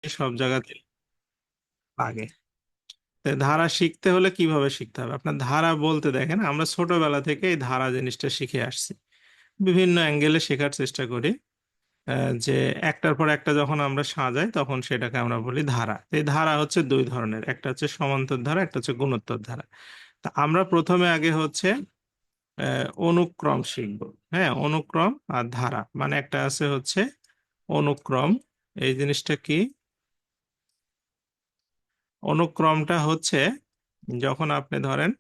সব জায়গাতে লাগে। তো ধারা শিখতে হলে কিভাবে শিখতে হবে? আপনার ধারা বলতে দেখেন, আমরা ছোটবেলা থেকে এই ধারা জিনিসটা শিখে আসছি, বিভিন্ন অ্যাঙ্গেলে শেখার চেষ্টা করি। যে একটার পর একটা যখন আমরা সাজাই তখন সেটাকে আমরা বলি ধারা। তো এই ধারা হচ্ছে দুই ধরনের, একটা হচ্ছে সমান্তর ধারা, একটা হচ্ছে গুণোত্তর ধারা। তা আমরা প্রথমে আগে হচ্ছে অনুক্রম শিখব। হ্যাঁ, অনুক্রম আর ধারা, মানে একটা আছে হচ্ছে অনুক্রম। এই জিনিসটা কি? অনুক্রমটা হচ্ছে যখন আপনি ধরেন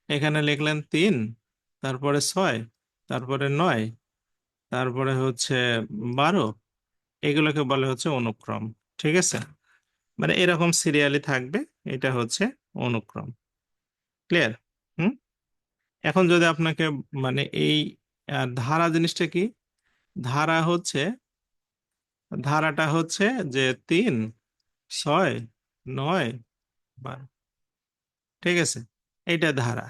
এখানে লিখলেন 3, তারপরে 6, তারপরে 9, তারপরে হচ্ছে 12, এগুলোকে বলে হচ্ছে অনুক্রম। ঠিক আছে, মানে এরকম সিরিয়ালি থাকবে, এটা হচ্ছে অনুক্রম। ক্লিয়ার? হুম। এখন যদি আপনাকে মানে এই ধারা জিনিসটা কি? ধারা হচ্ছে, ধারাটা হচ্ছে যে 3, 6, 9, 12। ঠিক আছে, এইটা ধারা।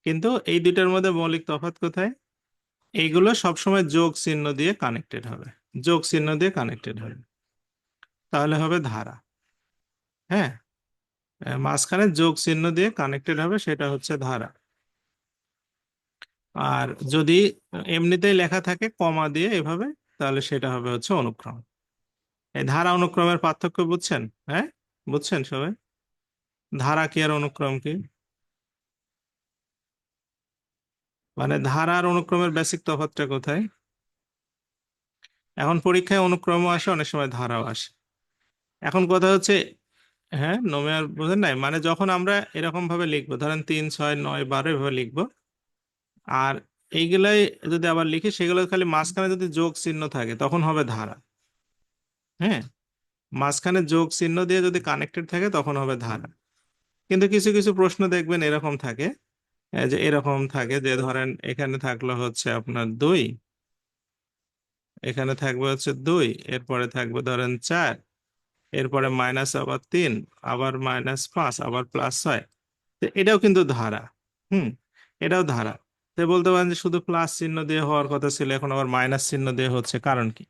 কিন্তু এই দুইটার মধ্যে মৌলিক তফাৎ কোথায়? এইগুলো সবসময় যোগ চিহ্ন দিয়ে কানেক্টেড হবে, যোগ চিহ্ন দিয়ে কানেক্টেড হবে, তাহলে হবে ধারা। হ্যাঁ, মাঝখানে যোগ চিহ্ন দিয়ে কানেক্টেড হবে, সেটা হচ্ছে ধারা। আর যদি এমনিতেই লেখা থাকে কমা দিয়ে এভাবে, তাহলে সেটা হবে হচ্ছে অনুক্রম। এই ধারা অনুক্রমের পার্থক্য বুঝছেন? হ্যাঁ, বুঝছেন সবাই? ধারা কি আর অনুক্রম কি? মানে ধারা আর অনুক্রমের বেসিক তফাৎটা কোথায়? এখন পরীক্ষায় অনুক্রমও আসে, অনেক সময় ধারাও আসে। এখন কথা হচ্ছে, হ্যাঁ নোমেয়ার বোঝেন নাই, মানে যখন আমরা এরকম ভাবে লিখবো, ধরেন 3, 6, 9, 12 এভাবে লিখবো, আর এইগুলাই যদি আবার লিখি, সেগুলো খালি মাঝখানে যদি যোগ চিহ্ন থাকে তখন হবে ধারা। হ্যাঁ, মাঝখানে যোগ চিহ্ন দিয়ে যদি কানেক্টেড থাকে তখন হবে ধারা। কিন্তু কিছু কিছু প্রশ্ন দেখবেন এরকম থাকে, যে এরকম থাকে যে ধরেন এখানে থাকলো হচ্ছে আপনার 2, এখানে থাকবে হচ্ছে 2, এরপরে থাকবে ধরেন 4, এরপরে মাইনাস আবার 3, আবার -5, আবার +6। তো এটাও কিন্তু ধারা। হুম, এটাও ধারা। তো বলতে পারেন যে শুধু প্লাস চিহ্ন দিয়ে হওয়ার কথা ছিল, এখন আবার মাইনাস চিহ্ন দিয়ে হচ্ছে, কারণ কি?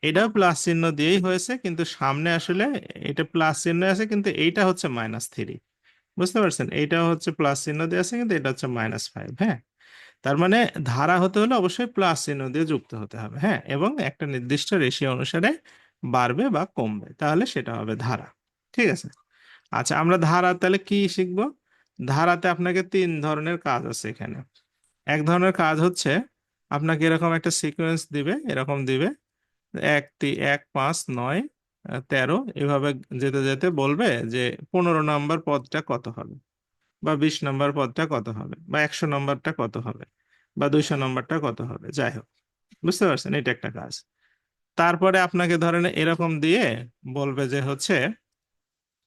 এটাও প্লাস চিহ্ন দিয়েই হয়েছে, কিন্তু সামনে আসলে এটা প্লাস চিহ্ন আছে, কিন্তু এইটা হচ্ছে -3। বুঝতে পারছেন? এইটাও হচ্ছে প্লাস চিহ্ন দিয়ে আছে, কিন্তু এটা হচ্ছে -5। হ্যাঁ, তার মানে ধারা হতে হলে অবশ্যই প্লাস চিহ্ন দিয়ে যুক্ত হতে হবে। হ্যাঁ, এবং একটা নির্দিষ্ট রেশিও অনুসারে বাড়বে বা কমবে, তাহলে সেটা হবে ধারা। ঠিক আছে। আচ্ছা, আমরা ধারা তাহলে কি শিখবো? ধারাতে আপনাকে তিন ধরনের কাজ আছে এখানে। এক ধরনের কাজ হচ্ছে আপনাকে এরকম একটা সিকোয়েন্স দিবে, এরকম দিবে 1, 5, 9, 13, এভাবে যেতে যেতে বলবে যে 15 নম্বর পদটা কত হবে, বা 20 নম্বর পদটা কত হবে, বা 100 নম্বরটা কত হবে, বা 200 নম্বরটা কত হবে, যাই হোক। বুঝতে পারছেন? এটা একটা কাজ। তারপরে আপনাকে ধরেন এরকম দিয়ে বলবে যে হচ্ছে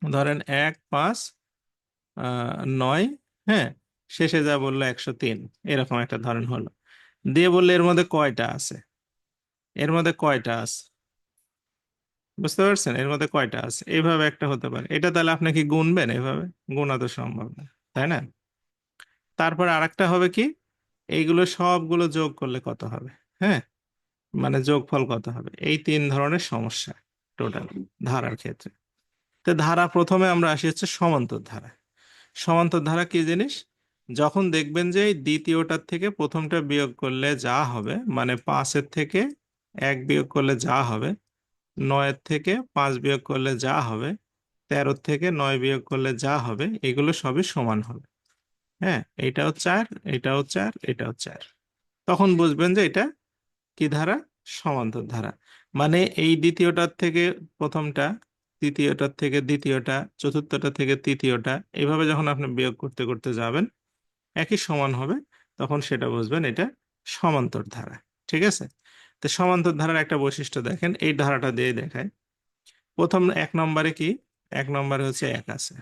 ধরেন 1, 5, 9, হ্যাঁ, শেষে যা বললো 103, এরকম একটা ধরেন হলো। দিয়ে বললে এর মধ্যে কয়টা আছে, এর মধ্যে কয়টা আছে। বুঝতে পারছেন? এর মধ্যে কয়টা আছে, এইভাবে একটা হতে পারে। এটা তাহলে আপনি কি গুনবেন? এভাবে গোনা তো সম্ভব না, তাই না? তারপর আরেকটা হবে কি, এইগুলো সবগুলো যোগ করলে কত হবে। হ্যাঁ, মানে যোগফল কত হবে। এই তিন ধরনের সমস্যা টোটাল ধারার ক্ষেত্রে। তো ধারা, প্রথমে আমরা আসি হচ্ছে সমান্তর ধারা। সমান্তর ধারা কি জিনিস? যখন দেখবেন যে এই দ্বিতীয়টার থেকে প্রথমটা বিয়োগ করলে যা হবে, মানে 5-এর থেকে 1 বিয়োগ করলে যা হবে, 9-এর থেকে 5 বিয়োগ করলে যা হবে, 13-র থেকে 9 বিয়োগ করলে যা হবে, এগুলো সবই সমান হবে। হ্যাঁ, এটাও 4, এটাও 4, এটাও 4। তখন বুঝবেন যে এটা কি ধারা? সমান্তর ধারা। মানে এই দ্বিতীয়টার থেকে প্রথমটা, তৃতীয়টার থেকে দ্বিতীয়টা, চতুর্থটা থেকে তৃতীয়টা, এভাবে যখন আপনি বিয়োগ করতে করতে যাবেন একই সমান হবে, তখন সেটা বুঝবেন এটা সমান্তর ধারা। ঠিক আছে। তো সমান্তর ধারার একটা বৈশিষ্ট্য দেখেন, এই ধারাটা দিয়ে দেখায়। প্রথম 1 নম্বরে কি? 1 নম্বরে হচ্ছে 1 আছে,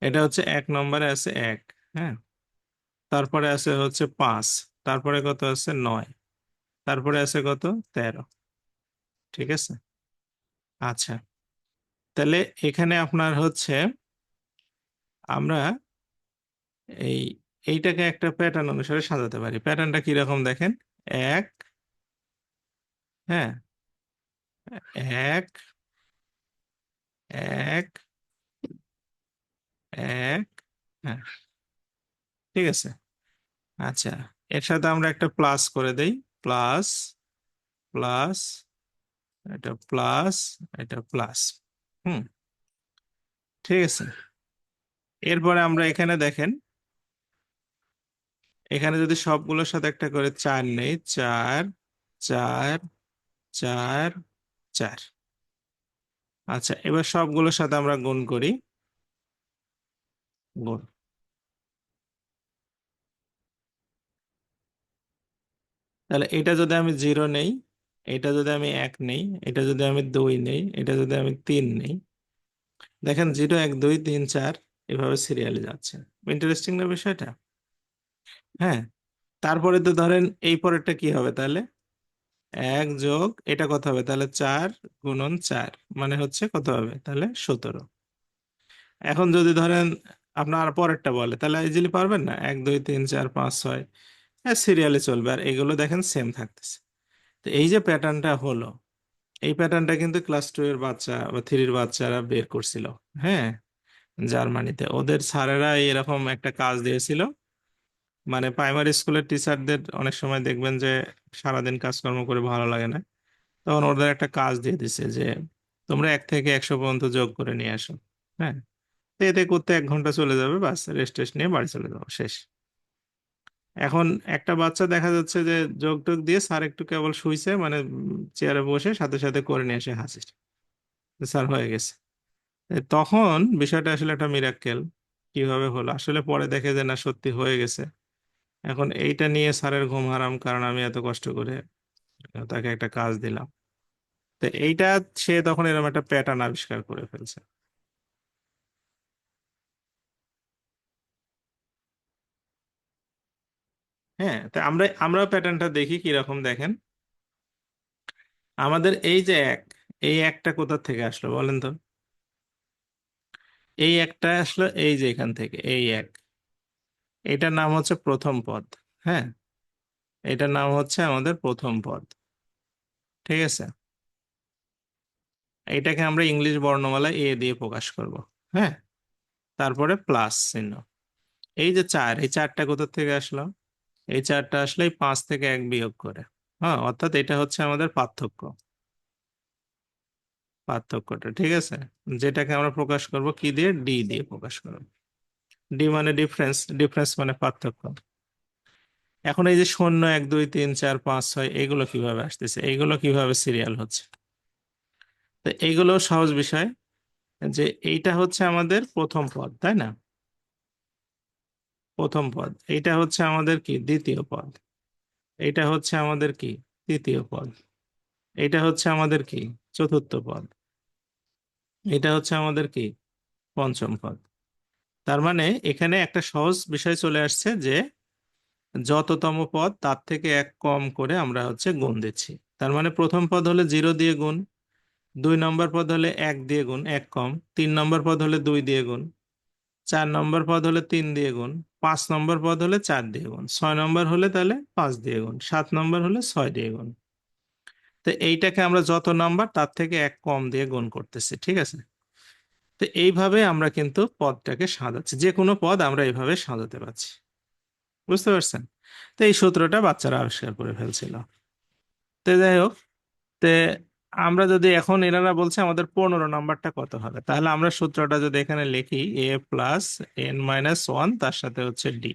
এটা হচ্ছে 1 নম্বরে আছে 1। হ্যাঁ, তারপরে আছে হচ্ছে 5, তারপরে কত আছে 9, তারপরে আছে কত 13। ঠিক আছে। আচ্ছা, তাহলে এখানে আপনার হচ্ছে আমরা এই এইটাকে একটা প্যাটার্ন অনুসারে সাজাতে পারি। প্যাটার্নটা কিরকম দেখেন, 1, হ্যাঁ, এক, এক, এক, হ্যাঁ, ঠিক আছে। আচ্ছা, এর সাথে আমরা একটা প্লাস করে দেই। প্লাস, প্লাস, এটা প্লাস, এটা প্লাস। হুম, ঠিক আছে। এরপরে আমরা এখানে দেখেন, এখানে যদি সবগুলোর সাথে একটা করে চার নেই, চার, চার, চার, চার। আচ্ছা, এবার সবগুলোর সাথে আমরা গুণ করি। গুণ, তাহলে এটা যদি আমি জিরো নেই, এটা যদি আমি এক নেই, এটা যদি আমি দুই নেই, এটা যদি আমি তিন নেই, দেখেন জিরো, এক, দুই, তিন, চার, এভাবে সিরিয়ালে যাচ্ছে। ইন্টারেস্টিং না বিষয়টা? হ্যাঁ। তারপরে তো ধরেন এই পরেরটা কি হবে তাহলে? এক যোগ এটা কত হবে তাহলে? চার গুণন চার, মানে হচ্ছে কত হবে তাহলে? 17। এখন যদি ধরেন আপনার পরেরটা বলে, তাহলে ইজিলি পারবেন না? এক, দুই, তিন, চার, পাঁচ, ছয়, হ্যাঁ, সিরিয়ালে চলবে, আর এগুলো দেখেন সেম থাকতেছে। তো এই যে প্যাটার্নটা হলো, এই প্যাটার্নটা কিন্তু ক্লাস টু এর বাচ্চা বা থ্রির বাচ্চারা বের করছিল। হ্যাঁ, জার্মানিতে ওদের স্যারেরা এরকম একটা কাজ দিয়েছিল। মানে প্রাইমারি স্কুলের টিচারদের অনেক সময় দেখবেন যে সারাদিন কাজকর্ম করে ভালো লাগে না, তখন ওদের একটা কাজ দিয়ে দিছে যে তোমরা 1 থেকে 100 পর্যন্ত যোগ করে নিয়ে আসো। হ্যাঁ, তো এতে করতে 1 ঘন্টা চলে যাবে, বাস রেস্ট টেস্ট নিয়ে বাড়ি চলে যাবো, শেষ। এখন একটা বাচ্চা দেখা যাচ্ছে যে যোগ টোগ দিয়ে স্যার একটু কেবল শুইছে, মানে চেয়ারে বসে সাথে সাথে করে নিয়ে এসে হাজির, স্যার হয়ে গেছে। তখন বিষয়টা আসলে একটা মিরাক্কেল। কিভাবে হলো আসলে, পরে দেখে যে না, সত্যি হয়ে গেছে। এখন এইটা নিয়ে স্যারের ঘুম হারাম, কারণ আমি এত কষ্ট করে তাকে একটা কাজ দিলাম। তো এইটা, সে তখন এরকম একটা প্যাটার্ন আবিষ্কার করে ফেলছে। হ্যাঁ, তা আমরাও প্যাটার্নটা দেখি কিরকম, দেখেন। আমাদের এই যে এক, এই একটা কোথা থেকে আসলো বলেন তো? এই একটা আসলো এই যে এখান থেকে, এই এক, এটার নাম হচ্ছে প্রথম পদ। হ্যাঁ, এটার নাম হচ্ছে আমাদের প্রথম পদ। ঠিক আছে, এটাকে আমরা ইংলিশ বর্ণমালা এ দিয়ে প্রকাশ করব। হ্যাঁ, তারপরে প্লাস চিহ্ন। এই যে চার, এই চারটা কোথা থেকে আসলো? এই চারটা আসলে এই 5 থেকে 1 বিয়োগ করে। হ্যাঁ, অর্থাৎ এটা হচ্ছে আমাদের পার্থক্য। পার্থক্যটা ঠিক আছে, যেটাকে আমরা প্রকাশ করব কি দিয়ে? ডি দিয়ে প্রকাশ করব। ডি মানে ডিফারেন্স, ডিফারেন্স মানে পার্থক্য। এখন এই যে শূন্য, এক, দুই, তিন, চার, পাঁচ, ছয়, এগুলো কিভাবে আসতেছে, এইগুলো কিভাবে সিরিয়াল হচ্ছে? তো এইগুলো সহজ বিষয়, যে এইটা হচ্ছে আমাদের প্রথম পদ, তাই না? প্রথম পদ। এইটা হচ্ছে আমাদের কি? দ্বিতীয় পদ। এইটা হচ্ছে আমাদের কি? তৃতীয় পদ। এটা হচ্ছে আমাদের কি? চতুর্থ পদ। এটা হচ্ছে আমাদের কি? পঞ্চম পদ। তার মানে এখানে একটা সহজ বিষয় চলে আসছে যে যততম পদ তার থেকে এক কম করে আমরা হচ্ছে গুণ দিচ্ছি। তার মানে প্রথম পদ হলে জিরো দিয়ে গুণ, 2 নম্বর পদ হলে 1 দিয়ে গুণ, এক কম, 3 নম্বর পদ হলে 2 দিয়ে গুণ, 4 নম্বর পদ হলে 3 দিয়ে গুণ, 5 নম্বর পদ হলে 4 দিয়ে গুণ, 6 নম্বর হলে তাহলে 5 দিয়ে গুণ, 7 নম্বর হলে 6 দিয়ে গুণ। তো এইটাকে আমরা যত নাম্বার তার থেকে এক কম দিয়ে গুণ করতেছি, ঠিক আছে? তো এইভাবে আমরা কিন্তু পদটাকে সাজাচ্ছি, যে কোনো পদ আমরা এইভাবে সাজাতে পারছি। বুঝতে পারছেন? তো এই সূত্রটা বাচ্চারা আবিষ্কার করে ফেলছিল। তো যাই হোক, তে আমরা যদি এখন, এনারা বলছে আমাদের 15 নাম্বারটা কত হবে, তাহলে আমরা সূত্রটা যদি এখানে লিখি, a+n−1 তার সাথে হচ্ছে ডি।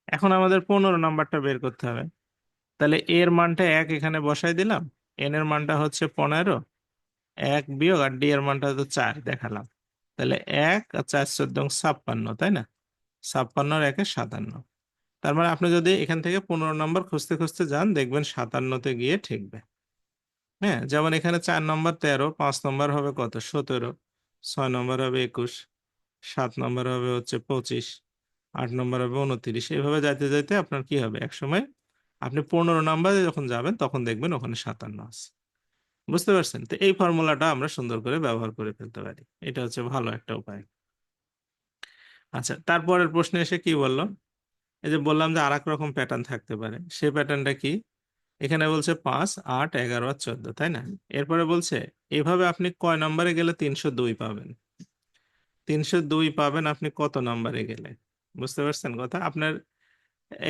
এখন আমাদের 15 নাম্বারটা বের করতে হবে। তাহলে এর মানটা এক এখানে বসাই দিলাম, এন এর মানটা হচ্ছে 15, এক বিয়োগ, আর ডি এর মানটা হচ্ছে 4 দেখালাম। তাহলে 1 আর 4 × 14 = 56, তাই না? 56 আর 1 = 57। তার মানে আপনি যদি এখান থেকে 15 নম্বর খুঁজতে খুঁজতে যান, দেখবেন 57-তে গিয়ে ঠেকবে। হ্যাঁ, যেমন এখানে 4 নম্বর 13, 5 নম্বর হবে কত? 17, 6 নম্বর হবে 21, 7 নম্বর হবে হচ্ছে 25, 8 নম্বর হবে 29, এইভাবে যাইতে যাইতে আপনার কি হবে, এক সময় আপনি 15 নাম্বারে যখন যাবেন তখন দেখবেন ওখানে 57 আছে। বুঝতে পারছেন? তো এই ফর্মুলাটা আমরা সুন্দর করে ব্যবহার করে ফেলতে পারি। এটা হচ্ছে ভালো একটা উপায়। আচ্ছা, তারপরের প্রশ্নে এসে কি বললো? এই যে বললাম যে আরেক রকম প্যাটার্ন থাকতে পারে, সেই প্যাটার্নটা কি? এখানে বলছে 5, 8, 11 আর 14, তাই না? এরপরে বলছে এভাবে আপনি কয় নম্বরে গেলে 302 পাবেন? 302 পাবেন আপনি কত নম্বরে গেলে? বুঝতে পারছেন কথা? আপনার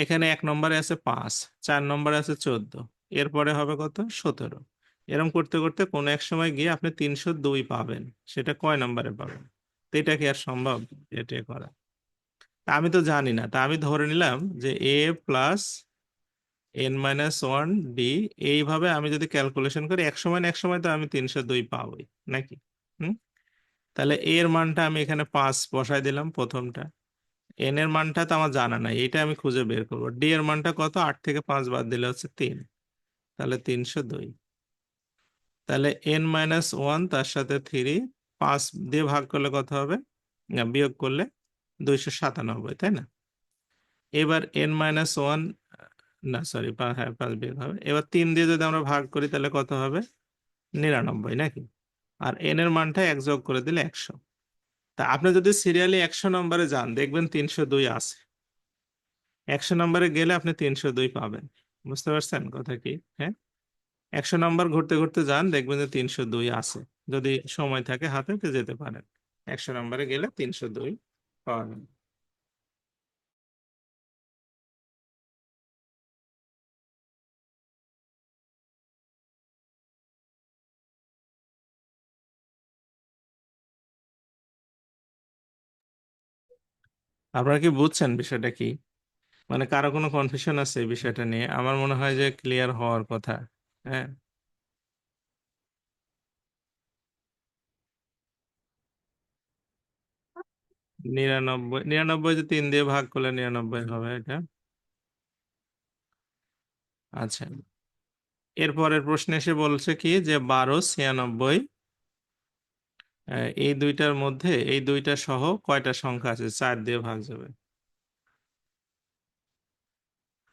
এখানে 1 নম্বরে আছে 5, 4 নম্বরে আছে 14, এরপরে হবে কত? 17। এরকম করতে করতে কোনো এক সময় গিয়ে আপনি 302 পাবেন। সেটা কয় নম্বরে পাবেন? তো এটা কি আর সম্ভব এটা করা? তা আমি তো জানি না, তা আমি ধরে নিলাম যে a প্লাস n-1 d, এইভাবে আমি যদি ক্যালকুলেশন করি এক সময় না এক সময় তো আমি 302 পাবোই, নাকি? হুম। তাহলে a এর মানটা আমি এখানে 5 বসাই দিলাম প্রথমটা। n এর মানটা তো আমার জানা নাই, এটা আমি খুঁজে বের করবো। d এর মানটা কত? 8 থেকে 5 বাদ দিলে হচ্ছে 3, তাহলে 302। তাহলে n-1 তার সাথে 3, 5 দিয়ে ভাগ করলে কত হবে? না, বিয়োগ করলে 297, তাই না? এবার n-1, না সরি, হ্যাঁ 5 বিয়োগ হবে। এবার 3 দিয়ে যদি আমরা ভাগ করি তাহলে কত হবে? 99, নাকি? আর n এর মানটা 1 যোগ করে দিলে 100। তা আপনি যদি সিরিয়ালি 100 নম্বরে যান দেখবেন 302 আছে। 100 নম্বরে গেলে আপনি 302 পাবেন। বুঝতে পারছেন কথা কি? হ্যাঁ, 100 নম্বর ঘুরতে ঘুরতে যান দেখবেন যে 302 আছে। যদি সময় থাকে হাতে তো যেতে পারেন। 100 নম্বরে গেলে 302 পাওয়া যাবে। আপনারা কি বুঝছেন বিষয়টা কি? মানে কারো কোনো কনফিউশন আছে এই বিষয়টা নিয়ে? আমার মনে হয় যে ক্লিয়ার হওয়ার কথা। হ্যাঁ, 99, 99 যে 3 দিয়ে ভাগ করলে 99 হবে এটা। আচ্ছা, এরপরের প্রশ্নে এসে বলছে কি যে 12, 96, এই দুইটার মধ্যে এই দুইটা সহ কয়টা সংখ্যা আছে 4 দিয়ে ভাগ যাবে?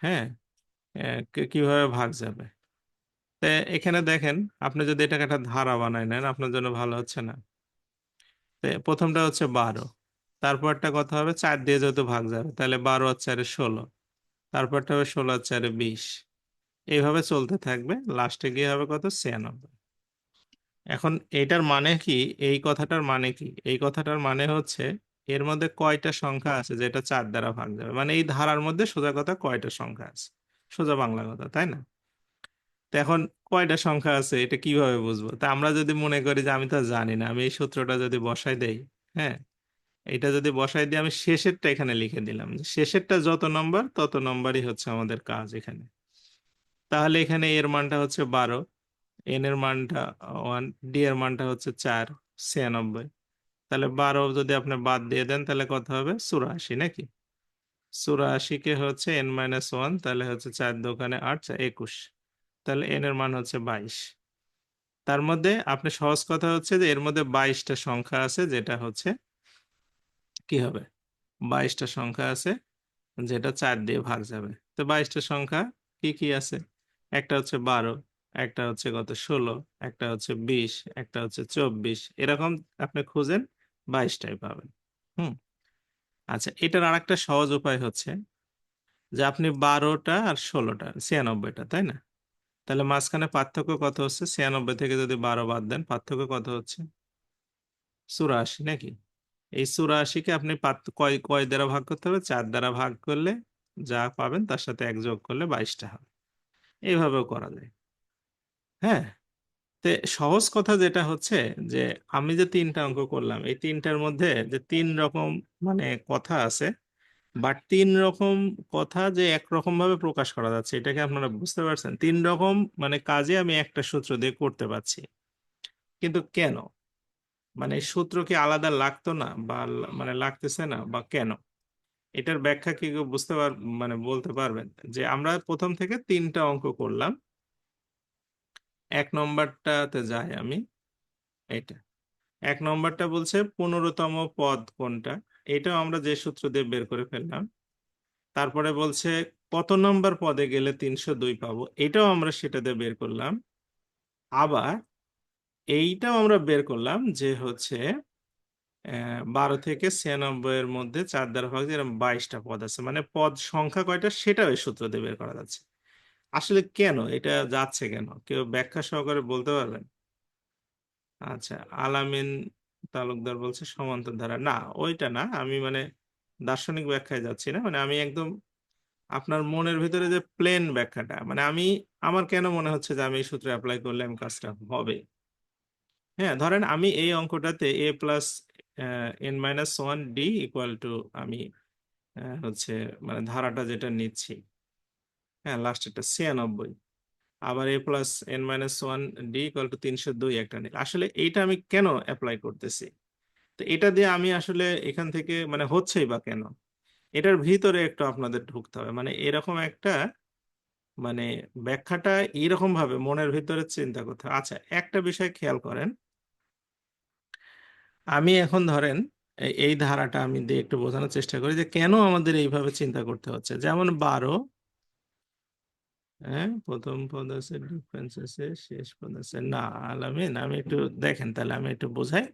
হ্যাঁ, কিভাবে ভাগ যাবে? তো এখানে দেখেন, আপনি যদি এটাকে একটা ধারা বানাই নেন আপনার জন্য ভালো হচ্ছে না? তো প্রথমটা হচ্ছে 12, তারপরটা কত হবে? 4 দিয়ে যেহেতু ভাগ যাবে তাহলে 12 আর 4 16, তারপরটা হবে 16 আর 4 20। এইভাবে চলতে থাকবে, লাস্টে গিয়ে হবে কত? 96। এখন এটার মানে কি? এই কথাটার মানে কি? এই কথাটার মানে হচ্ছে এর মধ্যে কয়টা সংখ্যা আছে যেটা 4 দ্বারা ভাগ যাবে, মানে এই ধারার মধ্যে সোজা কথা কয়টা সংখ্যা আছে, সোজা বাংলা কথা, তাই না? তো এখন কয়টা সংখ্যা আছে এটা কিভাবে বুঝবো? তা আমরা যদি মনে করি যে আমি তো জানি না, আমি এই সূত্রটা যদি বসাই দেই, হ্যাঁ, এটা যদি বসাই দিয়ে আমি শেষেরটা এখানে লিখে দিলাম, যে শেষেরটা যত নম্বর তত নম্বরই হচ্ছে আমাদের কাজ এখানে। তাহলে এখানে এর মানটা হচ্ছে 12, এন এর মানটা 1, ডি এর মানটা হচ্ছে 4, 96। তাহলে 12 যদি আপনি বাদ দিয়ে দেন তাহলে কত হবে? 84, নাকি? 84 কে হচ্ছে n-1, তাহলে হচ্ছে 4 দোকানে 8, 21। তাহলে n এর মান হচ্ছে 22। তার মধ্যে আপনি সহজ কথা হচ্ছে যে এর মধ্যে 22টা সংখ্যা আছে, যেটা হচ্ছে কি হবে? 22টা সংখ্যা আছে যেটা 4 দিয়ে ভাগ যাবে। তো 22টা সংখ্যা কি কি আছে? একটা হচ্ছে 12, একটা হচ্ছে কত 16, একটা হচ্ছে 20, একটা হচ্ছে 24, এরকম আপনি খুঁজেন 22টাই পাবেন। হুম। আচ্ছা, এটার আরেকটা সহজ উপায় হচ্ছে যে আপনি 12টা আর 16টা 96টা, তাই না? তাহলে মাঝখানে পার্থক্য কত হচ্ছে? 96 থেকে যদি 12 বাদ দেন পার্থক্য কত হচ্ছে? 84, নাকি? এই 84-কে আপনি কয় কয় দ্বারা ভাগ করতে হবে? 4 দ্বারা ভাগ করলে যা পাবেন তার সাথে 1 যোগ করলে 22টা হবে। এইভাবেও করা যায়। হ্যাঁ, তে সহজ কথা যেটা হচ্ছে যে আমি যে 3টা অঙ্ক করলাম এই 3টার মধ্যে যে 3 রকম মানে কথা আছে, বাট 3 রকম কথা যে একরকম ভাবে প্রকাশ করা যাচ্ছে এটাকে আপনারা বুঝতে পারছেন? 3 রকম মানে কাজে আমি একটা সূত্র দিয়ে করতে পারছি, কিন্তু কেন? মানে এই সূত্র কি আলাদা লাগতো না, বা মানে লাগতেছে না, বা কেন? এটার ব্যাখ্যা কি কেউ বুঝতে মানে বলতে পারবেন? যে আমরা প্রথম থেকে 3টা অঙ্ক করলাম, 1 নম্বরটাতে যাই আমি। এটা 1 নম্বরটা বলছে 15তম পদ কোনটা, এটাও আমরা যে সূত্র দিয়ে বের করে ফেললাম। তারপরে বলছে কত নম্বর পদে গেলে 302 পাবো, এটাও আমরা সেটা দিয়ে বের করলাম। আবার এইটাও আমরা বের করলাম যে হচ্ছে 12 থেকে 96 এর মধ্যে 4 দ্বারা ভাগ, এরকম 22টা পদ আছে, মানে পদ সংখ্যা কয়টা সেটাও এই সূত্র দিয়ে বের করা যাচ্ছে। আসলে কেন এটা যাচ্ছে কেন কেউ ব্যাখ্যা সহকারে বলতে পারবেন? আচ্ছা, আলামিন তালুকদার বলছে সমান্তর ধারা, না ওইটা না, আমি মানে দার্শনিক ব্যাখ্যায় যাচ্ছি না, মানে আমি একদম আপনার মনের ভিতরে যে প্লেন ব্যাখ্যাটা, মানে আমি আমার কেন মনে হচ্ছে যে আমি এই সূত্রে অ্যাপ্লাই করলে আমি কাজটা হবে। হ্যাঁ, ধরেন আমি এই অঙ্কটাতে এ প্লাস n-1 d = আমি হচ্ছে মানে ধারাটা যেটা নিচ্ছি, হ্যাঁ লাস্ট এটা 96, আবার a+n-1 d = 302 একটা নিল, আসলে এইটা আমি কেন অ্যাপ্লাই করতেছি? তো এটা দিয়ে আমি আসলে এখান থেকে মানে হচ্ছেই বা কেন, এটার ভিতরে একটু আপনাদের ঢুকতে হবে, মানে এরকম একটা মানে ব্যাখ্যাটা এরকম ভাবে মনের ভিতরে চিন্তা করতে হবে। আচ্ছা, একটা বিষয় খেয়াল করেন, আমি এখন ধরেন এই ধারাটা আমি দিয়ে একটু বোঝানোর চেষ্টা করি যে কেন আমাদের এইভাবে চিন্তা করতে হচ্ছে। যেমন 12, হ্যাঁ প্রথম পদ আছে, ডিফারেন্স আছে, শেষ পদ আছে, না আলামিন আমি একটু দেখেন তাহলে আমি একটু বোঝাই,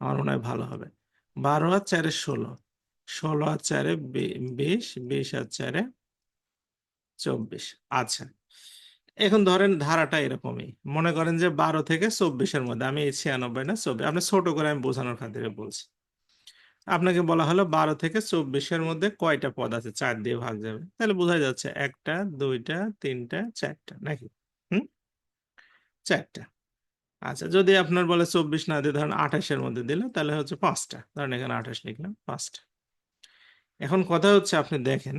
আমার মনে হয় ভালো হবে। 12 আর 4 16, 16 আর 4 20, 20 আর 4 24। আচ্ছা, এখন ধরেন ধারাটা এরকমই, মনে করেন যে 12 থেকে 24-এর মধ্যে, আমি এই 96 না 24, আপনি ছোট করে আমি বোঝানোর খাতিরে বলছি। আপনাকে বলা হলো 12 থেকে 24-এর মধ্যে কয়টা পদ আছে, 4 দিয়ে ভাগ যাবে, তাহলে বোঝা যাচ্ছে একটা, দুইটা, তিনটা, চারটা, নাকি? হুম, চারটা। আচ্ছা, যদি আপনার বলে 24 না দিয়ে ধরেন 28-এর মধ্যে দিল, তাহলে হচ্ছে পাঁচটা, ধরেন এখানে 28 লিখলাম, পাঁচটা। এখন কথা হচ্ছে আপনি দেখেন,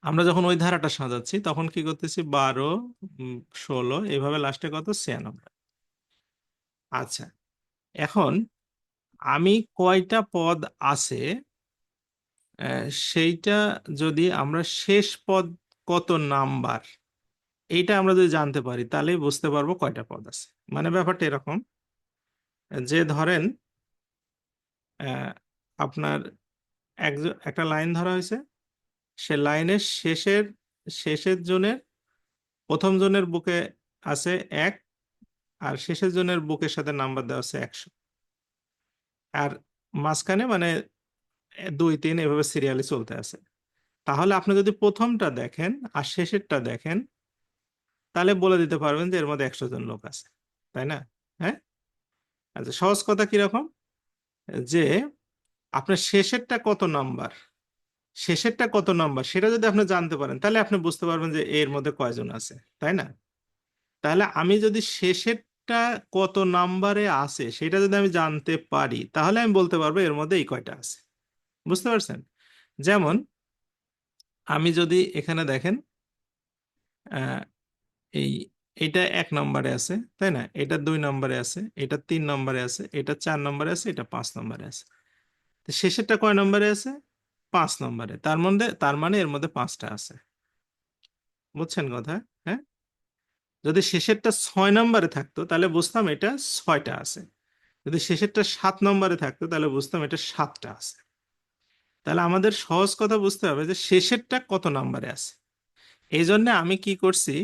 আমরা যখন ওই ধারাটা সাজাচ্ছি তখন কি করতেছি, 12, 16, এভাবে লাস্টে কত, 96। আচ্ছা, এখন আমি কয়টা পদ আছে সেইটা যদি আমরা শেষ পদ কত নাম্বার, এইটা আমরা যদি জানতে পারি তাহলেই বুঝতে পারবো কয়টা পদ আছে। মানে ব্যাপারটা এরকম যে ধরেন আহ, আপনার একটা লাইন ধরা হয়েছে, সে লাইনের শেষের জনের প্রথম জনের বুকে আছে 1, আর শেষের জনের বুকের সাথে নাম্বার দেওয়া আছে 100, আর মাঝখানে মানে 2 3 এভাবে সিরিয়ালি চলতে আছে। তাহলে আপনি যদি প্রথমটা দেখেন আর শেষেরটা দেখেন, তাহলে বলে দিতে পারবেন যে এর মধ্যে 100 জন লোক আছে, তাই না? হ্যাঁ, আচ্ছা সহজ কথা কিরকম, যে আপনার শেষেরটা কত নাম্বার সেটা যদি আপনি জানতে পারেন তাহলে আপনি বুঝতে পারবেন যে এর মধ্যে কয়জন আছে, তাই না? তাহলে আমি যদি শেষেরটা কত নাম্বারে আছে সেটা যদি আমি জানতে পারি তাহলে আমি বলতে পারবো এর মধ্যে এই কয়টা আছে। বুঝতে পারছেন? যেমন আমি যদি এখানে দেখেন আহ, এই এটা 1 নম্বরে আছে, তাই না? এটা 2 নম্বরে আছে, এটা 3 নম্বরে আছে, এটা 4 নম্বরে আছে, এটা 5 নম্বরে আছে। তো শেষেরটা কয় নম্বরে আছে? 5 নম্বরে, তার মানে এর মধ্যে পাঁচটা আছে। বুঝছেন কথা? হ্যাঁ, যদি শেষেরটা 6 নম্বরে থাকতো তাহলে বুঝতাম এটা 6টা আছে, যদি শেষেরটা 7 নম্বরে থাকতো তাহলে বুঝতাম এটা 7টা আছে। তাহলে আমাদের সহজ কথা বুঝতে হবে যে শেষেরটা কত নম্বরে আছে। এই জন্য আমি কি করছি,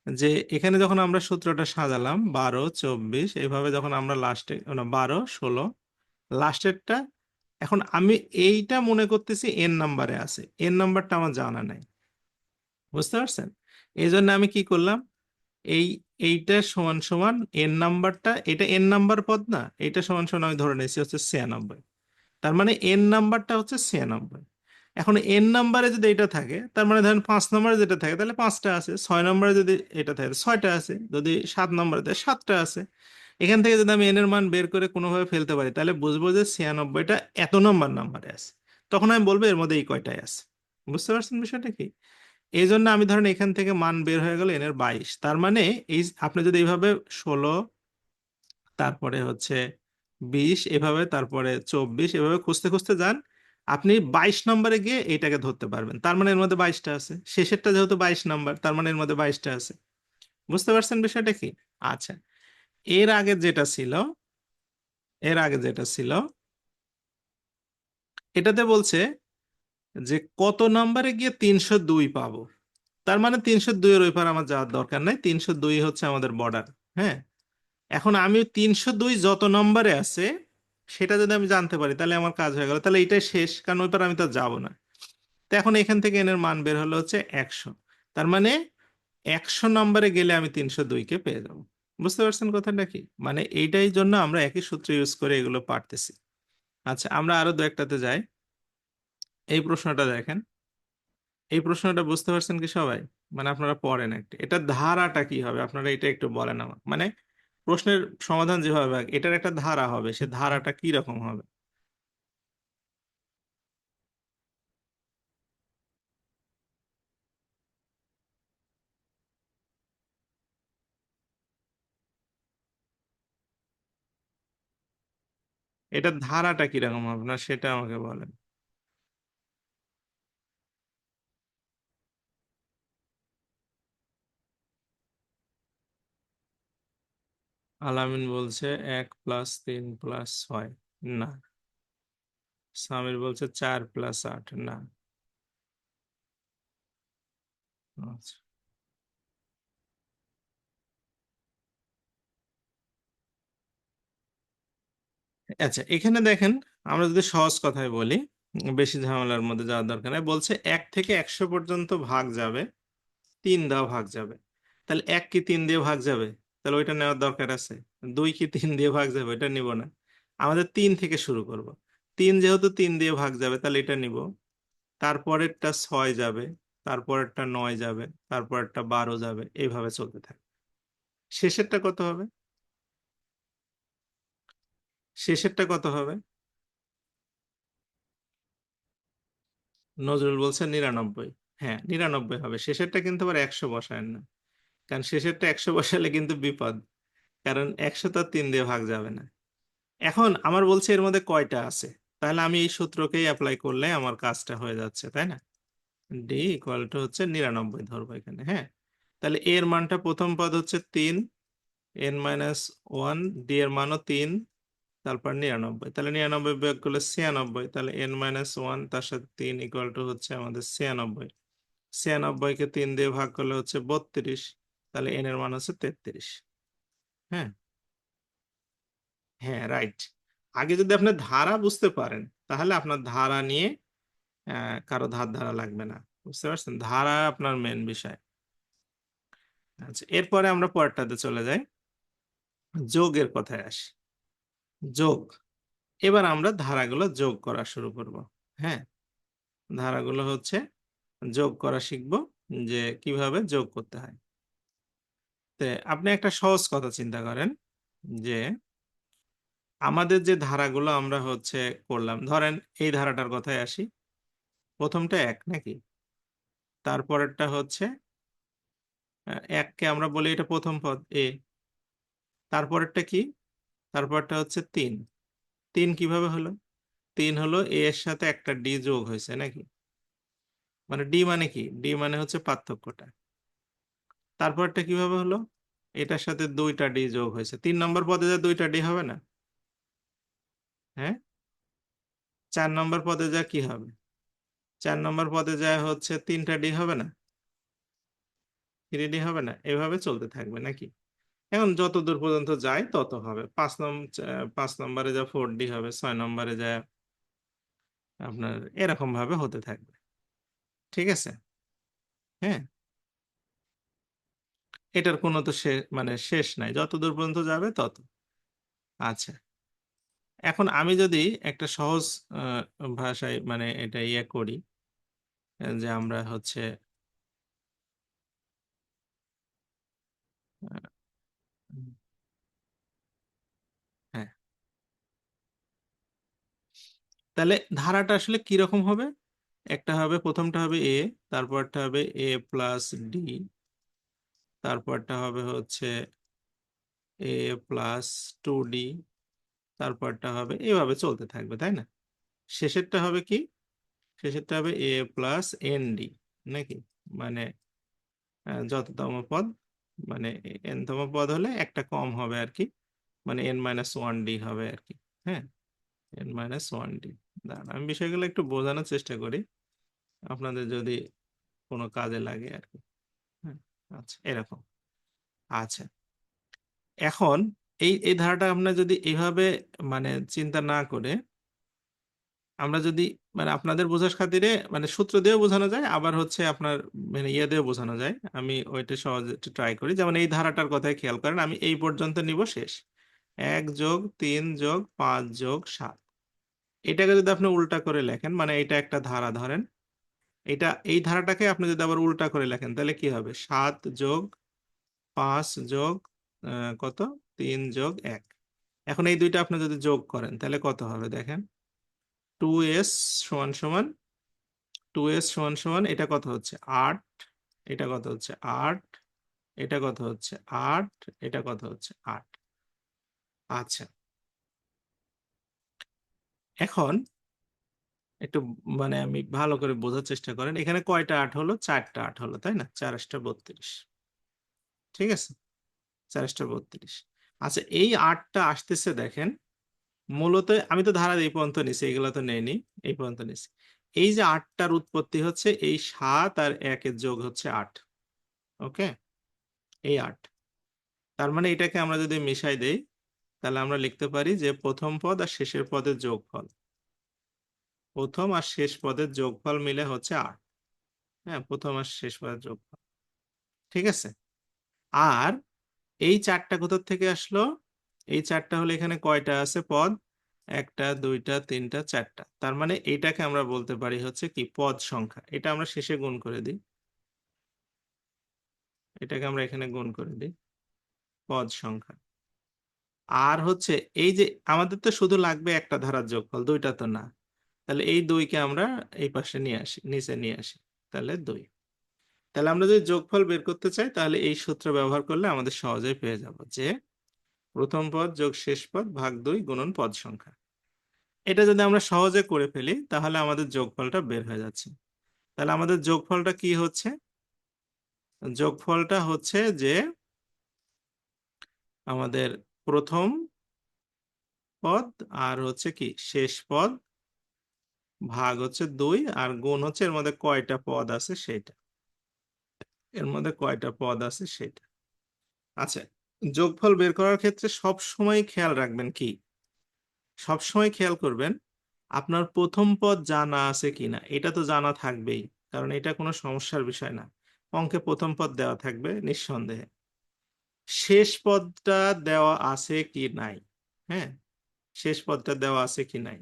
যে এখানে যখন আমরা সূত্রটা সাজালাম 12 24 এইভাবে, যখন আমরা লাস্টে 12 16 লাস্টেরটা, এখন আমি এইটা মনে করতেছি এন নাম্বারে আছে, এন নাম্বারটা আমার জানা নাই। বুঝতে পারছেন? এই জন্য আমি কি করলাম, এই এইটা সমান সমান এন নাম্বারটা, এটা এন নাম্বার পদ না, এটা সমান সমান আমি ধরে নিয়েছি হচ্ছে 96, তার মানে এন নাম্বারটা হচ্ছে 96। এখন এন নাম্বারে যদি এটা থাকে তার মানে ধরেন 5 নম্বরে যেটা থাকে তাহলে পাঁচটা আছে, 6 নম্বরে যদি এটা থাকে তাহলে 6টা আছে, যদি 7 নম্বরে থাকে 7টা আছে। এখান থেকে যদি আমি এন এর মান বের করে কোনোভাবে ফেলতে পারি তাহলে বুঝবো যে 96টা এত নম্বর নাম্বারে আছে, তখন আমি বলবো এর মধ্যে এই কয়টাই আছে। বুঝতে পারছেন বিষয়টা কি? এই জন্য আমি ধরেন এখান থেকে মান বের হয়ে গেল এন এর 22, তার মানে এই আপনি যদি এইভাবে 16, তারপরে হচ্ছে 20, এভাবে তারপরে 24, এভাবে খুঁজতে খুঁজতে যান, আপনি 22 নম্বরে গিয়ে এইটাকে ধরতে পারবেন, তার মানে এর মধ্যে 22টা আছে। শেষেরটা যেহেতু 22 নম্বর, তার মানে এর মধ্যে 22টা আছে। বুঝতে পারছেন বিষয়টা কি? আচ্ছা, এর আগে যেটা ছিল এর আগে যেটা ছিল এটাতে বলছে যে কত নম্বরে গিয়ে 302 পাবো, তার মানে 302-এর ওই পার আমার যাওয়ার দরকার নাই, 302 হচ্ছে আমাদের বর্ডার। হ্যাঁ, এখন আমি 302 যত নম্বরে আছে সেটা যদি আমি জানতে পারি তাহলে আমার কাজ হয়ে গেল, তাহলে এটাই শেষ, কারণ ওই পার আমি তো যাবো না। তো এখন এখান থেকে এন এর মান বের হলো হচ্ছে 100। তার মানে 100 নম্বরে গেলে আমি 302-কে পেয়ে যাব। বুঝতে পারছেন কথাটা কি? মানে এইটাই জন্য আমরা একই সূত্র ইউজ করে এগুলো পারতেছি। আচ্ছা, আমরা আরো দু একটাতে যাই। এই প্রশ্নটা দেখেন। এই প্রশ্নটা বুঝতে পারছেন কি সবাই? মানে আপনারা পড়েন একটু, এটা ধারাটা কি হবে আপনারা এটা একটু বলেন আমার, মানে প্রশ্নের সমাধান যেভাবে হয়, এটার একটা ধারা হবে, সে ধারাটা কি রকম হবে? এটার ধারাটা কি রকম হবে না সেটা আমাকে বলেন। আলামিন বলছে 1+3+6। না। সামির বলছে 4+8। না। আচ্ছা। আচ্ছা, এখানে দেখেন, আমরা যদি সহজ কথায় বলি, বেশি ঝামেলার মধ্যে যাওয়ার দরকার নেই। বলছে 1 থেকে 100 পর্যন্ত ভাগ যাবে, 3 দেওয়া ভাগ যাবে। তাহলে 1 কি 3 দিয়ে ভাগ যাবে? তাহলে ওইটা নেওয়ার দরকার আছে। 2 কি 3 দিয়ে ভাগ যাবে? ওইটা নিব না। আমাদের 3 থেকে শুরু করব। 3 যেহেতু 3 দিয়ে ভাগ যাবে তাহলে এটা নিব। তারপরেরটা 6 যাবে, তারপরেরটা 9 যাবে, তারপরেরটা 12 যাবে, এইভাবে চলতে থাকে। শেষেরটা কত হবে? শেষেরটা কত হবে? নজরুল বলছে 99। হ্যাঁ, 99 হবে। শেষেরটা কিন্তু আবার 100 বসায় না, কারণ শেষেরটা 100 বসালে কিন্তু বিপদ। কারণ 100 তো আর 3 দিয়ে ভাগ যাবে না। এখন আমার বলছে এর মধ্যে কয়টা আছে, তাহলে আমি এই সূত্রকেই অ্যাপ্লাই করলে আমার কাজটা হয়ে যাচ্ছে, তাই না? ডি ইকুয়াল টু হচ্ছে 99 ধরবো এখানে, হ্যাঁ। তাহলে এর মানটা, প্রথম পদ হচ্ছে 3, n-1, ডি এর মানও 3, তারপর 99। তাহলে 99 বিয়োগ করলে 96, তাহলে n-1 তার সাথে 3 ইকুয়াল টু হচ্ছে আমাদের 96। 96-কে 3 দিয়ে ভাগ করলে হচ্ছে 32, তাহলে n এর মান হচ্ছে 33। হ্যাঁ। হ্যাঁ, রাইট। আগে যদি আপনি ধারা বুঝতে পারেন তাহলে আপনার ধারা নিয়ে কারো ধার ধারা লাগবে না। বুঝতে পারছেন, ধারা আপনার মেন বিষয়। আচ্ছা, এরপরে আমরা পরেরটাতে চলে যাই, যোগের কথায় আসি। যোগ। এবার আমরা ধারাগুলো যোগ করা শুরু করব। হ্যাঁ, ধারাগুলো হচ্ছে যোগ করা শিখবো, যে কিভাবে যোগ করতে হয়। তো আপনি একটা সহজ কথা চিন্তা করেন, যে আমাদের যে ধারাগুলো আমরা হচ্ছে করলাম, ধরেন এই ধারাটার কথায় আসি। প্রথমটা 1 নাকি? তারপরেরটা হচ্ছে 1-কে আমরা বলি এটা প্রথম পদ এ। তারপরেরটা কি? তারপরটা হচ্ছে 3। 3 কিভাবে হলো? 3 হলো এ এর সাথে একটা ডি যোগ হয়েছে নাকি? মানে ডি মানে কি? ডি মানে হচ্ছে পার্থক্যটা। তারপরটা কিভাবে হলো? এটার সাথে 2টা ডি যোগ হয়েছে। 3 নম্বর পদে যা 2টা ডি হবে না? হ্যাঁ। 4 নম্বর পদে যা কি হবে? 4 নম্বর পদে যা হচ্ছে 3টা ডি হবে না? 3D হবে না? এভাবে চলতে থাকবে নাকি? এখন যত দূর পর্যন্ত যায় তত হবে। 5 নম্বরে যা 4D হবে, 6 নম্বরে যা আপনার এরকম ভাবে হতে থাকবে। ঠিক আছে? হ্যাঁ। এটার কোনো তো মানে শেষ নাই, যত দূর পর্যন্ত যাবে তত। আচ্ছা, এখন আমি যদি একটা সহজ ভাষায় মানে এটা ইয়ে করি, যে আমরা হচ্ছে আহ, হ্যাঁ, তাহলে ধারাটা আসলে কি রকম হবে? একটা হবে, প্রথমটা হবে এ, তারপরটা হবে a+d, তারপরটা হবে হচ্ছে a+2d, তারপরটা হবে, এভাবে চলতে থাকবে, তাই না? শেষেরটা হবে কি? শেষেরটা হবে a+nd নাকি? মানে যততম পদ, মানে n তম পদ হলে একটা কম হবে আর কি, মানে n-1d হবে আর কি। হ্যাঁ, n-1d। দাঁড়ান, আমি বিষয়গুলো একটু বোঝানোর চেষ্টা করি আপনাদের যদি কোনো কাজে লাগে আর কি। হ্যাঁ। আচ্ছা, এরকম। আচ্ছা, এখন এই এই ধারাটা আমরা যদি এইভাবে মানে চিন্তা না করে আমরা যদি মানে আপনাদের বোঝার খাতিরে মানে সূত্র দিয়েও বোঝানো যায়, আবার হচ্ছে আপনার মানে ইয়ে দিয়েও বোঝানো যায়। আমি ওইটা সহজে ট্রাই করি। যেমন এই ধারাটার কথাই খেয়াল করেন, আমি এই পর্যন্ত নিব, শেষ 1+3+5+7। এটাকে যদি আপনি উল্টা করে লেখেন, মানে এটা একটা ধারা ধরেন, এটা এই ধারাটাকে আপনি যদি আবার উল্টা করে লেখেন তাহলে কি হবে? 7+5+কত 3+1। এখন এই দুইটা আপনি যদি যোগ করেন তাহলে কত হবে দেখেন? 2s সমান সমান 2s সমান সমান এটা কত হচ্ছে 8, এটা কত হচ্ছে 8, এটা কত হচ্ছে 8, এটা কত হচ্ছে 8। আচ্ছা, এখন একটু মানে আমি ভালো করে বোঝার চেষ্টা করেন, এখানে কয়টা 8 হলো? 4টা 8 হলো, তাই না? 4×8 = 32। ঠিক আছে, 4×8 = 32। আচ্ছা, এই 8টা আসতেছে দেখেন, মূলত আমি তো ধারা এই পর্যন্ত নিছি, এগুলো তো নেইনি, এই পর্যন্ত নিছি। এই যে 8টার উৎপত্তি হচ্ছে এই 7 আর 1-এর যোগ হচ্ছে 8। ওকে, এই 8, তার মানে এটাকে আমরা যদি মিশাই দেই তাহলে আমরা লিখতে পারি যে প্রথম পদ আর শেষের পদের যোগফল, প্রথম আর শেষ পদের যোগফল মিলে হচ্ছে 8। হ্যাঁ, প্রথম আর শেষ পদের যোগফল। ঠিক আছে, আর এই 4টা কোথা থেকে আসলো? এই 4টা হলো, এখানে কয়টা আছে পদ? 1টা 2টা 3টা 4টা, তার মানে এইটাকে আমরা বলতে পারি হচ্ছে কি পদ সংখ্যা। এটা আমরা শেষে গুণ করে দিই, এটাকে আমরা এখানে গুণ করে দিই, পদ সংখ্যা। আর হচ্ছে এই যে আমাদের তো শুধু লাগবে একটা ধারার যোগফল, দুইটা তো না। তাহলে এই 2কে আমরা এই পাশে নিয়ে আসি, নিচে নিয়ে আসি, তাহলে 2। তাহলে আমরা যদি যোগফল বের করতে চাই তাহলে এই সূত্র ব্যবহার করলে আমাদের সহজেই পেয়ে যাব যে প্রথম পদ যোগ শেষ পদ ভাগ 2 গুণন পদ সংখ্যা। এটা যদি আমরা সহজে করে ফেলি তাহলে আমাদের যোগফলটা বের হয়ে যাচ্ছে। তাহলে আমাদের যোগফলটা কি হচ্ছে? যোগফলটা হচ্ছে যে আমাদের প্রথম পদ আর হচ্ছে কি শেষ পদ ভাগ হচ্ছে 2, আর গুণ হচ্ছে এর মধ্যে কয়টা পদ আছে সেটা, এর মধ্যে কয়টা পদ আছে সেটা। আচ্ছা, যোগফল বের করার ক্ষেত্রে সব সময় খেয়াল রাখবেন কি, সব সময় খেয়াল করবেন আপনার প্রথম পদ জানা আছে কিনা। এটা তো জানা থাকবেই, কারণ এটা কোনো সমস্যার বিষয় না। অঙ্কে প্রথম পদ দেওয়া থাকবে নিঃসন্দেহে। শেষ পদটা দেওয়া আছে কি নাই, হ্যাঁ, শেষ পদটা দেওয়া আছে কি নাই।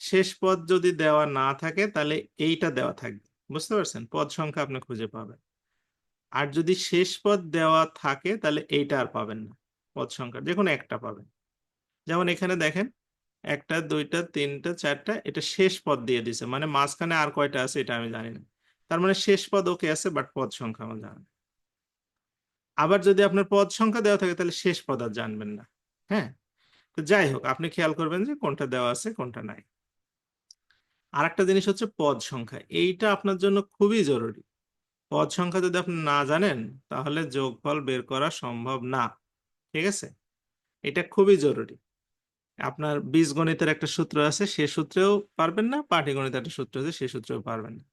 শেষ পদ যদি দেওয়া না থাকে তাহলে এইটা দেওয়া থাকবে, বুঝতে পারছেন? পদ সংখ্যা আপনি খুঁজে পাবেন। আর যদি শেষ পদ দেওয়া থাকে তাহলে এইটা আর পাবেন না, পদ সংখ্যা যে কোনো একটা পাবেন। যেমন এখানে দেখেন 1টা 2টা 3টা 4টা, এটা শেষ পদ দিয়ে দিছে, মানে মাঝখানে আর কয়টা আছে এটা আমি জানি না। তার মানে শেষ পদ ওকে আছে, বাট পদ সংখ্যা আমার জানা নেই। আবার যদি আপনার পদ সংখ্যা দেওয়া থাকে তাহলে শেষ পদ আর জানবেন না। হ্যাঁ, তো যাই হোক, আপনি খেয়াল করবেন যে কোনটা দেওয়া আছে কোনটা নাই। আর একটা জিনিস হচ্ছে পদ সংখ্যা, এইটা আপনার জন্য খুবই জরুরি। পদ সংখ্যা যদি আপনি না জানেন তাহলে যোগফল বের করা সম্ভব না। ঠিক আছে, এটা খুবই জরুরি। আপনার বীজগণিতের একটা সূত্র আছে, সে সূত্রেও পারবেন না, পাটিগণিতের একটা সূত্র আছে সে সূত্রেও পারবেন না।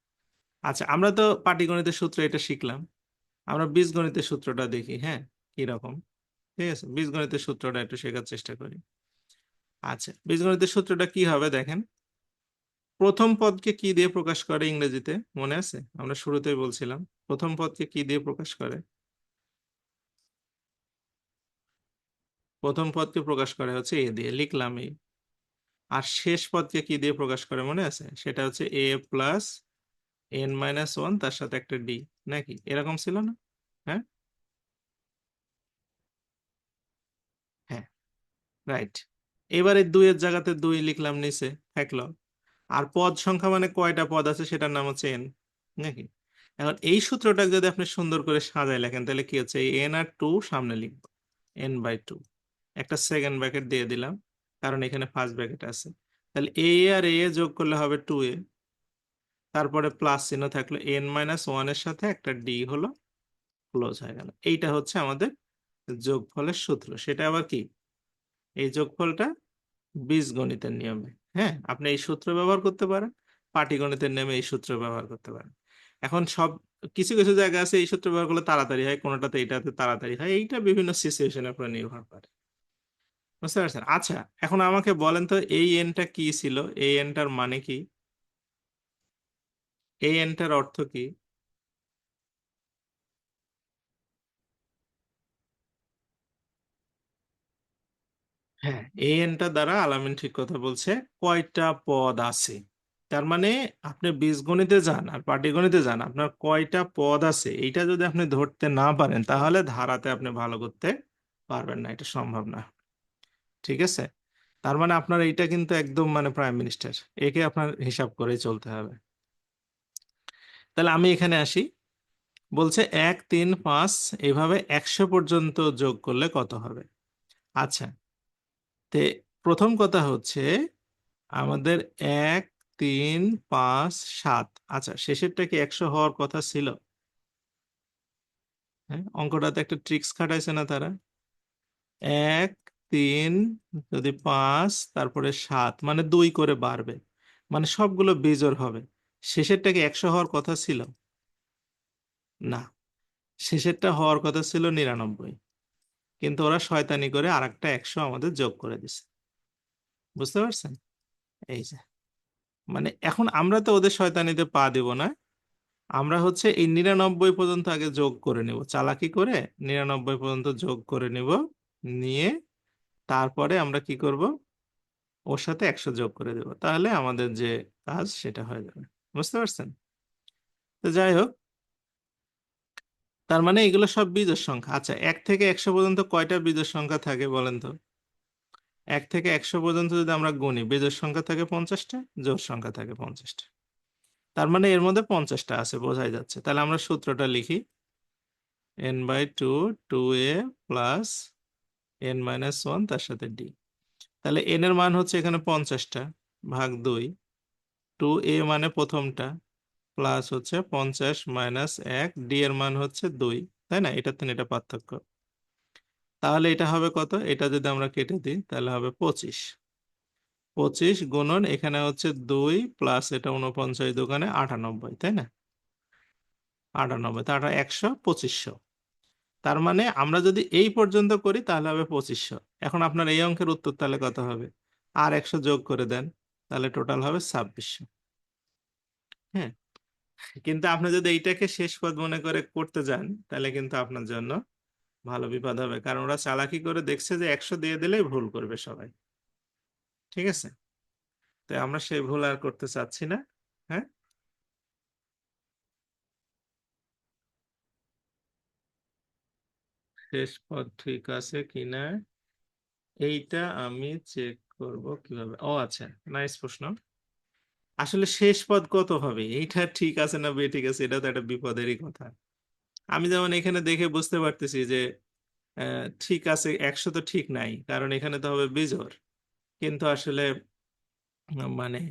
আচ্ছা, আমরা তো পাটিগণিতের সূত্র এটা শিখলাম, আমরা বীজগণিতের সূত্রটা দেখি, হ্যাঁ, কি রকম। ঠিক আছে, বীজগণিতের সূত্রটা একটু শেখার চেষ্টা করি। আচ্ছা, বীজগণিতের সূত্রটা কি হবে দেখেন। প্রথম পদকে কি দিয়ে প্রকাশ করে ইংরেজিতে মনে আছে? আমরা শুরুতেই বলছিলাম প্রথম পদকে কি দিয়ে প্রকাশ করে। প্রথম পদকে প্রকাশ করে হচ্ছে এ দিয়ে, লিখলাম এই। আর শেষ পদকে কি দিয়ে প্রকাশ করে মনে আছে? সেটা হচ্ছে a+n-1 তার সাথে একটা ডি, নাকি এরকম ছিল না? হ্যাঁ, হ্যাঁ, রাইট। এবারে 2-এর জায়গাতে 2 লিখলাম নিচে, থাকলো। আর পদ সংখ্যা মানে কয়টা পদ আছে সেটার নাম হচ্ছে এন, নাকি? এখন এই সূত্রটা যদি আপনি সুন্দর করে সাজায় লেখেন তাহলে কি হচ্ছে, এই এন আর টু সামনে লিখবো, n/2। একটা সেকেন্ড ব্র্যাকেট দিয়ে দিলাম কারণ এখানে ফার্স্ট ব্র্যাকেট আছে। তাহলে এ আর এ যোগ করলে হবে 2a, তারপরে প্লাস চিহ্ন থাকলো n-1 এর সাথে একটা ডি হলো, ক্লোজ হয়ে গেল। এইটা হচ্ছে আমাদের যোগফলের সূত্র। সেটা আবার কি? এই যোগফলটা বীজগণিতের নিয়মে, হ্যাঁ, আপনি এই সূত্র ব্যবহার করতে পারেন, পাটিগণিতের নিয়মে এই সূত্র ব্যবহার করতে পারেন। এখন সব কিছু কিছু জায়গা আছে এই সূত্র ব্যবহার করলে তাড়াতাড়ি হয়, কোনোটাতে এটাতে তাড়াতাড়ি হয়, এইটা বিভিন্ন সিচুয়েশনের উপর নির্ভর করে। বুঝতে পারছেন? আচ্ছা, এখন আমাকে বলেন তো এই এনটা কি ছিল, এই এনটার মানে কি, এই এনটার অর্থ কি? হ্যাঁ, এই এনটা দ্বারা আলামিন ঠিক কথা বলছে, কয়টা পদ আছে। তার মানে আপনি বীজগণিতে যান আর পাটিগণিতে যান, আপনার কয়টা পদ আছে এইটা যদি আপনি ধরতে না পারেন তাহলে ধারাতে আপনি ভালো করতে পারবেন না, এটা সম্ভব না। ঠিক আছে? তার মানে আপনার এইটা কিন্তু একদম মানে প্রাইম মিনিস্টার, একে আপনার হিসাব করেই চলতে হবে। তাহলে আমি এখানে আসি, বলছে 1 3 5 এইভাবে 100 পর্যন্ত যোগ করলে কত হবে। আচ্ছা, তে প্রথম কথা হচ্ছে আমাদের 1 3 5 7, আচ্ছা শেষেরটা কি 100 হওয়ার কথা ছিল? হ্যাঁ, অঙ্কটাতে একটা ট্রিক্স খাটাইছে না তারা? 1 3 যদি 5 তারপরে 7 মানে 2 করে বাড়বে, মানে সবগুলো বিজোড় হবে। শেষেরটা কি 100 হওয়ার কথা ছিল? না, শেষেরটা হওয়ার কথা ছিল 99, কিন্তু ওরা শয়তানি করে আরেকটা 100 আমাদের যোগ করে দিছে। বুঝতে পারছেন? এই যে, মানে এখন আমরা তো ওদের শয়তানিতে পা দিব না, আমরা হচ্ছে এই 99 পর্যন্ত আগে যোগ করে নেব, চালাকি করে 99 পর্যন্ত যোগ করে নেব, নিয়ে তারপরে আমরা কি করব, ওর সাথে 100 যোগ করে দেব, তাহলে আমাদের যে কাজ সেটা হয়ে যাবে। বুঝতে পারছেন? তো যাই হোক, তার মানে এগুলো সব বিজোড় সংখ্যা। আচ্ছা, 1 থেকে 100 পর্যন্ত কয়টা বিজোড় সংখ্যা থাকে বলেন তো? 1 থেকে 100 পর্যন্ত যদি আমরা গুনি, বিজোড় সংখ্যা থাকে 50টা, জোড় সংখ্যা থাকে 50টা। তার মানে এর মধ্যে 50টা আছে, বোঝাই যাচ্ছে। তাহলে আমরা সূত্রটা লিখি, n/2 2a প্লাস n-1 তার সাথে d। তাহলে n এর মান হচ্ছে এখানে 50টা ভাগ 2, 2a মানে প্রথমটা, প্লাস হচ্ছে 50 - 1, d এর মান হচ্ছে 2, তাই না? এটার থেকে এটা পার্থক্য। তাহলে এটা হবে কত, এটা যদি আমরা কেটে দিই তাহলে হবে 25। 25 গুণন এখানে হচ্ছে 2 প্লাস এটা 49 দোকানে 98, তাই না? 98, তার 100 2500। তার মানে আমরা যদি এই পর্যন্ত করি তাহলে হবে 2500। এখন আপনার এই অঙ্কের উত্তর তাহলে কত হবে? আর 100 যোগ করে দেন, তাহলে টোটাল হবে 2600। হ্যাঁ, কিন্তু আপনি যদি এইটাকে শেষ পদ মনে করে করতে যান তাহলে কিন্তু আপনার জন্য ভালো বিপদ হবে, কারণ ওরা চালাকি করে দেখছে যে 100 দিয়ে দিলেই ভুল করবে সবাই। ঠিক আছে? তো আমরা সেই ভুল আর করতে চাচ্ছি না। হ্যাঁ, শেষ পদ ঠিক আছে কিনা এইটা আমি চেক করব কিভাবে? ও আচ্ছা, নাইস প্রশ্ন। আসলে শেষ পদ কত হবে এইটা ঠিক আছে না বে ঠিক আছে, এটা তো একটা বিপদেরই কথা। আমি যেমন এখানে দেখে বুঝতে পারতেছি যে ঠিক আছে, 100 তো ঠিক নাই, কারণ এখানে তো হবে বিজোড়। কিন্তু আসলে মানে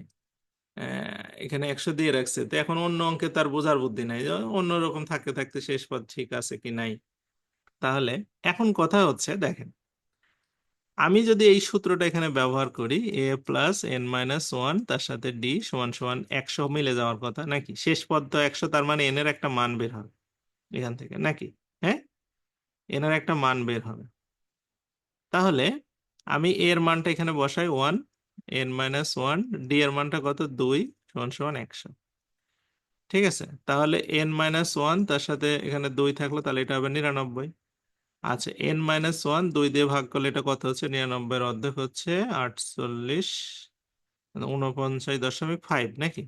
এখানে 100 দিয়ে রাখছে, তো এখন অন্য অঙ্কে তার বোঝার বুদ্ধি নাই যে অন্যরকম থাকতে থাকতে শেষ পদ ঠিক আছে কি নাই। তাহলে এখন কথা হচ্ছে দেখেন, আমি যদি এই সূত্রটা এখানে ব্যবহার করি, a+n-1 তার সাথে d সমান সমান 100 মিলে যাওয়ার কথা নাকি, শেষ পদ তো 100, তার মানে n এর একটা মান বের হবে এখান থেকে নাকি? হ্যাঁ, n এর একটা মান বের হবে। তাহলে আমি a এর মানটা এখানে বসাই 1, n-1, d এর মানটা কত 2 সমান সমান 100। ঠিক আছে, তাহলে n-1 তার সাথে এখানে 2 থাকলো, তাহলে এটা হবে 99। আচ্ছা, n-1 2 দিয়ে ভাগ করলে এটা কত হচ্ছে, 99 এর অর্ধেক হচ্ছে 48, 49.5 নাকি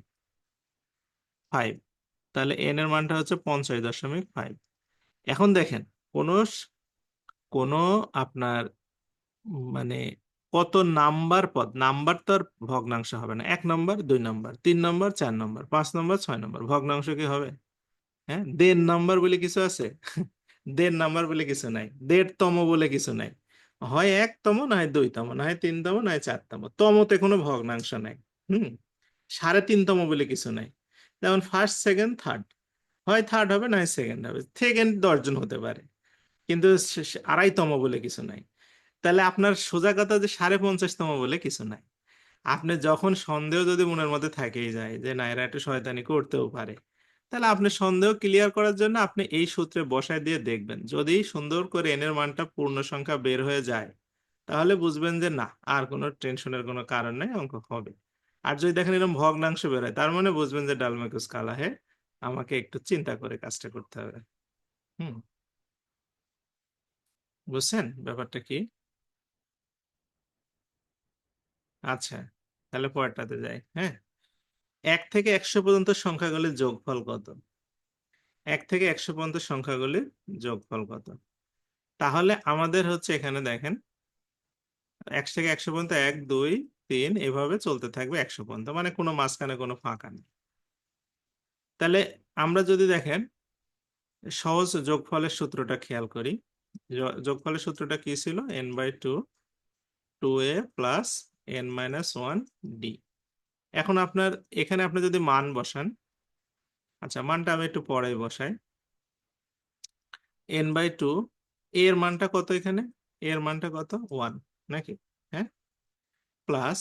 5। তাহলে n এর মানটা হচ্ছে 50.5। এখন দেখেন, কোন কোন আপনার মানে কত নাম্বার পদ, নাম্বার তো আর ভগ্নাংশ হবে না, 1 নম্বর 2 নম্বর 3 নম্বর 4 নম্বর 5 নম্বর 6 নম্বর, ভগ্নাংশ কি হবে? হ্যাঁ, দেড় নাম্বার বলে কিছু আছে? দেড় নাম্বার বলে কিছু নাই, দেড় তম বলে কিছু নাই। হয় একতম, না হয় দুইতম, না হয় তিনতম, না হয় চারতম, তমতে কোনো ভগ্নাংশ নাই। হুম, সাড়ে তিনতম বলে কিছু নাই। যেমন ফার্স্ট সেকেন্ড থার্ড, হয় থার্ড হবে না হয় সেকেন্ড হবে, সেকেন্ড 10 জন হতে পারে, কিন্তু আড়াইতম বলে কিছু নাই। তাহলে আপনার সোজা কথা যে 50.5তম বলে কিছু নাই। আপনি যখন সন্দেহ যদি মনের মধ্যে থেকেই যায় যে না এরা একটু শয়তানি করতেও পারে, তাহলে আপনি সন্দেহ ক্লিয়ার করার জন্য আপনি এই সূত্রে বসায় দিয়ে দেখবেন, যদি সুন্দর করে এন এর মানটা পূর্ণ সংখ্যা বের হয়ে যায় তাহলে বুঝবেন যে না, আর কোনো টেনশনের কোনো কারণ নেই, অঙ্ক হবে। আর যদি দেখেন এরকম ভগ্নাংশ বেরোয়, তার মানে বুঝবেন যে ডালমাকুস কালা হে, আমাকে একটু চিন্তা করে কাজটা করতে হবে। হুম, বুঝছেন ব্যাপারটা কি? আচ্ছা, তাহলে পরেরটাতে যাই। হ্যাঁ, 1 থেকে 100 পর্যন্ত সংখ্যাগুলির যোগফল কত? 1 থেকে 100 পর্যন্ত সংখ্যাগুলির যোগফল কত? তাহলে আমাদের হচ্ছে এখানে দেখেন, 1 থেকে 100 পর্যন্ত 1 2 3 এভাবে চলতে থাকবে 100 পর্যন্ত, মানে কোনো মাঝখানে কোনো ফাঁকা নেই। তাহলে আমরা যদি দেখেন সহজ যোগফলের সূত্রটা খেয়াল করি, যোগফলের সূত্রটা কি ছিল? n/2 2a plus n-1 d। এখন আপনার এখানে আপনি যদি মান বসান, আচ্ছা মানটা আমি একটু পরে বসাই। n/2, এর মানটা কত এখানে? এর মানটা কত? 1 নাকি? হ্যাঁ, প্লাস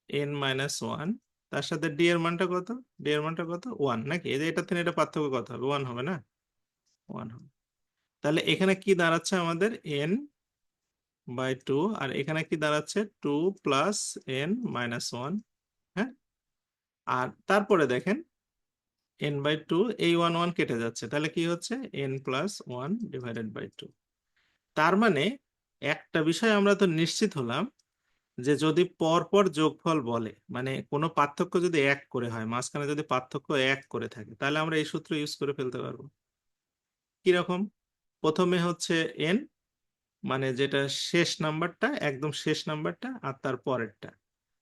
n-1, তার সাথে d এর মানটা কত? d এর মানটা কত? 1 নাকি? এই যে এটা থেকে এটা পার্থক্য কত হবে? 1 হবে না? 1 হবে। তাহলে এখানে কি দাঁড়াচ্ছে আমাদের? n/2, আর এখানে কি দাঁড়াচ্ছে? 2 প্লাস n-1। হ্যাঁ, আর তারপরে দেখেন n/2, এই 1 1 কেটে যাচ্ছে, তাহলে কি হচ্ছে? n+1/2। তার মানে একটা বিষয় আমরা তো নিশ্চিত হলাম, যে যদি পরপর যোগফল বলে, মানে কোনো পার্থক্য যদি 1 করে হয়, মাঝখানে যদি পার্থক্য 1 করে থাকে, তাহলে আমরা এই সূত্র ইউজ করে ফেলতে পারবো। কিরকম? প্রথমে হচ্ছে n, মানে যেটা শেষ নাম্বারটা, একদম শেষ নাম্বারটা, আর তার পরেরটা,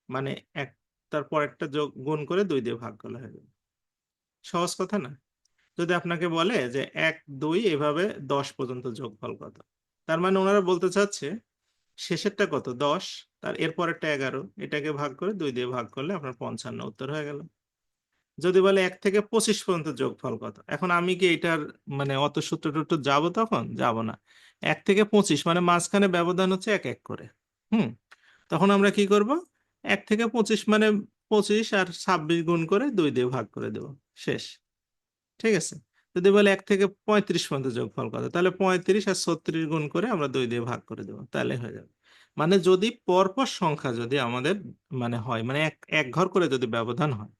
মানে এক, তার পরেরটা যোগ গুণ করে 2 দিয়ে ভাগ করলে হয়ে যাবে। সহজ কথা না? যদি আপনাকে বলে যে 1 2 এভাবে 10 পর্যন্ত যোগফল কত, তার মানে ওনারা বলতে চাচ্ছে শেষেরটা কত? 10, তার এর পরেরটা 11, এটাকে ভাগ করে 2 দিয়ে ভাগ করলে আপনার 55 উত্তর হয়ে গেল। যদি বলে 1 থেকে 25 পর্যন্ত যোগফল কত, এখন আমি কি এটার মানে অত সূত্র টুত্র যাবো? তখন যাব না। 1 থেকে 25 মানে মাঝখানে ব্যবধান হচ্ছে 1 1 করে। হুম, তখন আমরা কি করব? 1 থেকে 25 মানে 25 আর 26 গুণ করে 2 দিয়ে ভাগ করে দেব, শেষ। ঠিক আছে। যদি বলে 1 থেকে 35 পর্যন্ত যোগফল কত, তাহলে 35 আর 36 গুণ করে আমরা 2 দিয়ে ভাগ করে দেবো, তাহলে হয়ে যাবে। মানে যদি পরপর সংখ্যা যদি আমাদের মানে হয়, মানে এক এক ঘর করে যদি ব্যবধান হয়,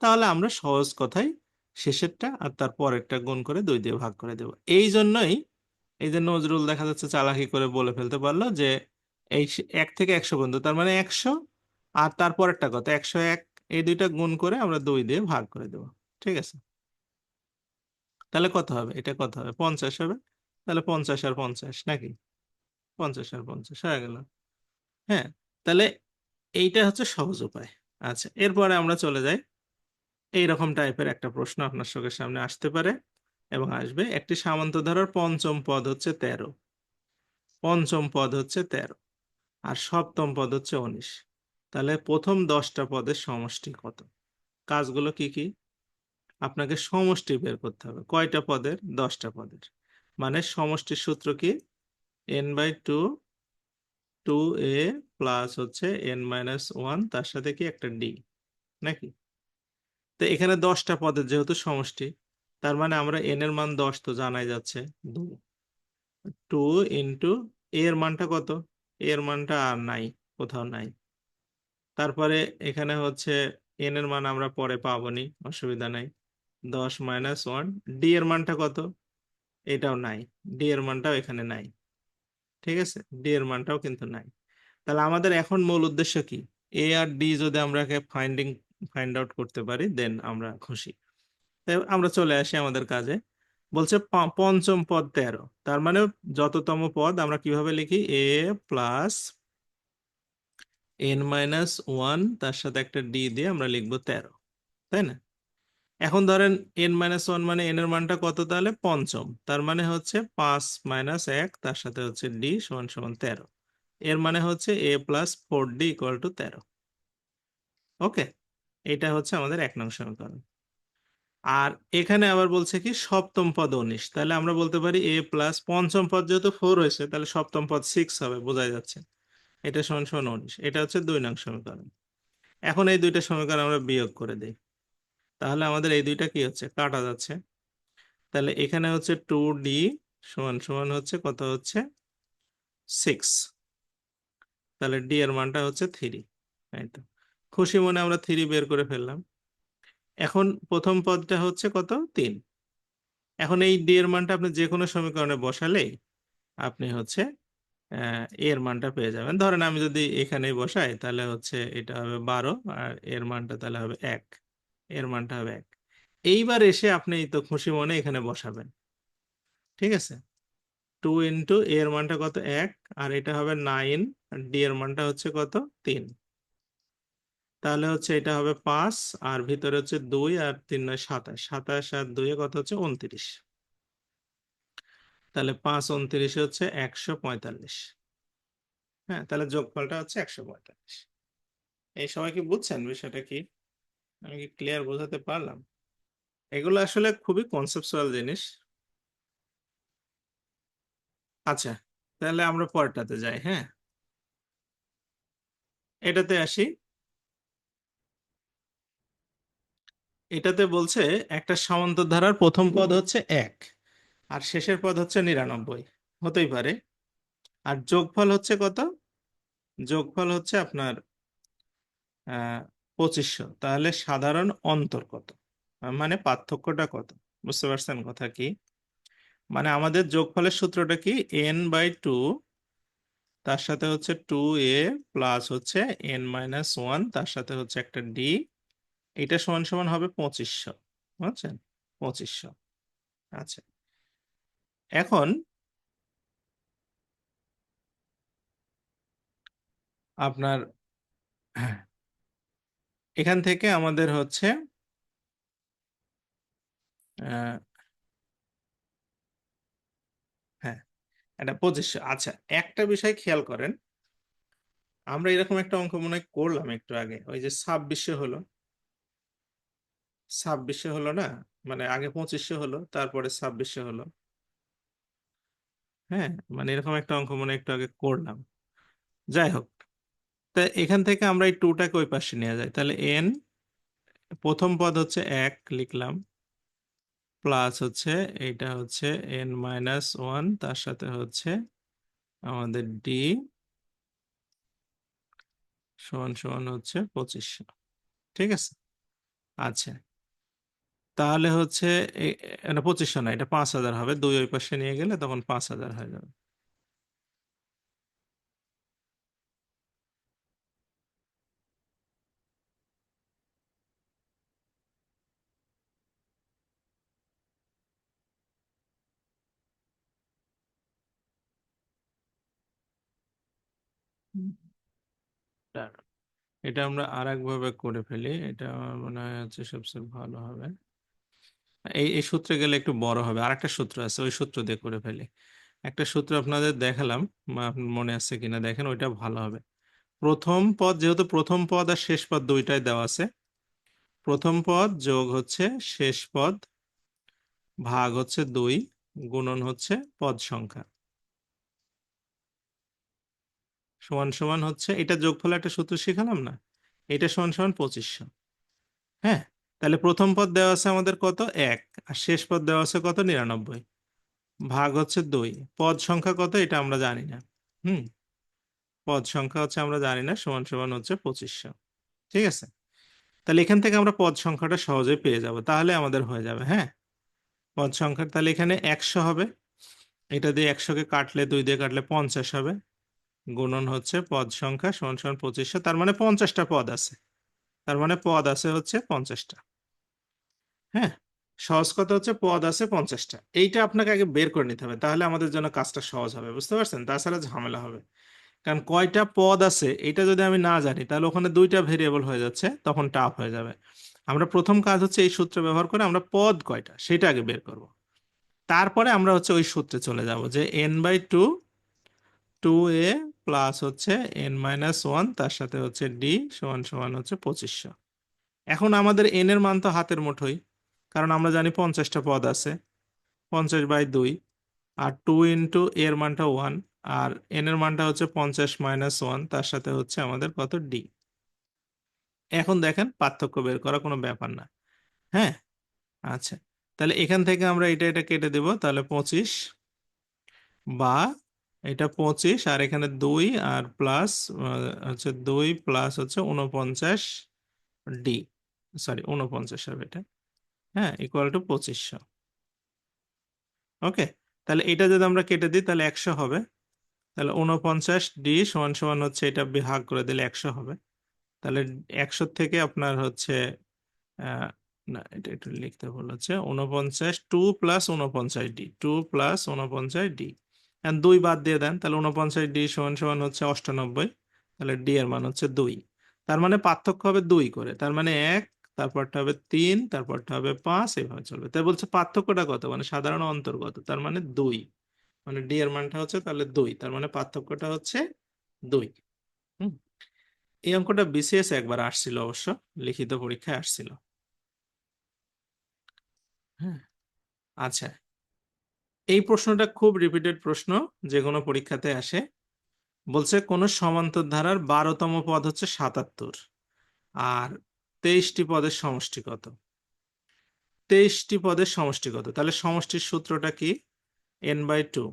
তাহলে আমরা সহজ কথায় শেষেরটা আর তার পরেরটা গুণ করে 2 দিয়ে ভাগ করে দেব। এই জন্যই এই যে নজরুল দেখা যাচ্ছে চালাকি করে বলে ফেলতে পারলো যে এই 1 থেকে 100 পর্যন্ত, তার মানে 100 আর তার পরেরটা কত? 101, এই দুইটা গুণ করে আমরা 2 দিয়ে ভাগ করে দেবো। ঠিক আছে, তাহলে কত হবে? এটা কত হবে? 50 হবে। তাহলে 50 আর 50 নাকি? 50 আর 50 হয়ে গেল। হ্যাঁ, তাহলে এইটা হচ্ছে সহজ উপায়। আচ্ছা, এরপরে আমরা চলে যাই। এইরকম টাইপের একটা প্রশ্ন আপনার চোখের সামনে আসতে পারে এবং আসবে। একটি সামান্তধারার পঞ্চম পদ হচ্ছে 13, পঞ্চম পদ হচ্ছে 13, আর সপ্তম পদ হচ্ছে 19। তাহলে প্রথম 10টা পদের সমষ্টি কত? কাজগুলো কি কি? আপনাকে সমষ্টি বের করতে হবে। কয়টা পদের? 10টা পদের। মানে সমষ্টির সূত্র কি? n/2 2a প্লাস হচ্ছে n-1, তার সাথে কি একটা d নাকি? তো এখানে 10টা পদের যেহেতু সমষ্টি, তার মানে আমরা n এর মান 10 তো জানাই যাচ্ছে। 2 ইন্টু a এর মানটা কত? a এর মানটা আর নাই, কোথাও নাই। তারপরে এখানে হচ্ছে n এর মান আমরা পরে পাবো নি, অসুবিধা নাই। 10-1, d এর মানটা কত? এটাও নাই, d এর মানটাও এখানে নাই। ঠিক আছে, d এর মানটাও কিন্তু নাই। তাহলে আমাদের এখন মূল উদ্দেশ্য কি? এ আর ডি যদি আমরা ফাইন্ড আউট করতে পারি, দেন আমরা খুশি। তাই আমরা চলে আসি আমাদের কাজে। বলছে পঞ্চম পদ 13, তার মানে যততম পদ আমরা কিভাবে লিখি? এ প্লাস n-1, তার সাথে একটা ডি দিয়ে আমরা লিখবো 13, তাই না? এখন ধরেন n-1 মানে n এর মানটা কত? তাহলে পঞ্চম, তার মানে হচ্ছে 5-1, তার সাথে হচ্ছে d সমান সমান 13। এর মানে হচ্ছে a+4d=13। ওকে, এটা হচ্ছে আমাদের 1 নং সমীকরণ। আর এখানে আবার বলছে কি সপ্তম পদ 19, তাহলে আমরা বলতে পারি এ প্লাস পঞ্চম পদ যেহেতু 4 হয়েছে, তাহলে সপ্তম পদ 6 হবে, বোঝাই যাচ্ছে। এটা সমান সমান 19, এটা হচ্ছে 2 নং সমীকরণ। এখন এই দুইটা সমীকরণ আমরা বিয়োগ করে দিই, তাহলে আমাদের এই দুইটা কি হচ্ছে? কাটা যাচ্ছে। তাহলে এখানে হচ্ছে 2d সমান সমান হচ্ছে কত? হচ্ছে 6। তাহলে ডি এর মানটা হচ্ছে 3। এই তো খুশি মনে আমরা 3 বের করে ফেললাম। এখন প্রথম পদটা হচ্ছে কত, 3। এখন এই ডি এর মানটা আপনি যে কোনো সমীকরণে বসালেই আপনি হচ্ছে এর মানটা পেয়ে যাবেন। ধরেন আমি যদি এখানেই বসাই তাহলে হচ্ছে এটা হবে 12 আর এর মানটা তাহলে হবে 1। এর মানটা হবে 1। এইবার এসে আপনি এই তো খুশি মনে এখানে বসাবেন। ঠিক আছে, 2 ইন্টু এর মানটা কত, 1, আর এটা হবে 9, আর ডি এর মানটা হচ্ছে কত, 3। তাহলে হচ্ছে এটা হবে 5, আর ভিতরে হচ্ছে 2 আর 3 9 27, 27 আর 2 কত হচ্ছে 29। তাহলে 5 29 হচ্ছে 145। হ্যাঁ, তাহলে যোগফলটা হচ্ছে 145। এই সবাই কি বুঝছেন বিষয়টা কি? আমি কি ক্লিয়ার বোঝাতে পারলাম? এগুলো আসলে খুবই কনসেপচুয়াল জিনিস। আচ্ছা, তাহলে আমরা পরেরটাতে যাই। হ্যাঁ, এটাতে আসি। এটাতে বলছে একটা সমান্তর ধারার প্রথম পদ হচ্ছে 1 আর শেষের পদ হচ্ছে 99, হতেই পারে। আর যোগফল হচ্ছে কত, যোগফল হচ্ছে আপনার 2500। তাহলে সাধারণ অন্তর কত, মানে পার্থক্যটা কত? বুঝতে পারছেন কথা কি? মানে আমাদের যোগফলের সূত্রটা কি, n/2 তার সাথে হচ্ছে 2a প্লাস হচ্ছে n-1 তার সাথে হচ্ছে একটা d, এটা সমান সমান হবে 2500। বুঝছেন, 2500। আচ্ছা, এখন আপনার হ্যাঁ, এখান থেকে আমাদের হচ্ছে আহ, হ্যাঁ, এটা 2500। আচ্ছা, একটা বিষয় খেয়াল করেন, আমরা এরকম একটা অঙ্ক মনে হয় করলাম একটু আগে, ওই যে 2600 হলো, 2600 হলো না, মানে আগে 2500 হলো তারপরে 2600 হলো। হ্যাঁ, মানে এরকম একটা অঙ্ক মনে হয় একটু আগে করলাম। যাই হোক, তা এখান থেকে আমরা এই টুটাকে ওই পাশে নিয়ে যাই, তাহলে এন প্রথম পদ হচ্ছে 1 লিখলাম, প্লাস হচ্ছে এইটা হচ্ছে n-1 তার সাথে হচ্ছে আমাদের ডি সমান সমান হচ্ছে 2500। ঠিক আছে, আচ্ছা, তাহলে হচ্ছে এটা 2500 না, এটা 5000 হবে, 2 ওই পাশে নিয়ে গেলে তখন 5000 হয়ে যাবে। হুম। দাঁড়াও, এটা আমরা আর এক ভাবে করে ফেলি, এটা আমার মনে হয় হচ্ছে সবচেয়ে ভালো হবে। এই এই সূত্রে গেলে একটু বড় হবে, আর একটা সূত্র আছে ওই সূত্র দিয়ে করে ফেলি। একটা সূত্র আপনাদের দেখালাম, আপনার মনে আছে কিনা দেখেন, ওইটা ভালো হবে। প্রথম পদ, যেহেতু প্রথম পদ আর শেষ পদ দুইটাই দেওয়া আছে, প্রথম পদ যোগ হচ্ছে শেষ পদ ভাগ হচ্ছে 2 গুণন হচ্ছে পদ সংখ্যা সমান সমান হচ্ছে, এটা যোগফলে একটা সূত্র শিখালাম না, এটা সমান সমান 2500। হ্যাঁ, তাহলে প্রথম পদ দেওয়া আছে আমাদের কত, 1, আর শেষ পদ দেওয়া আছে কত, 99, ভাগ হচ্ছে 2, পদ সংখ্যা কত এটা আমরা জানি না। হুম, পদ সংখ্যা হচ্ছে আমরা জানি না, সমান সমান হচ্ছে 2500। ঠিক আছে, তাহলে এখান থেকে আমরা পদ সংখ্যাটা সহজেই পেয়ে যাব, তাহলে আমাদের হয়ে যাবে। হ্যাঁ, পদ সংখ্যা তাহলে এখানে 100 হবে, এটা দিয়ে 100কে কাটলে 2 দিয়ে কাটলে 50 হবে, গুণন হচ্ছে পদ সংখ্যা সমান সমান 2500, তার মানে 50টা পদ আছে, তার মানে পদ আছে হচ্ছে 50টা। হ্যাঁ, সহজ কথা হচ্ছে পদ আছে 50টা, এইটা আপনাকে আগে বের করে নিতে হবে, তাহলে আমাদের জন্য কাজটা সহজ হবে, বুঝতে পারছেন? তাছাড়া ঝামেলা হবে। কারণ কয়টা পদ আছে এটা যদি আমি না জানি তাহলে ওখানে দুইটা ভেরিয়েবল হয়ে যাচ্ছে, তখন টাফ হয়ে যাবে। আমরা প্রথম কাজ হচ্ছে এই সূত্র ব্যবহার করে আমরা পদ কয়টা সেটা আগে বের করব, তারপরে আমরা হচ্ছে ওই সূত্রে চলে যাব যে n/2 2a প্লাস হচ্ছে n-1 তার সাথে হচ্ছে d সমান সমান হচ্ছে 2500। এখন আমাদের n এর মান তো হাতের মুঠোই, কারণ আমরা জানি 50টা পদ আছে, 50/2, আর 2 ইন্টু এর মানটা 1, আর n এর মানটা হচ্ছে 50-1 তার সাথে হচ্ছে আমাদের কত, d। এখন দেখেন পার্থক্য বের করা কোনো ব্যাপার না। হ্যাঁ, আচ্ছা, তাহলে এখান থেকে আমরা এটা এটা কেটে দেব, তাহলে 25 বা এটা 25 আর এখানে 2 আর প্লাস হচ্ছে 2 প্লাস হচ্ছে 49 ডি, সরি 49 হবে এটা, হ্যাঁ, ইকুয়াল টু 2500। ওকে, তাহলে এটা যদি আমরা কেটে দিই তাহলে 100 হবে। তাহলে 49 ডি সমান সমান হচ্ছে এটা ভাগ করে দিলে 100 হবে। তাহলে 100 থেকে আপনার হচ্ছে আহ, না, এটা একটু লিখতে ভুল হচ্ছে, 49 2 প্লাস 49 ডি, 2 প্লাস 49 ডি, 2 বাদ দিয়ে দেন, তাহলে 49 ডি সমান সমান হচ্ছে 98। তাহলে ডি এর মান হচ্ছে 2। তার মানে পার্থক্য হবে 2 করে, তার মানে 1, তারপরটা হবে 3, তারপরটা হবে 5, এভাবে চলবে। তাই বলছে পার্থক্যটা কত, মানে সাধারণ অন্তর্গত, তার মানে 2, মানে ডি এর মানটা হচ্ছে তাহলে 2, তার মানে পার্থক্যটা হচ্ছে 2। হুম, এই অঙ্কটা বিসিএস একবার আসছিল অবশ্য, লিখিত পরীক্ষায় আসছিল। হ্যাঁ, আচ্ছা, এই প্রশ্নটা খুব রিপিটেড প্রশ্ন, যে কোনো পরীক্ষাতে আসে। বলছে কোন সমান্তর ধারার 12তম পদ হচ্ছে 77 আর 23টি পদের সমষ্টি কত। 23টি পদের সমষ্টি কত, তাহলে সমষ্টির সূত্রটা কি, n/2,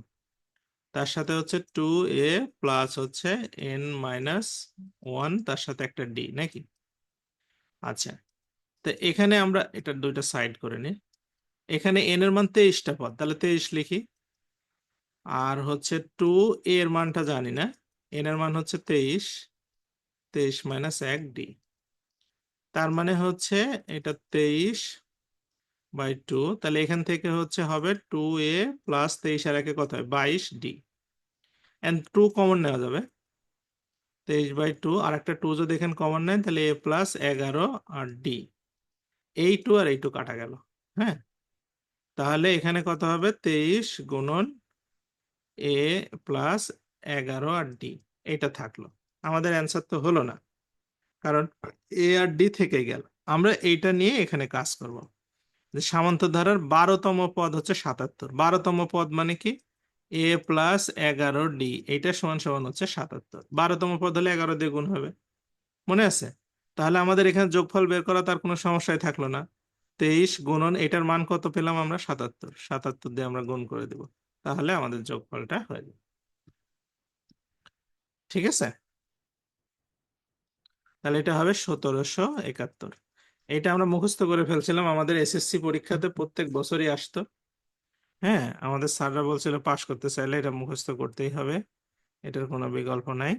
তার সাথে হচ্ছে 2a প্লাস হচ্ছে n-1, তার সাথে একটা d নাকি। আচ্ছা, তো এখানে আমরা এটা দুইটা সাইড করে নিই। এখানে n এর মান 23টা পদ, তাহলে 23 লিখি। আর হচ্ছে 2a এর মানটা জানি না, n এর মান হচ্ছে 23, 23 মাইনাস 1d, তার মানে হচ্ছে এটা 23/2, তাহলে এখান থেকে হচ্ছে হবে 2a প্লাস 23 আর একে কত হয় 22d, এন্ড 2 কমন নেওয়া যাবে, 23/2 আর একটা 2 যদি এখানে কমন নেন তাহলে a প্লাস 11 আর d, এই 2 আর এই 2 কাটা গেল। হ্যাঁ, তাহলে এখানে কত হবে 23 গুণন a প্লাস 11 আর d, এটা থাকলো। আমাদের অ্যান্সার তো হলো না, কারণ এ আর ডি থেকে গেল। আমরা এইটা নিয়ে এখানে কাজ করব, যে সামান্তর ধারার 12তম পদ হচ্ছে 77, 12তম পদ মানে কি, এ প্লাস 11d, এইটা সমান সমান হচ্ছে 77, 12তম পদ হলে 11 দিয়ে গুণ হবে, মনে আছে। তাহলে আমাদের এখানে যোগফল বের করা তার কোনো সমস্যাই থাকলো না। 23 গুণন এটার মান কত পেলাম আমরা 77, 77 দিয়ে আমরা গুণ করে দেব, তাহলে আমাদের যোগফলটা হয়ে যাবে। ঠিক আছে, তাহলে এটা হবে 1771। এটা আমরা মুখস্থ করে ফেলছিলাম, আমাদের এসএসসি পরীক্ষাতে প্রত্যেক বছরই আসতো। হ্যাঁ, আমাদের স্যাররা বলছিল পাশ করতে চাইলে এটা মুখস্থ করতেই হবে, এটার কোনো বিকল্প নাই।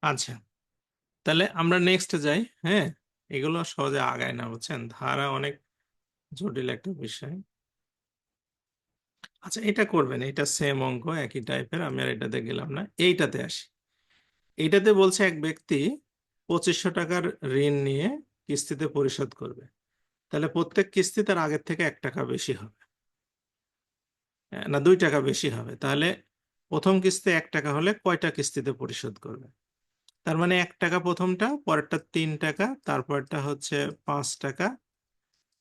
আচ্ছা, তাহলে আমরা নেক্সট যাই। হ্যাঁ, এগুলো সহজে আগায় না, বুঝছেন, ধারা অনেক জটিল একটা বিষয়। আচ্ছা, এটা করবেন, এটা সেম অঙ্ক, একই টাইপের, আমি আর এটাতে গেলাম না, এইটাতে আসি। এইটাতে বলছে এক ব্যক্তি 2500 টাকার ঋণ নিয়ে কিস্তিতে পরিশোধ করবে, তাহলে প্রত্যেক কিস্তি তার আগের থেকে 1 টাকা বেশি হবে, না 2 টাকা বেশি হবে, তাহলে প্রথম কিস্তি 1 টাকা হলে কয়টা কিস্তিতে পরিশোধ করবে। তার মানে 1 টাকা প্রথমটা, পরেরটা 3 টাকা, তারপরটা হচ্ছে 5 টাকা,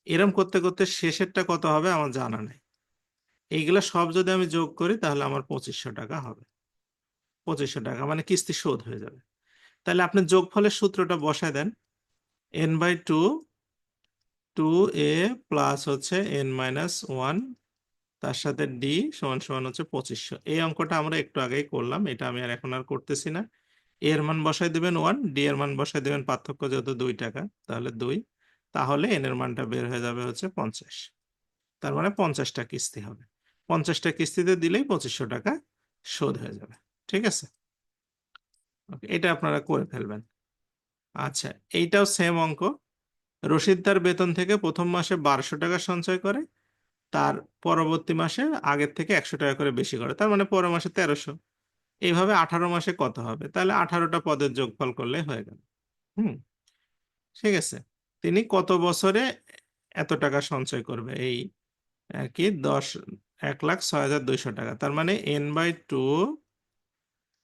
এরম করতে করতে শেষেরটা কত হবে আমার জানা নেই। এইগুলা সব যদি আমি যোগ করি তাহলে আমার 2500 টাকা হবে, 2500 টাকা মানে কিস্তি শোধ হয়ে যাবে। তাহলে আপনি যোগফলের সূত্রটা বসায় দেন, n/2, 2a প্লাস হচ্ছে n-1, তার সাথে d সমান সমান হচ্ছে 2500। এই অঙ্কটা আমরা একটু আগেই করলাম, এটা আমি আর এখন আর করতেছি না। a এর মান বসাই দিবেন 1, d এর মান বসাই দিবেন, পার্থক্য যেহেতু 2 টাকা তাহলে 2, তাহলে n এর মানটা বের হয়ে যাবে হচ্ছে 50। তার মানে 50টা কিস্তি হবে, 50টা কিস্তিতে দিলেই 2500 টাকা শোধ হয়ে যাবে। ঠিক আছে, ওকে, এটা আপনারা করে ফেলবেন। আচ্ছা, এইটাও সেম অঙ্ক। রশিদ তার বেতন থেকে প্রথম মাসে 1200 টাকা সঞ্চয় করে, তার পরবর্তী মাসে আগের থেকে 100 টাকা করে বেশি করে, তার মানে পরের মাসে 1300। এইভাবে 18 মাসে কত হবে, তাহলে 18টা পদের যোগফল করলে হয়ে গেল। হুম, ঠিক আছে। তিনি কত বছরে এত টাকা সঞ্চয় করবে, এই কি 1,06,200 টাকা, তার মানে n/2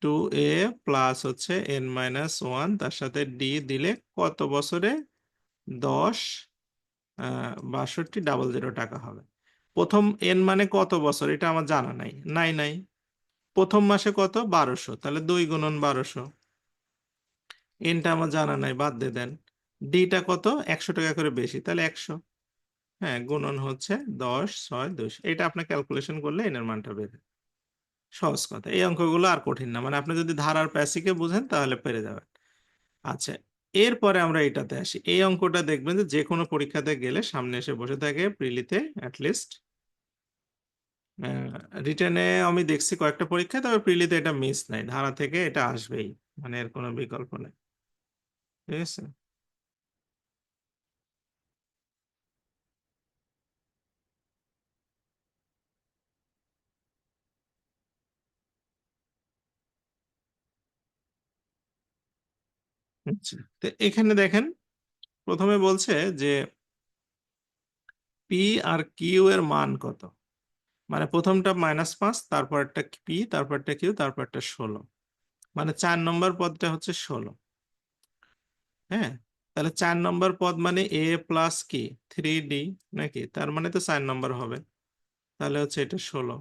2a প্লাস হচ্ছে n-1 তার সাথে d দিলে কত বছরে 10,62,000 টাকা হবে। প্রথম n মানে কত বছর এটা আমার জানা নাই, নাই। প্রথম মাসে কত 1200, তাহলে 2 গুণন 1200। এনটা আমার জানা নাই, বাদ দিয়ে দেন। ডিটা কত 100 টাকা করে বেশি, তাহলে 100। হ্যাঁ, গুণন হচ্ছে 10,6,200, এটা আপনি ক্যালকুলেশন করলে এনের মানটা বের হয়। সহজ কথা, এই অঙ্কগুলো আর কঠিন না, মানে আপনি যদি ধারার প্যাসিকে বুঝেন তাহলে পেরে যাবেন। আচ্ছা, এরপরে আমরা এটাতে আসি। এই অঙ্কটা দেখবেন যে যে কোনো পরীক্ষাতে গেলে সামনে এসে বসে থাকে প্রিলিতে অ্যাটলিস্ট। রিটেনে আমি দেখছি কয়েকটা পরীক্ষায়, তবে প্রিলিতে এটা মিস নাই, ধারা থেকে এটা আসবেই, মানে এর কোনো বিকল্প নেই। ঠিক আছে। আচ্ছা, তো এখানে দেখেন প্রথমে বলছে যে পি আর কিউ এর মান কত, মানে প্রথমটা -5, তারপরটা পি, তারপরটা কিউ, তারপরটা 16, মানে 4 নম্বর পদটা হচ্ছে 16। হ্যাঁ, তাহলে 4 নম্বর পদ মানে এ প্লাস কি 3d, নাকি, তার মানে তো 4 নম্বর হবে, তাহলে হচ্ছে এটা 16।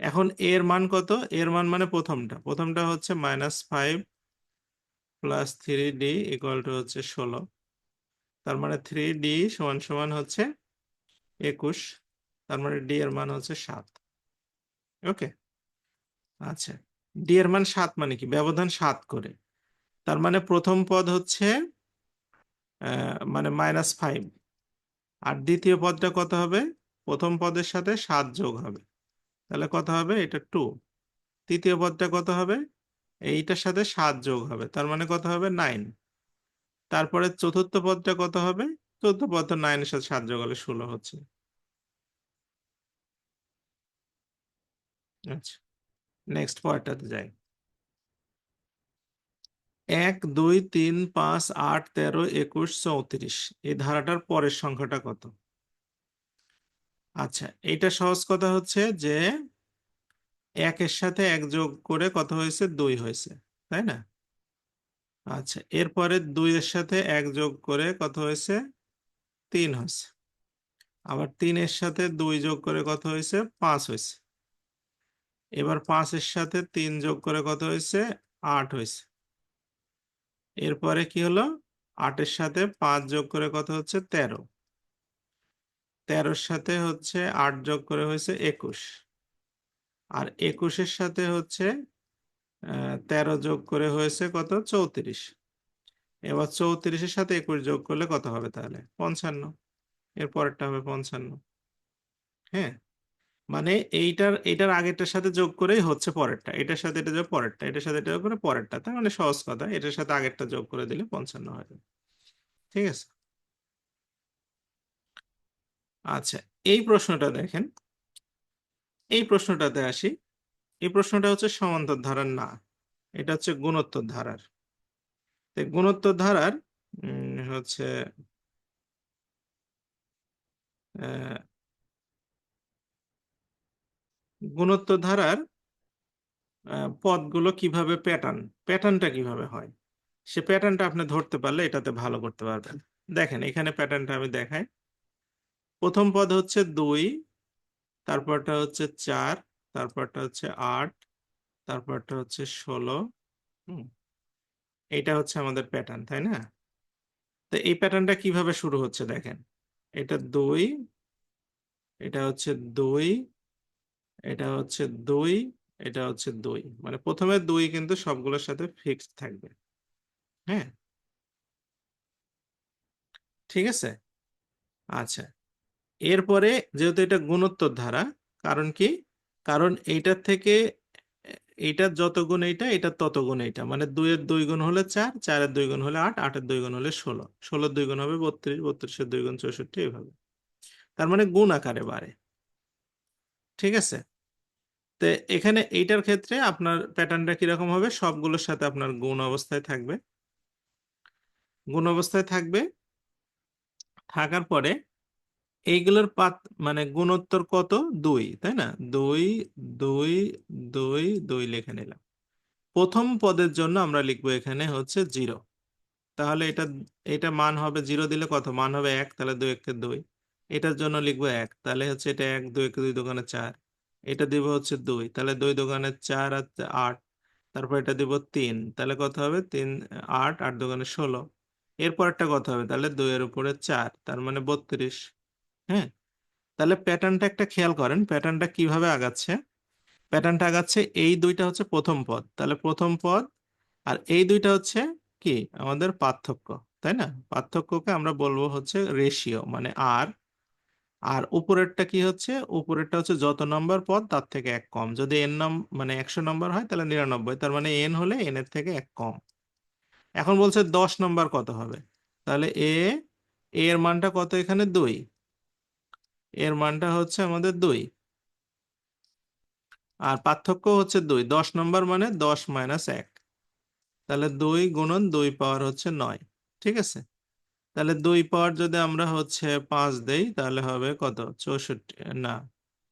এখন এর মান কত, এর মান মানে প্রথমটা হচ্ছে -5 প্লাস 3d ইকুয়াল টু হচ্ছে 16, তার মানে 3d সমান সমান হচ্ছে 21, তার মানে ডি এর মান হচ্ছে 7। ওকে। আচ্ছা, ডি এর মান 7 মানে কি, ব্যবধান 7 করে, তার মানে প্রথম পদ হচ্ছে মানে -5, আর দ্বিতীয় পদটা কত হবে, প্রথম পদের সাথে 7 যোগ হবে, তাহলে কত হবে, এটা 2। তৃতীয় পদটা কত হবে, এইটার সাথে 7 যোগ হবে, তার মানে কত হবে 9। তারপরে চতুর্থ পদটা কত হবে, চতুর্থ পদ তো 9 এর সাথে 7 যোগ হলে 16 হচ্ছে। আচ্ছা, নেক্সট পয়েন্টটাতে যাই। 1, 2, 3, 5, 8, 13, 21, 34, এই ধারাটার পরের সংখ্যাটা কত? আচ্ছা, এইটা সহজ কথা হচ্ছে যে 1 এর সাথে 1 যোগ করে কত হয়েছে, 2 হয়েছে, তাই না? আচ্ছা, এরপরে 2 এর সাথে 1 যোগ করে কত হয়েছে, 3 হয়েছে। আবার 3 এর সাথে 2 যোগ করে কত হয়েছে, 5 হয়েছে। এবার 5 এর সাথে 3 যোগ করে কত হয়েছে, 8 হয়েছে। এরপরে কি হলো, 8 এর সাথে 5 যোগ করে কত হচ্ছে, 13। 13 সাথে হচ্ছে 8 যোগ করে হয়েছে 21, আর 21 এর সাথে হচ্ছে 13 যোগ করে হয়েছে কত, 34। এবার 34 এর সাথে 21 যোগ করলে কত হবে, তাহলে 55। এর পরেরটা হবে 55। হ্যাঁ, মানে এইটার আগেরটার সাথে যোগ করেই হচ্ছে পরেরটা, এটার সাথে এটা যোগ পরেরটা, এটার সাথে এটা যোগ করে পরেরটা, তার মানে সহজ কথা, এটার সাথে আগেরটা যোগ করে দিলে 55 হয়ে যাবে। ঠিক আছে। আচ্ছা, এই প্রশ্নটা দেখেন, এই প্রশ্নটাতে আসি। এই প্রশ্নটা হচ্ছে সমান্তর ধারার না, এটা হচ্ছে গুণোত্তর ধারার। তো গুণোত্তর ধারার হচ্ছে আহ, গুণোত্তর ধারার পদগুলো কিভাবে প্যাটার্নটা কিভাবে হয়, সে প্যাটার্নটা আপনি ধরতে পারলে এটাতে ভালো করতে পারবেন। দেখেন এখানে প্যাটার্নটা আমি দেখাই। প্রথম পদ হচ্ছে 2, তারপরটা হচ্ছে 4, তারপরটা হচ্ছে 8, তারপরটা হচ্ছে 16। হুম, এটা হচ্ছে আমাদের প্যাটার্ন, তাই না? তো এই প্যাটার্নটা কিভাবে শুরু হচ্ছে দেখেন, এটা 2, এটা হচ্ছে 2, এটা হচ্ছে 2, এটা হচ্ছে 2, মানে প্রথমে 2 কিন্তু সবগুলোর সাথে ফিক্সড থাকবে। হ্যাঁ, ঠিক আছে। আচ্ছা, এরপরে যেহেতু এটা গুণোত্তর ধারা, কারণ কি, কারণ এইটার থেকে এইটার যত গুণ এইটা, এটার তত গুণ এইটা, মানে 2 এর 2 গুণ হলে 4, 4 এর 2 গুণ হলে 8, 8 এর 2 গুণ হলে 16, 16 এর 2 গুণ হবে 32, 32 এর 2 গুণ 64, এইভাবে। তার মানে গুণ আকারে বাড়ে। ঠিক আছে। তো এখানে এইটার ক্ষেত্রে আপনার প্যাটার্নটা কিরকম হবে, সবগুলোর সাথে আপনার গুণ অবস্থায় থাকবে। গুণ অবস্থায় থাকবে, থাকার পরে এইগুলোর মানে গুণোত্তর কত, 2, তাই না? 2, 2, 2, 2 লিখে নিলাম। প্রথম পদের জন্য আমরা লিখবো এখানে হচ্ছে 0। তাহলে এটা এটা মান হবে 0 দিলে কত, মান হবে 1, তাহলে 2 একে 2। এটার জন্য লিখবো 1, তাহলে হচ্ছে এটা 1, 2 একে 2 দোকানে 4। এটা দিব হচ্ছে 2, তাহলে 2 দোকানে 4 আর 8। তারপর এটা দিব 3, তাহলে কত হবে, 3, 8, 8 দোকানে 16। এরপরটা কত হবে, তাহলে 2 এর উপরে 4, তার মানে 32। হ্যাঁ, তাহলে প্যাটার্নটা একটা খেয়াল করেন, প্যাটার্নটা কিভাবে আগাচ্ছে। প্যাটার্নটা আগাচ্ছে, এই দুইটা হচ্ছে প্রথম পদ, তাহলে প্রথম পদ, আর এই দুইটা হচ্ছে কি আমাদের পার্থক্য, তাই না? পার্থক্যকে আমরা বলবো হচ্ছে রেশিও, মানে আর। আর উপরেরটা কি হচ্ছে, উপরেরটা হচ্ছে যত নম্বর পদ তার থেকে এক কম। যদি এন মানে 100 নম্বর হয় তাহলে 99, তার মানে এন হলে এন এর থেকে এক কম। এখন বলছে 10 নম্বর কত হবে, তাহলে এর মানটা কত, এখানে 2, এর মানটা হচ্ছে আমাদের 2, আর পার্থক্য হচ্ছে 2, 10 নম্বর মানে 10 মাইনাস 1, তাহলে 2 গুণন 2 পাওয়ার হচ্ছে 9। ঠিক আছে, তাহলে 2 পাওয়ার যদি আমরা হচ্ছে 5 দেই তাহলে হবে কত, 64, না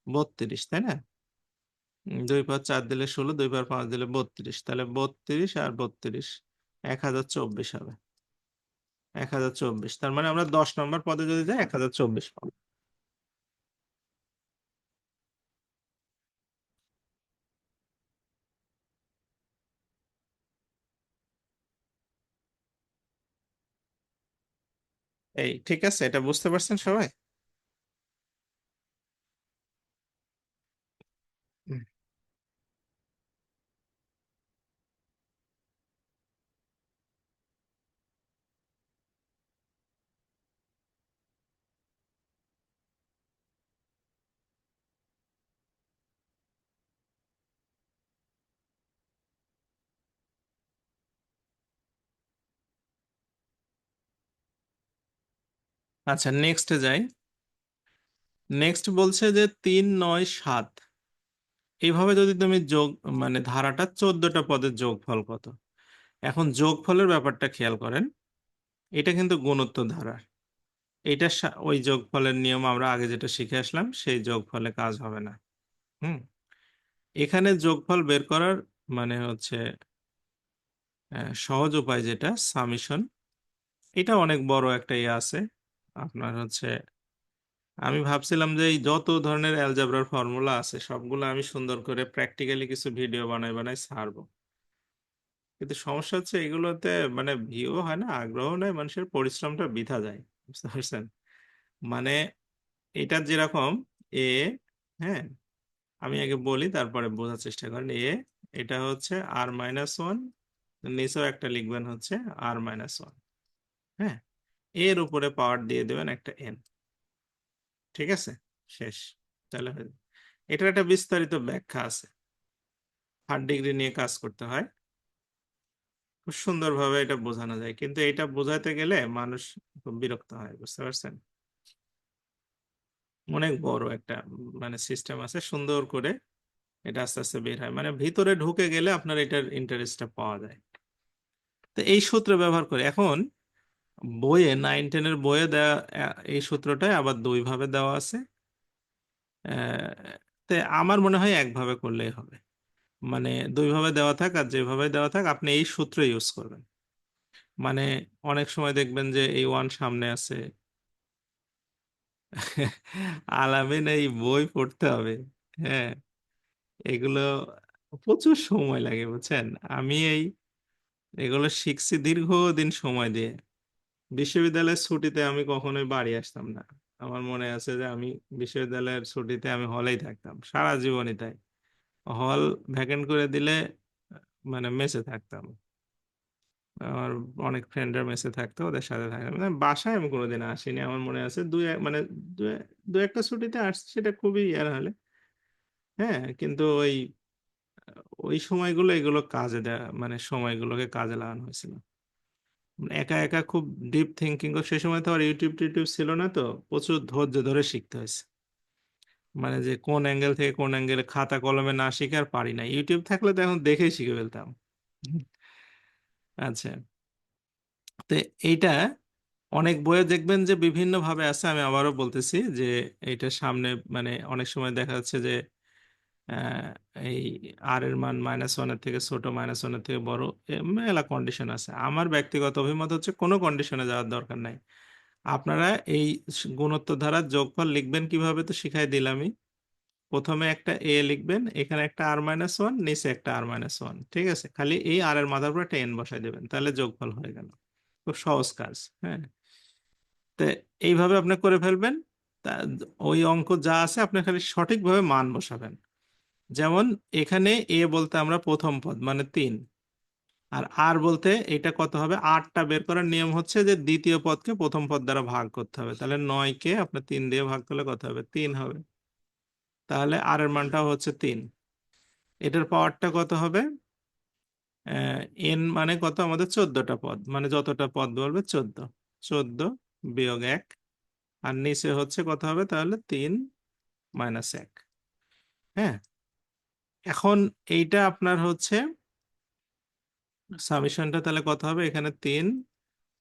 32, তাই না? 2 পাওয়ার 4 দিলে 16, 2 পাওয়ার 5 দিলে 32, তাহলে 32 আর 32 1024 হবে। 1024, তার মানে আমরা 10 নম্বর পদে যদি যাই 1024 পাবো। এই ঠিক আছে, এটা বুঝতে পারছেন সবাই? হুম। আচ্ছা, নেক্সটে যাই। নেক্সট বলছে যে 3, 9, 7, এইভাবে যদি তুমি যোগ, মানে ধারাটা 14টা পদের যোগফল কত। এখন যোগফলের ব্যাপারটা খেয়াল করেন, এটা কিন্তু গুণোত্তর ধারা। এটা ওই যোগফলের নিয়ম আমরা আগে যেটা শিখে আসলাম সেই যোগফলে কাজ হবে না। হুম। এখানে যোগফল বের করার মানে হচ্ছে সহজ উপায় যেটা সামিশন, এটা অনেক বড় একটা ইয়ে আছে আপনার হচ্ছে। আমি ভাবছিলাম যে এই যত ধরনের অ্যালজেব্রার ফর্মুলা আছে সবগুলো আমি সুন্দর করে প্র্যাকটিক্যালি কিছু ভিডিও বানাই বানাই ছাড়বো, কিন্তু সমস্যা হচ্ছে এগুলোতে মানে ভিউ হয় না, আগ্রহ নেই, মানুষের পরিশ্রমটা বৃথা যায়। বুঝতে পারছেন? মানে এটা যেরকম এ, হ্যাঁ, আমি আগে বলি তারপরে বোঝার চেষ্টা করেন। এটা হচ্ছে r-1, নিচেও একটা লিখবেন হচ্ছে r-1। হ্যাঁ, এর উপরে পাওয়ার দিয়ে দেবেন একটা n। ঠিক আছে, শেষ। তাহলে হয়ে যাবে। এটার একটা বিস্তারিত ব্যাখ্যা আছে, 8 ডিগ্রি নিয়ে কাজ করতে হয়, খুব সুন্দরভাবে এটা বোঝানো যায়, কিন্তু এটা বোঝাতে গেলে মানুষ খুব বিরক্ত হয়। বুঝতে পারছেন? অনেক বড় একটা মানে সিস্টেম আছে, সুন্দর করে এটা আস্তে আস্তে বের হয়, মানে ভিতরে ঢুকে গেলে আপনার এটার ইন্টারেস্টটা পাওয়া যায়। তো এই সূত্র ব্যবহার করে এখন বইয়ে 9, 10-এর বইয়ে দেওয়া এই সূত্রটাই আবার দুই ভাবে দেওয়া আছে। তো আমার মনে হয় একভাবে করলেই হবে, মানে দুই ভাবে দেওয়া থাক আর যেভাবে দেওয়া থাক আপনি এই সূত্র ইউজ করবেন। মানে অনেক সময় দেখবেন যে এই ওয়ান সামনে আছে, আলামিন এই বই পড়তে হবে। হ্যাঁ, এগুলো প্রচুর সময় লাগে, বুঝছেন? আমি এগুলো শিখছি দীর্ঘদিন সময় দিয়ে। বিশ্ববিদ্যালয়ের ছুটিতে আমি কখনোই বাড়ি আসতাম না। আমার মনে আছে যে আমি বিশ্ববিদ্যালয়ের ছুটিতে আমি হলেই থাকতাম সারা জীবনই, তাই হল ভ্যাকেন্ট করে দিলে মানে মেসে থাকতাম। আমার অনেক ফ্রেন্ডরা মেসে থাকতো, ওদের সাথে থাকতাম, মানে বাসায় আমি কোনোদিন আসিনি। আমার মনে আছে মানে দুই দু একটা ছুটিতে আসছি, সেটা খুবই ইয়ার হলে। হ্যাঁ, কিন্তু ওই সময়গুলো এগুলো কাজে দেয়, মানে সময়গুলোকে কাজে লাগানো হয়েছিল। একা একা খুব ডিপ থিঙ্কিং, সে সময় তো আর ইউটিউব টিউটিউব ছিল না, তো প্রচুর ধৈর্য ধরে শিখতে হয়েছে। মানে যে কোন অ্যাঙ্গেল থেকে কোন অ্যাঙ্গেলে খাতা কলমে না শিখে আর পারি না, ইউটিউব থাকলে তো এখন দেখেই শিখে ফেলতাম। আচ্ছা, তো এইটা অনেক বইয়ে দেখবেন যে বিভিন্ন ভাবে আছে, আমি আবারও বলতেছি যে এইটা সামনে মানে অনেক সময় দেখা যাচ্ছে যে আহ, এই আর এর মান -1-এর থেকে ছোট, -1-এর থেকে বড়, মেলা কন্ডিশন আছে। আমার ব্যক্তিগত অভিমত হচ্ছে কোনো কন্ডিশনে যাওয়ার দরকার নাই। আপনারা এই গুণোত্তর ধারার যোগফল লিখবেন কিভাবে তো শিখাই দিলামই। প্রথমে একটা এ লিখবেন, এখানে একটা r-1, নিচে একটা r-1, ঠিক আছে? খালি এই আর এর মাথার উপর একটা এন বসাই দেবেন, তাহলে যোগফল হয়ে গেল। খুব সহজ কাজ, হ্যাঁ। তো এইভাবে আপনি করে ফেলবেন। তা ওই অঙ্ক যা আছে আপনি খালি সঠিকভাবে মান বসাবেন। যেমন এখানে এ বলতে আমরা প্রথম পদ মানে 3, আর আর বলতে এটা কত হবে, 8টা বের করার নিয়ম হচ্ছে যে দ্বিতীয় পদকে প্রথম পদ দ্বারা ভাগ করতে হবে। তাহলে 9কে আপনি 3 দিয়ে ভাগ করলে কত হবে, 3 হবে। তাহলে আর এর মানটাও হচ্ছে 3। এটার পাওয়ারটা কত হবে, এন মানে কত, আমাদের 14টা পদ, মানে যতটা পদ বলবে 14, 14 - 1, আর নিচে হচ্ছে কত হবে তাহলে 3 - 1। হ্যাঁ, এখন এইটা আপনার হচ্ছে সামেশনটা তাহলে কত হবে, এখানে 3,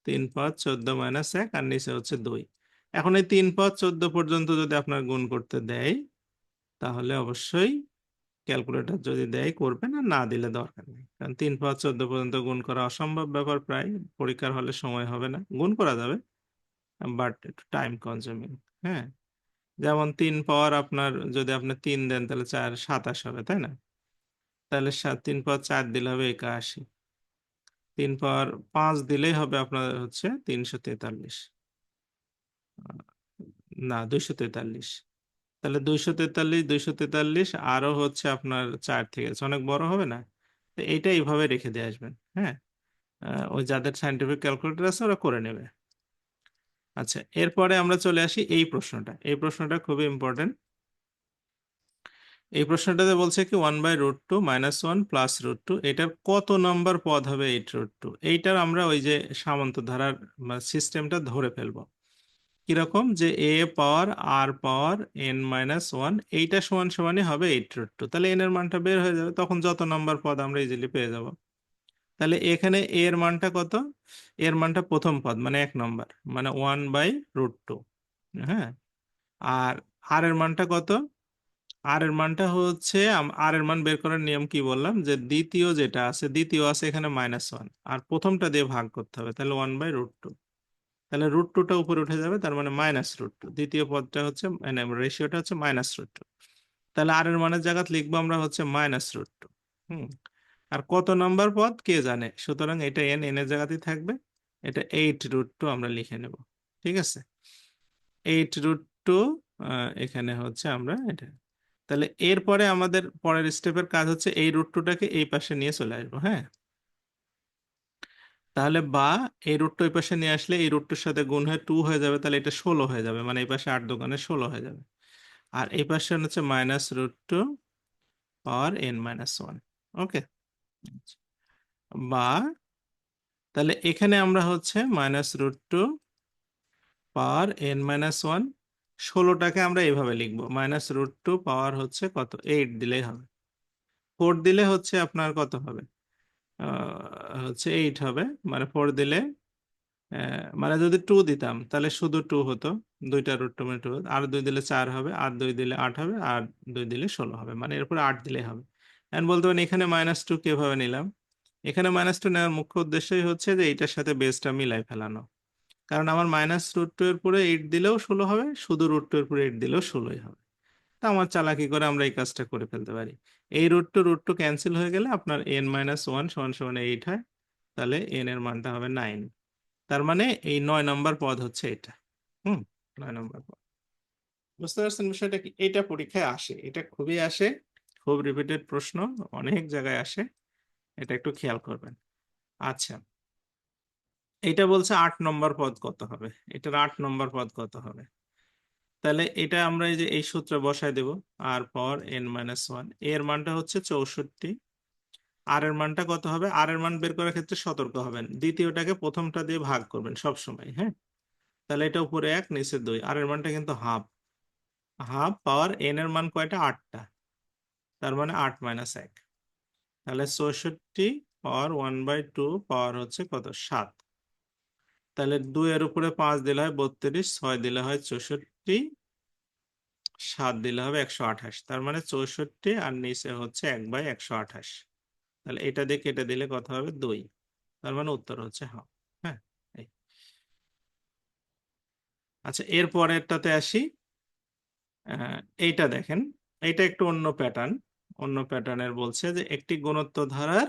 3 পদ 14 - 1, আর নিচে হচ্ছে 2। এখন এই 3 পদ 14 পর্যন্ত যদি আপনার গুণ করতে দেয়, তাহলে অবশ্যই ক্যালকুলেটর যদি দেয় করবেন, আর না দিলে দরকার নেই, কারণ 3 পদ 14 পর্যন্ত গুণ করা অসম্ভব ব্যাপার, প্রায় পরীক্ষার হলে সময় হবে না। গুণ করা যাবে বাট একটু টাইম কনজিউমিং। হ্যাঁ, যেমন 3 পাওয়ার আপনার যদি আপনি 3 দেন তাহলে 4 = 27 হবে, তাই না? তাহলে 3 পাওয়ার 4 দিলে হবে 81, 3 পাওয়ার 5 দিলেই হবে আপনার হচ্ছে 343। না, 243। তাহলে 243, 243 আরো হচ্ছে আপনার 4 থেকে আছে, অনেক বড় হবে না? তো এইটা এইভাবে রেখে দিয়ে আসবেন। হ্যাঁ, ওই যাদের সাইন্টিফিক ক্যালকুলেটর আছে ওরা করে নেবে। আচ্ছা, এরপরে আমরা চলে আসি এই প্রশ্নটা। এই প্রশ্নটা খুবই ইম্পর্টেন্ট। এই প্রশ্নটাতে বলছে কি 1/√2 - 1 + √2, এটার কত নম্বর পদ হবে 8√2? এইটার আমরা ওই যে সামন্ত ধারার সিস্টেমটা ধরে ফেলবো। কিরকম, যে এ পাওয়ার আর পাওয়ার n-1 এইটা সমান সমানই হবে 8√2, তাহলে n এর মানটা বের হয়ে যাবে, তখন যত নম্বর পদ আমরা ইজিলি পেয়ে যাব। তাহলে এখানে a এর মানটা কত, এর মানটা প্রথম পদ মানে 1 নম্বর, মানে 1/√2। হ্যাঁ, আর আর এর মানটা কত, আর এর মানটা হচ্ছে আর এর মান বের করার নিয়ম কি বললাম, যে দ্বিতীয় যেটা আছে, দ্বিতীয় আছে এখানে -1, আর প্রথমটা দিয়ে ভাগ করতে হবে, তাহলে 1/√2। তাহলে √2টা উপরে উঠে যাবে, তার মানে -√2। দ্বিতীয় পদটা হচ্ছে মানে রেশিওটা হচ্ছে -√2। তাহলে আর এর মানের জায়গায় লিখবো আমরা হচ্ছে -√2। হুম, আর কত নাম্বার পদ কে জানে, সুতরাং এটা এন এর জায়গাতেই থাকবে। এটা 8√2 আমরা লিখে নেব। ঠিক আছে, 8√2 এখানে হচ্ছে আমরা এটা। তাহলে এরপরে আমাদের পরের স্টেপের কাজ হচ্ছে এই √2টাকে এই পাশে নিয়ে চলে আসবো। হ্যাঁ, তাহলে বা এই রুটটা ওই পাশে নিয়ে আসলে এই রুটটার সাথে গুণ হয়ে 2 হয়ে যাবে, তাহলে এটা 16 হয়ে যাবে, মানে এই পাশে 8 দোকানে 16 হয়ে যাবে। আর এই পাশে হচ্ছে -√2 পাওয়ার n-1। ওকে, বা তাহলে এখানে আমরা হচ্ছে -√2 পাওয়ার n-1, 16টাকে আমরা এইভাবে লিখবো, -√2 পাওয়ার হচ্ছে কত, 8 দিলেই হবে। 4 দিলে হচ্ছে আপনার কত হবে, হচ্ছে 8 হবে, মানে 4 দিলে মানে যদি 2 দিতাম তাহলে শুধু 2 হতো, দুইটা √2 মানে 2, আর 2 দিলে 4 হবে, আর 2 দিলে 8 হবে, আর 2 দিলে 16 হবে, মানে এরপর 8 দিলেই হবে। এখন বলতে পারেন এখানে -2 কিভাবে নিলাম, এখানে -2 নেওয়ার মুখ্য উদ্দেশ্যই হচ্ছে যে এইটার সাথে বেসটা মিলাই ফেলানো, কারণ আমার -√2 এর পরে 8 দিলেও 16 হবে, শুধু √2 এর পরে 8 দিলেও 16ই হবে। তা আমার চালাকি করে আমরা এই কাজটা করে ফেলতে পারি। এই √2 ক্যান্সেল হয়ে গেলে আপনার n-1 = 8 হয়, তাহলে n এর মানটা হবে 9। তার মানে এই 9 নম্বর পদ হচ্ছে এটা। হুম, 9 নম্বর পদ। বুঝতে পারছেন বিষয়টা কি, এটা পরীক্ষায় আসে, এটা খুবই আসে, খুব রিপিটেড প্রশ্ন, অনেক জায়গায় আসে, এটা একটু খেয়াল করবেন। আচ্ছা, এটা বলছে 8 নম্বর পদ কত হবে, এটার 8 নম্বর পদ কত হবে। তাহলে এটা আমরা এই যে এই সূত্রে বসায় দেব, আর পাওয়ার n-1, এর মানটা হচ্ছে 64, আর এর মানটা কত হবে, আর এর মান বের করার ক্ষেত্রে সতর্ক হবেন, দ্বিতীয়টাকে প্রথমটা দিয়ে ভাগ করবেন সব সময়। হ্যাঁ, তাহলে এটা উপরে 1 নিচে 2, আর এর মানটা কিন্তু হাফ, হাফ পাওয়ার এন এর মান কয়টা? 8টা, তার মানে 8 - 1। তাহলে 64 পাওয়ার 1/2 পাওয়ার হচ্ছে কত? 7। তাহলে 2 এর উপরে 5 দিলে হয় 32, 6 দিলে হয় 64, 7 দিলে হবে 128। তার মানে 64 আর নিচে হচ্ছে 1/128। তাহলে এটা দিয়ে কেটে দিলে কত হবে? 2। তার মানে উত্তর হচ্ছে হাফ। হ্যাঁ, এই। আচ্ছা, এর পরেরটাতে আসি। এইটা দেখেন, এইটা একটু অন্য প্যাটার্ন। অন্য প্যাটার্নের বলছে যে একটি গুণোত্তর ধারার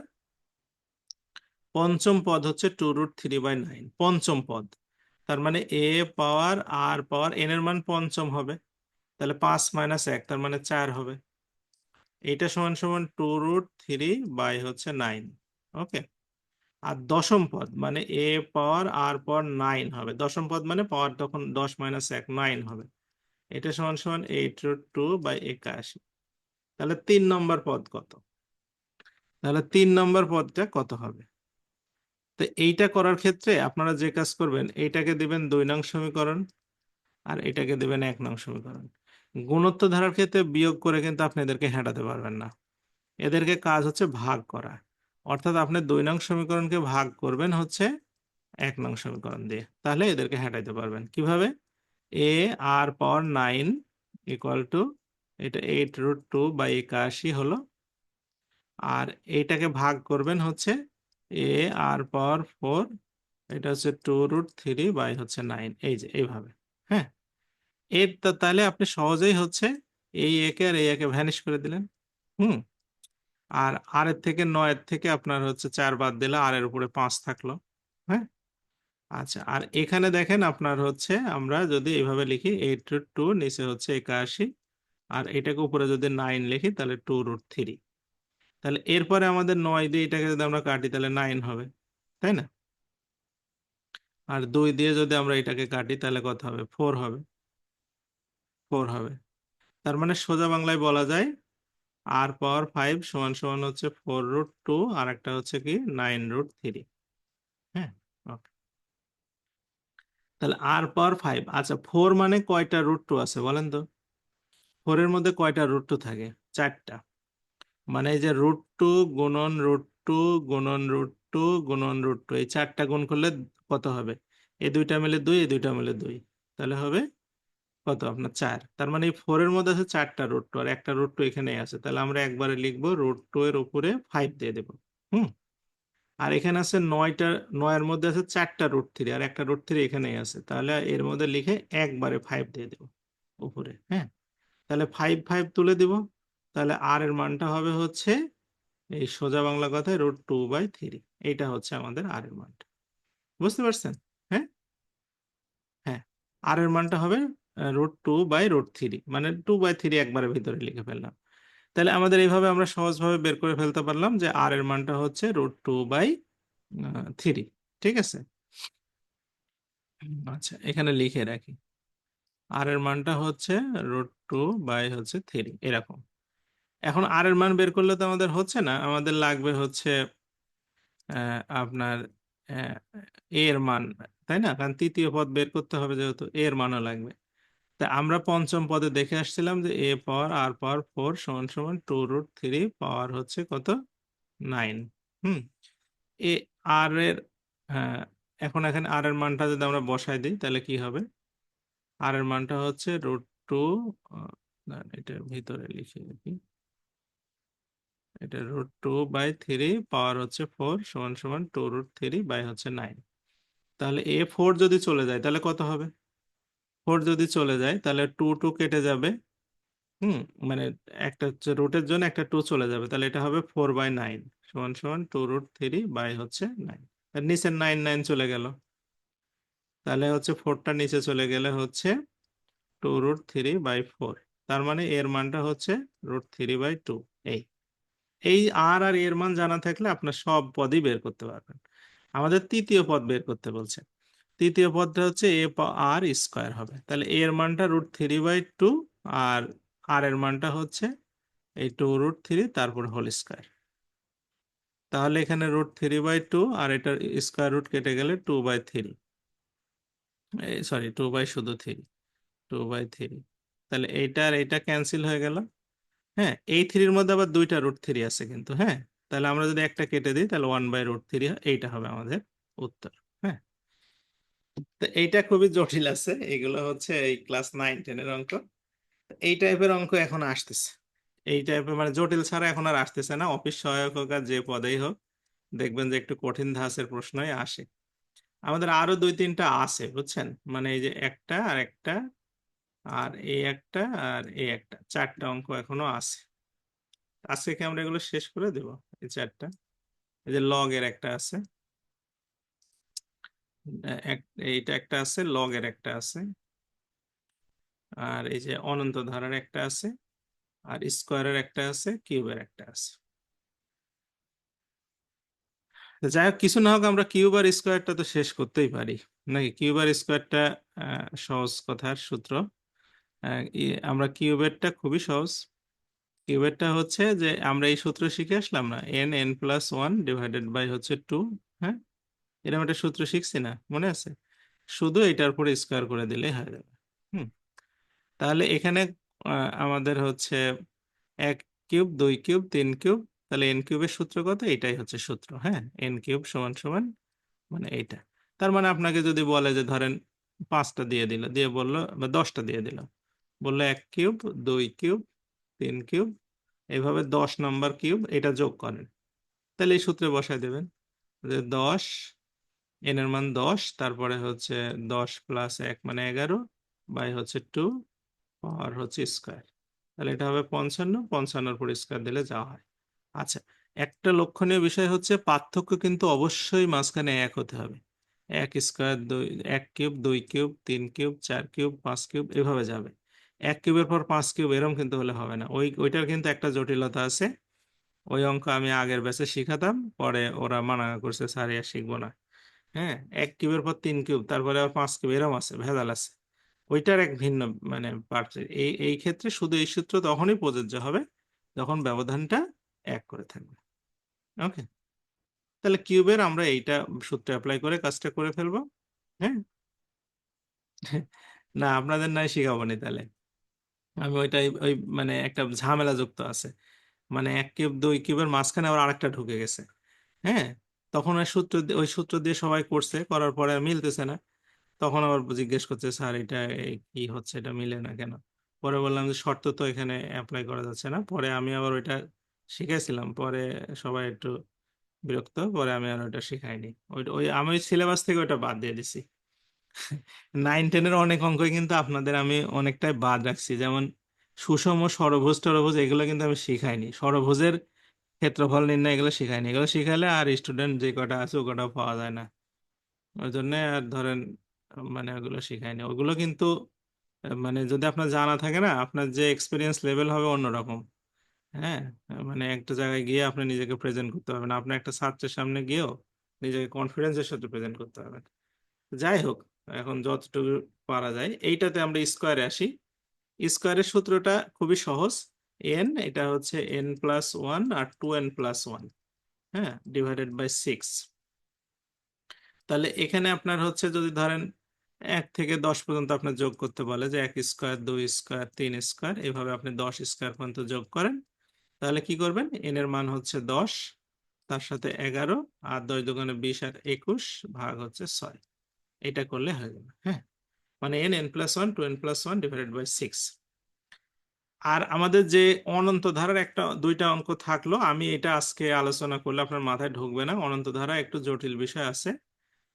পঞ্চম পদ হচ্ছে 2√3/9, পঞ্চম পদ। তার মানে এ পাওয়ার আর পাওয়ার এন এর মান পঞ্চম হবে, তাহলে 5 - 1, তার মানে 4 হবে। এইটা সমান সমান 2√3/9। ওকে। আর দশম পদ মানে এ পাওয়ার আর পাওয়ার 9 হবে। দশম পদ মানে পাওয়ার তখন 10 - 1 9 হবে। এটা সমান সমান 8√2/81। তাহলে 3 নম্বর পদ কত? তাহলে 3 নম্বর পদটা কত হবে? তো এইটা করার ক্ষেত্রে আপনারা যে কাজ করবেন, এইটাকে দিবেন 2 নং সমীকরণ আর এটাকে দিবেন 1 নং সমীকরণ। গুণোত্ত ধারার ক্ষেত্রে বিয়োগ করে কিন্তু আপনি এদেরকে হেঁটাতে পারবেন না। এদেরকে কাজ হচ্ছে ভাগ করা। অর্থাৎ আপনি 2 নং সমীকরণকে ভাগ করবেন হচ্ছে 1 নং সমীকরণ দিয়ে, তাহলে এদেরকে হেঁটাইতে পারবেন কিভাবে? এ আর পাওয়ার 9 ইকুয়াল টু, এটা 8√2/81 হলো। আর এইটাকে ভাগ করবেন হচ্ছে এ আর পাওয়ার 4, এটা হচ্ছে 2√3/9, এই যে এইভাবে। হ্যাঁ, তাহলে আপনি সহজেই হচ্ছে এই একে আর এই একে ভ্যানিশ করে দিলেন। হুম। আর আর এর থেকে 9 থেকে আপনার হচ্ছে 4 বাদ দিলে আর এর উপরে 5 থাকলো। হ্যাঁ। আচ্ছা, আর এখানে দেখেন আপনার হচ্ছে আমরা যদি এইভাবে লিখি 8√2, নিচে হচ্ছে 81, আর এটাকে উপরে যদি 9 লিখি তাহলে 2√3। তাহলে এরপরে আমাদের 9 দিয়ে এটাকে যদি আমরা কাটি তাহলে 9 হবে, তাই না? আর 2 দিয়ে যদি আমরা এটাকে কাটি তাহলে কত হবে? 4 হবে। 4 হবে। তার মানে সোজা বাংলায় বলা যায় আর পাওয়ার 5 সমান সমান হচ্ছে 4√2, আর একটা হচ্ছে কি 9√3। হ্যাঁ, ওকে। তাহলে আর পাওয়ার 5। আচ্ছা, 4 মানে কয়টা √2 আছে বলেন তো? 4 এর মধ্যে কয়টা √2 থাকে? 4টা। মানে এই যে √2 গুণন √2 গুণন √2 গুণন √2, এই 4টা গুণ করলে কত হবে? এই দুইটা মিলে 2, এই দুইটা মিলে 2, তাহলে হবে কত আপনার? 4। তার মানে এই 4 এর মধ্যে আছে 4টা √2 আর একটা √2 এখানেই আছে, তাহলে আমরা একবারে লিখবো √2 এর উপরে 5 দিয়ে দেবো। হুম। আর এখানে আছে 9টা, 9 এর মধ্যে আছে 4টা √3 আর একটা √3 এখানেই আছে, তাহলে এর মধ্যে লিখে একবারে 5 দিয়ে দেবো উপরে। হ্যাঁ, তাহলে 5 5 তুলে দিব। তাহলে আর এর মানটা হবে হচ্ছে এই সোজা বাংলা কথায় √2/3। এইটা হচ্ছে আমাদের আর এর মানটা। বুঝতে পারছেন? হ্যাঁ। হ্যাঁ, আর এর মানটা হবে √2/√3, মানে 2/3 একবারে ভিতরে লিখে ফেললাম। তাহলে আমাদের এইভাবে আমরা সহজভাবে বের করে ফেলতে পারলাম যে আর এর মানটা হচ্ছে √2/3। ঠিক আছে। আচ্ছা, এখানে লিখে রাখি আর এর মানটা হচ্ছে √2/3 এরকম। এখন আর এর মান বের করলে তো আমাদের হচ্ছে না, আমাদের লাগবে হচ্ছে আপনার এর মান, তাই না? কারণ তৃতীয় পদ বের করতে হবে, যেহেতু এর মানও লাগবে। তা আমরা পঞ্চম পদে দেখে আসছিলাম যে এ পাওয়ার আর পাওয়ার 4 সমান সমান 2√3 পাওয়ার হচ্ছে কত? 9। হুম। এ আর এর, হ্যাঁ, এখন এখানে আর এর মানটা যদি আমরা বসাই দিই তাহলে কি হবে? আর এর মানটা হচ্ছে √2, এটার ভিতরে লিখে রাখি, এটা √2/3 পাওয়ার হচ্ছে 4 সমান সমান 2√3/9। তাহলে A4 যদি চলে যায় তাহলে কত হবে? 4 যদি চলে যায় তাহলে 2 2 কেটে যাবে। হুম। মানে একটা হচ্ছে রুটের জন্য একটা 2 চলে যাবে, তাহলে এটা হবে 4/9 সমান সমান 2√3/9। আর নিচে 9 9 চলে গেল, তাহলে হচ্ছে 4টা নিচে চলে গেলে হচ্ছে 2√3/4। তার মানে এর মানটা হচ্ছে √3/2। এই এই আর এর মান জানা থাকলে আপনার সব পদই বের করতে পারবেন। আমাদের তৃতীয় পদ বের করতে বলছে। তৃতীয় পদটা হচ্ছে আর স্কোয়ার হবে, তাহলে এর মানটা √3/2 আর আর এর মানটা হচ্ছে এই 2√3 তারপর হোল স্কোয়ার। তাহলে এখানে √3/2 আর এটার স্কোয়ার রুট কেটে গেলে 2/3, সরি 2 বাই শুধু 3, 2/3। তাহলে এইটা আর এইটা ক্যান্সেল হয়ে গেল। হ্যাঁ, এই থ্রির মধ্যে আবার দুইটা রুট থ্রি আছে কিন্তু। হ্যাঁ, তাহলে আমরা যদি একটা কেটে দিই তাহলে 1/√3 এইটা হবে আমাদের উত্তর। হ্যাঁ, তো এইটা খুবই জটিল আছে, এগুলো হচ্ছে এই ক্লাস 9-10 এর অঙ্ক। এই টাইপের অঙ্ক এখন আসতেছে, এই টাইপের মানে জটিল ছাড়া এখন আর আসতেছে না। অফিস সহায়ক হোক আর যে পদেই হোক, দেখবেন যে একটু কঠিন ধাঁচের প্রশ্নই আসে। আমাদের আরো 2-3টা আছে বুঝছেন, মানে এই যে একটা আর একটা আর এই একটা আর এই একটা, 4টা অঙ্ক এখনো আছে। আজকে কি আমরা এগুলো শেষ করে দেব? এই 4টা, এই যে লগ এর একটা আছে, এইটা একটা আছে, লগ এর একটা আছে, আর এই যে অনন্ত ধারার একটা আছে, আর স্কোয়ারের একটা আছে, কিউবের একটা আছে। তো যাই হোক, কিছু না হোক আমরা কিউব আর স্কোয়ারটা তো শেষ করতেই পারি নাকি? কিউব আর স্কোয়ারটা সহজ কথার সূত্র। আমরা কিউবেরটা খুবই সহজ। কিউবেরটা হচ্ছে যে আমরা এই সূত্র শিখে আসলাম না, n+1 / হচ্ছে 2। হ্যাঁ, এরকম একটা সূত্র শিখছি না, মনে আছে? শুধু এটার উপরে স্কোয়ার করে দিলেই হয়ে যাবে। হুম, তাহলে এখানে আমাদের হচ্ছে 1 কিউব, 2 কিউব, 3 কিউব, তাহলে এন কিউবের সূত্র কত? এটাই হচ্ছে সূত্র। হ্যাঁ, n³ = মানে এইটা। তার মানে আপনাকে যদি বলে যে ধরেন 5টা দিয়ে দিল, দিয়ে বললো বা 10টা দিয়ে দিল, বললো 1 কিউব, 2 কিউব, 3 কিউব, এইভাবে 10 নম্বর কিউব, এটা যোগ করেন, তাহলে এই সূত্রে বসায় দেবেন যে 10, এন এর মান 10, তারপরে হচ্ছে 10+1 মানে 11 বাই হচ্ছে 2 আর হচ্ছে স্কোয়ার, তাহলে এটা হবে 55। 55-এর উপর স্কোয়ার দিলে যা হয়। আচ্ছা, একটা লক্ষণীয় বিষয় হচ্ছে পার্থক্য কিন্তু অবশ্যই মাঝখানে 1 হতে হবে। 1 square, 1 cube, 2 cube, 3 cube, 4 cube, 5 cube, এভাবে যাবে। 1 কিউবের পর 5 কিউব এরম কিন্তু হলে হবে না, ওইটার কিন্তু একটা জটিলতা আছে। ওই অঙ্ক আমি আগের ব্যাচে শিখাতাম, পরে ওরা মানা করছে স্যার আর শিখবো না। হ্যাঁ, 1 কিউবের পর 3 কিউব, তারপরে আবার 5 কিউব, এরম আছে, ভেজাল আছে। ওইটার এক ভিন্ন মানে পার্ট। এই এই ক্ষেত্রে শুধু এই সূত্র তখনই প্রযোজ্য হবে যখন ব্যবধানটা 1 করে থাকবে। ওকে, তাহলে কিউবের আমরা এইটা সূত্র অ্যাপ্লাই করে কাজটা করে ফেলবো। হ্যাঁ, না আপনাদের নাই শিখাবো না তাহলে। আমি ওইটাই ওই মানে একটা ঝামেলা যুক্ত আছে, মানে 1 কিউব, 2 কিউবের মাঝখানে আবার আরেকটা ঢুকে গেছে। হ্যাঁ, তখন ওই সূত্র দিয়ে সবাই করছে, করার পরে আর মিলতেছে না। তখন আবার জিজ্ঞেস করছে স্যার এটা কি হচ্ছে, এটা মিলে না কেন? পরে বললাম যে শর্ত তো এখানে অ্যাপ্লাই করা যাচ্ছে না। পরে আমি আবার ওইটা শিখাইছিলাম, পরে সবাই একটু বিরক্ত, পরে আমি আর ওইটা শিখাইনি। ওই আমি সিলেবাস থেকে ওইটা বাদ দিয়ে দিছি। 9-10-এর অনেক অঙ্কই কিন্তু আপনাদের আমি অনেকটাই বাদ রাখছি, যেমন সুষম ষড়ভুজ টরভুজ, এগুলো কিন্তু আমি শিখাইনি। ষড়ভুজের ক্ষেত্রফল নির্ণয় এগুলো শিখাইনি, এগুলো শিখাইলে আর স্টুডেন্ট যে কটা আছে ও কটা পাওয়া যায় না। ওই জন্য আর ধরেন মানে ওগুলো শিখাইনি। ওগুলো কিন্তু মানে যদি আপনার জানা থাকে না, আপনার যে এক্সপিরিয়েন্স লেভেল হবে অন্যরকম। হ্যাঁ, মানে একটা জায়গায় গিয়ে আপনি নিজেকে প্রেজেন্ট করতে পারবেন, আপনার একটা ছাত্রের সামনে গিয়েও নিজেকে কনফিডেন্সের সাথে প্রেজেন্ট করতে পারবেন। যাই হোক, এখন যতটুকু পারা যায় এইটাতে আমরা স্কোয়ারে আসি। স্কোয়ারের সূত্রটা খুবই সহজ। এন, এটা হচ্ছে n+1 আর 2n+1, হ্যাঁ, /6। তাহলে এখানে আপনার হচ্ছে যদি ধরেন 1 থেকে 10 পর্যন্ত আপনার যোগ করতে বলে, যে 1 স্কোয়ার, 2 স্কোয়ার, 3 স্কোয়ার, এইভাবে আপনি 10 স্কোয়ার পর্যন্ত যোগ করেন, তাহলে কি করবেন? এন এর মান হচ্ছে 10, তার সাথে 11, আর 10 × 2 = 20 আর 21 ভাগ হচ্ছে 6। এটা করলে হয়ে যাবে। হ্যাঁ, মানে n+1, 2n+1 / 6। আর আমাদের যে অনন্ত ধারার দুইটা অঙ্ক থাকলো, আমি এটা আজকে আলোচনা করলে আপনার মাথায় ঢুকবে না, অনন্ত ধারা একটু জটিল বিষয় আছে।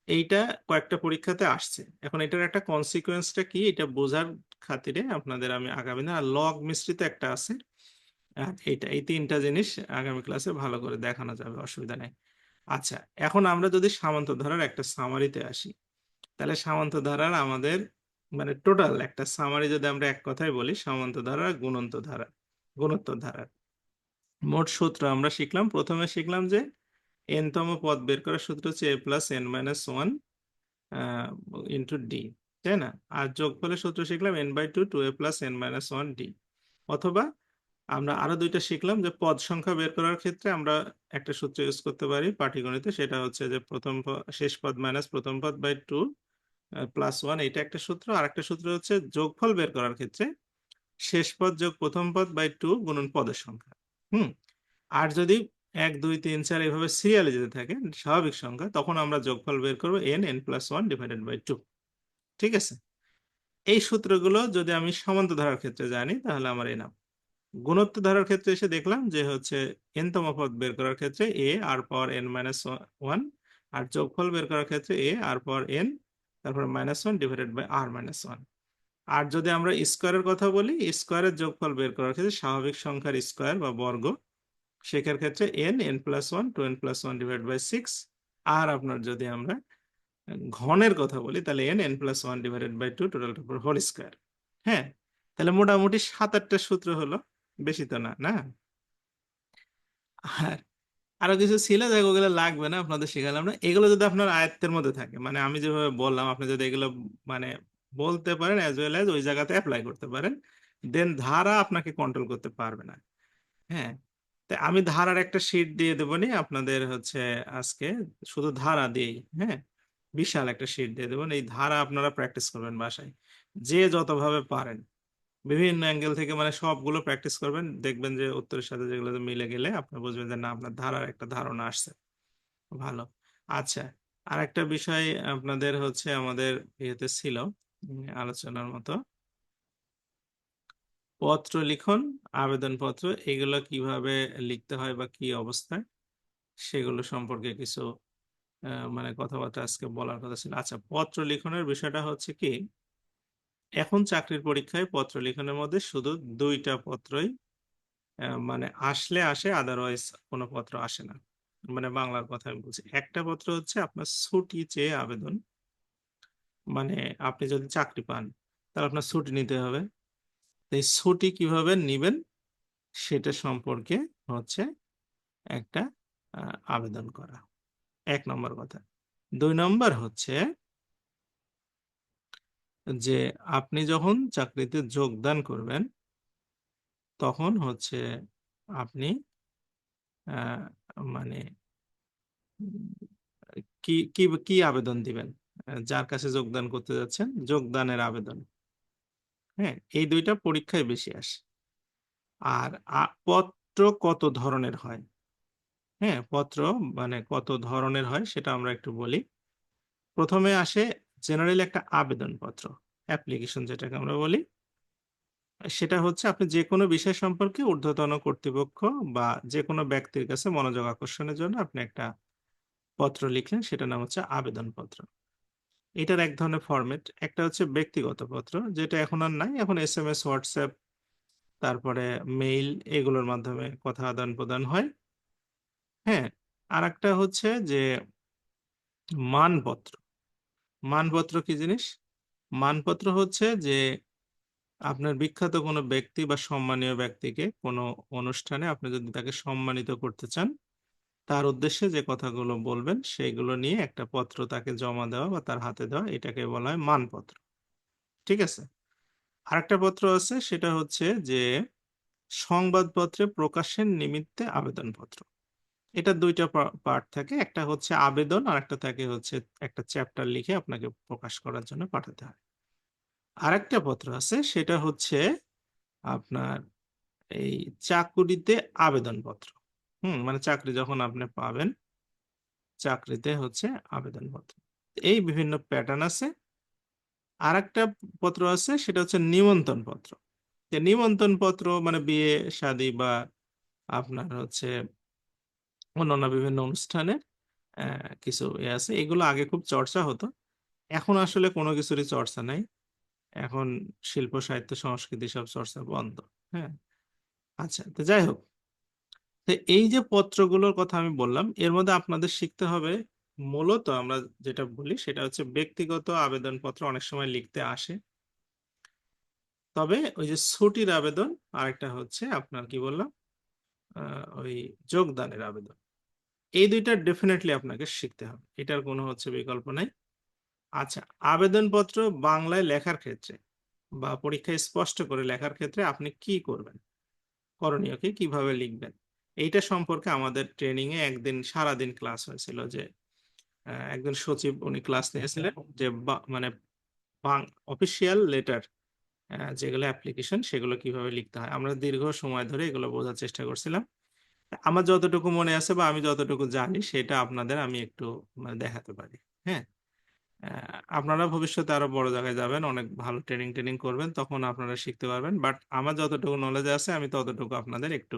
এইটা কয়েকটা পরীক্ষাতে আসছে। এখন এটার একটা কনসিকোয়েন্সটা কি এটা বোঝার খাতিরে আপনাদের আমি আগামী দিন, আর লগ মিশ্রিত একটা আছে, এই 3টা জিনিস আগামী ক্লাসে ভালো করে দেখানো যাবে, অসুবিধা নেই। আচ্ছা, এখন আমরা যদি সামান্ত ধারার একটা সামারিতে আসি, তাহলে সামান্ত ধারার আমাদের মানে টোটাল একটা সামারি যদি আমরা এক কথায় বলি, সামান্ত ধারা, গুণোত্তর ধারা, মোট সূত্র আমরা শিখলাম। প্রথমে শিখলাম যে n-তম পদ বের করার সূত্র হচ্ছে a+n-1 * d, তাই না? আর যোগফলের সূত্র শিখলাম n/2 2a+n-1d। অথবা আমরা আরো দুইটা শিখলাম যে পদ সংখ্যা বের করার ক্ষেত্রে আমরা একটা সূত্র ইউজ করতে পারি পাটিগণিতে, সেটা হচ্ছে যে শেষ পদ মাইনাস প্রথম পদ /2 +1, এটা একটা সূত্র। আর একটা সূত্র হচ্ছে যোগফল বের করার ক্ষেত্রে শেষ পদ যোগ প্রথম পদ বাই 2 গুণন পদের সংখ্যা। আর যদি 1 2 3 4 এইভাবে সিরিয়ালে যেতে থাকে স্বাভাবিক সংখ্যা, তখন আমরা যোগফল বের করবো n+1 ডিভাইডেড বাই 2। ঠিক আছে? এই সূত্রগুলো যদি আমি সমান্তর ধারার ক্ষেত্রে জানি তাহলে আমার এনাফ। গুণোত্তর ধারার ক্ষেত্রে এসে দেখলাম যে হচ্ছে n তম পদ বের করার ক্ষেত্রে a r পাওয়ার n-1, আর যোগফল বের করার ক্ষেত্রে a r পাওয়ার n তারপর -1 ডিভাইডেড বাই r-1। আর যদি আমরা স্কোয়ারের কথা বলি, স্কোয়ারের যোগফল বের করার ক্ষেত্রে স্বাভাবিক সংখ্যার স্কোয়ার বা বর্গ, শেখার ক্ষেত্রে n+1 2n+1 ডিভাইড বাই 6। আর আপনার যদি আমরা ঘনের কথা বলি তাহলে n+1 ডিভাইডেড বাই 2 টোটালটার উপর হোল স্কোয়ার। হ্যাঁ, তাহলে মোটামুটি 7-8টা সূত্র হলো, বেশি তো না, না? আর আরো কিছু ছিল, দেখ ওগুলো লাগবে না, আপনাদের শেখালাম না। এগুলো যদি আপনার আয়ত্তের মধ্যে থাকে, মানে আমি যেভাবে বললাম, আপনি যদি এগুলো মানে বলতে পারেন অ্যাজ ওয়েল অ্যাজ ওই জায়গাতে অ্যাপ্লাই করতে পারেন, দেন ধারা আপনাকে কন্ট্রোল করতে পারবে না। হ্যাঁ, তো আমি ধারার একটা শীট দিয়ে দেবো নি আপনাদের হচ্ছে আজকে, শুধু ধারা দিয়েই। হ্যাঁ, বিশাল একটা শীট দিয়ে দেবেন, এই ধারা আপনারা প্র্যাকটিস করবেন বাসায়, যে যতভাবে পারেন বিভিন্ন অ্যাঙ্গেল থেকে, মানে সবগুলো প্র্যাকটিস করবেন, দেখবেন যে উত্তরের সাথে যেগুলো মিলে গেলে আপনি বুঝবেন যে না, আপনার ধারার একটা ধারণা আসছে। ভালো। আচ্ছা, আর একটা বিষয় আপনাদের হচ্ছে আমাদের ইয়েতে ছিল, আলোচনার মতো, পত্র লিখন, আবেদনপত্র, এগুলো কিভাবে লিখতে হয় বা কি অবস্থায়, সেগুলো সম্পর্কে কিছু মানে কথাবার্তা আজকে বলার কথা ছিল। আচ্ছা, পত্র লিখনের বিষয়টা হচ্ছে কি, এখন চাকরির পরীক্ষায় পত্র লিখনের মধ্যে শুধু 2টা পত্রই মানে আসলে আসে, আদারওয়াইজ কোনো পত্র আসে না। মানে বাংলার কথা আমি বলছি, একটা পত্র হচ্ছে আপনার ছুটি চেয়ে আবেদন, মানে আপনি যদি চাকরি পান তাহলে আপনার ছুটি নিতে হবে। তো এই ছুটি কিভাবে নিবেন সেটা সম্পর্কে হচ্ছে একটা আবেদন করা, 1 নম্বর কথা। 2 নম্বর হচ্ছে যে আপনি যখন চাকরিতে যোগদান করবেন তখন হচ্ছে আপনি আহ, মানে কি কি কি আবেদন দিবেন, যার কাছে যোগদান করতে যাচ্ছেন যোগদানের আবেদন। হ্যাঁ, এই 2টা পরীক্ষায় বেশি আসে। আর পত্র কত ধরনের হয়, হ্যাঁ পত্র মানে কত ধরনের হয় সেটা আমরা একটু বলি। প্রথমে আসে জেনারেল একটা আবেদন পত্র, অ্যাপ্লিকেশন যেটাকে আমরা বলি। সেটা হচ্ছে আপনি যে কোনো বিষয় সম্পর্কে ঊর্ধ্বতন কর্তৃপক্ষ বা যে কোনো ব্যক্তির কাছে মনোযোগ আকর্ষণের জন্য আপনি একটা পত্র লিখলেন, সেটার নাম হচ্ছে আবেদন পত্র। এটার এক ধরনের ফরম্যাট। একটা হচ্ছে ব্যক্তিগত পত্র, যেটা এখন আর নাই, এখন SMS, হোয়াটসঅ্যাপ, তারপরে মেইল, এগুলোর মাধ্যমে কথা আদান প্রদান হয়। হ্যাঁ, আর একটা হচ্ছে যে মানপত্র। মানপত্র কি জিনিস? মানপত্র হচ্ছে যে আপনার বিখ্যাত কোনো ব্যক্তি বা সম্মানীয় ব্যক্তিকে কোনো অনুষ্ঠানে আপনি যদি তাকে সম্মানিত করতে চান, তার উদ্দেশ্যে যে কথাগুলো বলবেন সেইগুলো নিয়ে একটা পত্র তাকে জমা দেওয়া বা তার হাতে দেওয়া, এটাকে বলা হয় মানপত্র। ঠিক আছে? আরেকটা পত্র আছে, সেটা হচ্ছে যে সংবাদপত্রে প্রকাশের নিমিত্তে আবেদনপত্র। এটা 2টা পার্ট থাকে, একটা হচ্ছে আবেদন আর একটা থাকে হচ্ছে একটা চ্যাপ্টার লিখে আপনাকে প্রকাশ করার জন্য পাঠাতে হয়। আরেকটা পত্র আছে, সেটা হচ্ছে আপনার এই চাকুরিতে আবেদনপত্র। মানে চাকরি যখন আপনি পাবেন, চাকরিতে হচ্ছে আবেদনপত্র। এই বিভিন্ন প্যাটার্ন আছে। আরেকটা পত্র আছে, সেটা হচ্ছে নিমন্ত্রণ পত্র। যে নিমন্ত্রণ পত্র মানে বিয়ে শাদী বা আপনার হচ্ছে অন্যান্য বিভিন্ন অনুষ্ঠানের কিছু আছে, এগুলো আগে খুব চর্চা হতো, এখন আসলে কোনো কিছুরই চর্চা নাই। এখন শিল্প সাহিত্য সংস্কৃতি সব চর্চা বন্ধ। হ্যাঁ, আচ্ছা, তো যাই হোক, তো এই যে পত্রগুলোর কথা আমি বললাম, এর মধ্যে আপনাদের শিখতে হবে, মূলত আমরা যেটা বলি সেটা হচ্ছে ব্যক্তিগত আবেদনপত্র অনেক সময় লিখতে আসে, তবে ওই যে ছুটির আবেদন, আরেকটা হচ্ছে আপনার কি বললাম ওই যোগদানের আবেদন, এই 2টা ডেফিনেটলি আপনাকে শিখতে হবে, এটার কোনো হচ্ছে বিকল্প নাই। আচ্ছা, আবেদনপত্র বাংলায় লেখার ক্ষেত্রে বা পরীক্ষায় স্পষ্ট করে লেখার ক্ষেত্রে আপনি কি করবেন, করণীয় কি, কিভাবে লিখবেন, এইটা সম্পর্কে আমাদের ট্রেনিং এ একদিন সারাদিন ক্লাস হয়েছিল। যে একজন সচিব উনি ক্লাস নিয়েছিলেন যে মানে অফিসিয়াল লেটার যেগুলো অ্যাপ্লিকেশন সেগুলো কিভাবে লিখতে হয়। আমরা দীর্ঘ সময় ধরে এগুলো বোঝার চেষ্টা করছিলাম। আমার যতটুকু মনে আছে বা আমি যতটুকু জানি সেটা আপনাদের আমি একটু মানে দেখাতে পারি। হ্যাঁ, আপনারা ভবিষ্যতে আরো বড় জায়গায় যাবেন, অনেক ভালো ট্রেনিং ট্রেনিং করবেন, তখন আপনারা শিখতে পারবেন। বাট আমার যতটুকু নলেজ আছে আমি ততটুকু আপনাদের একটু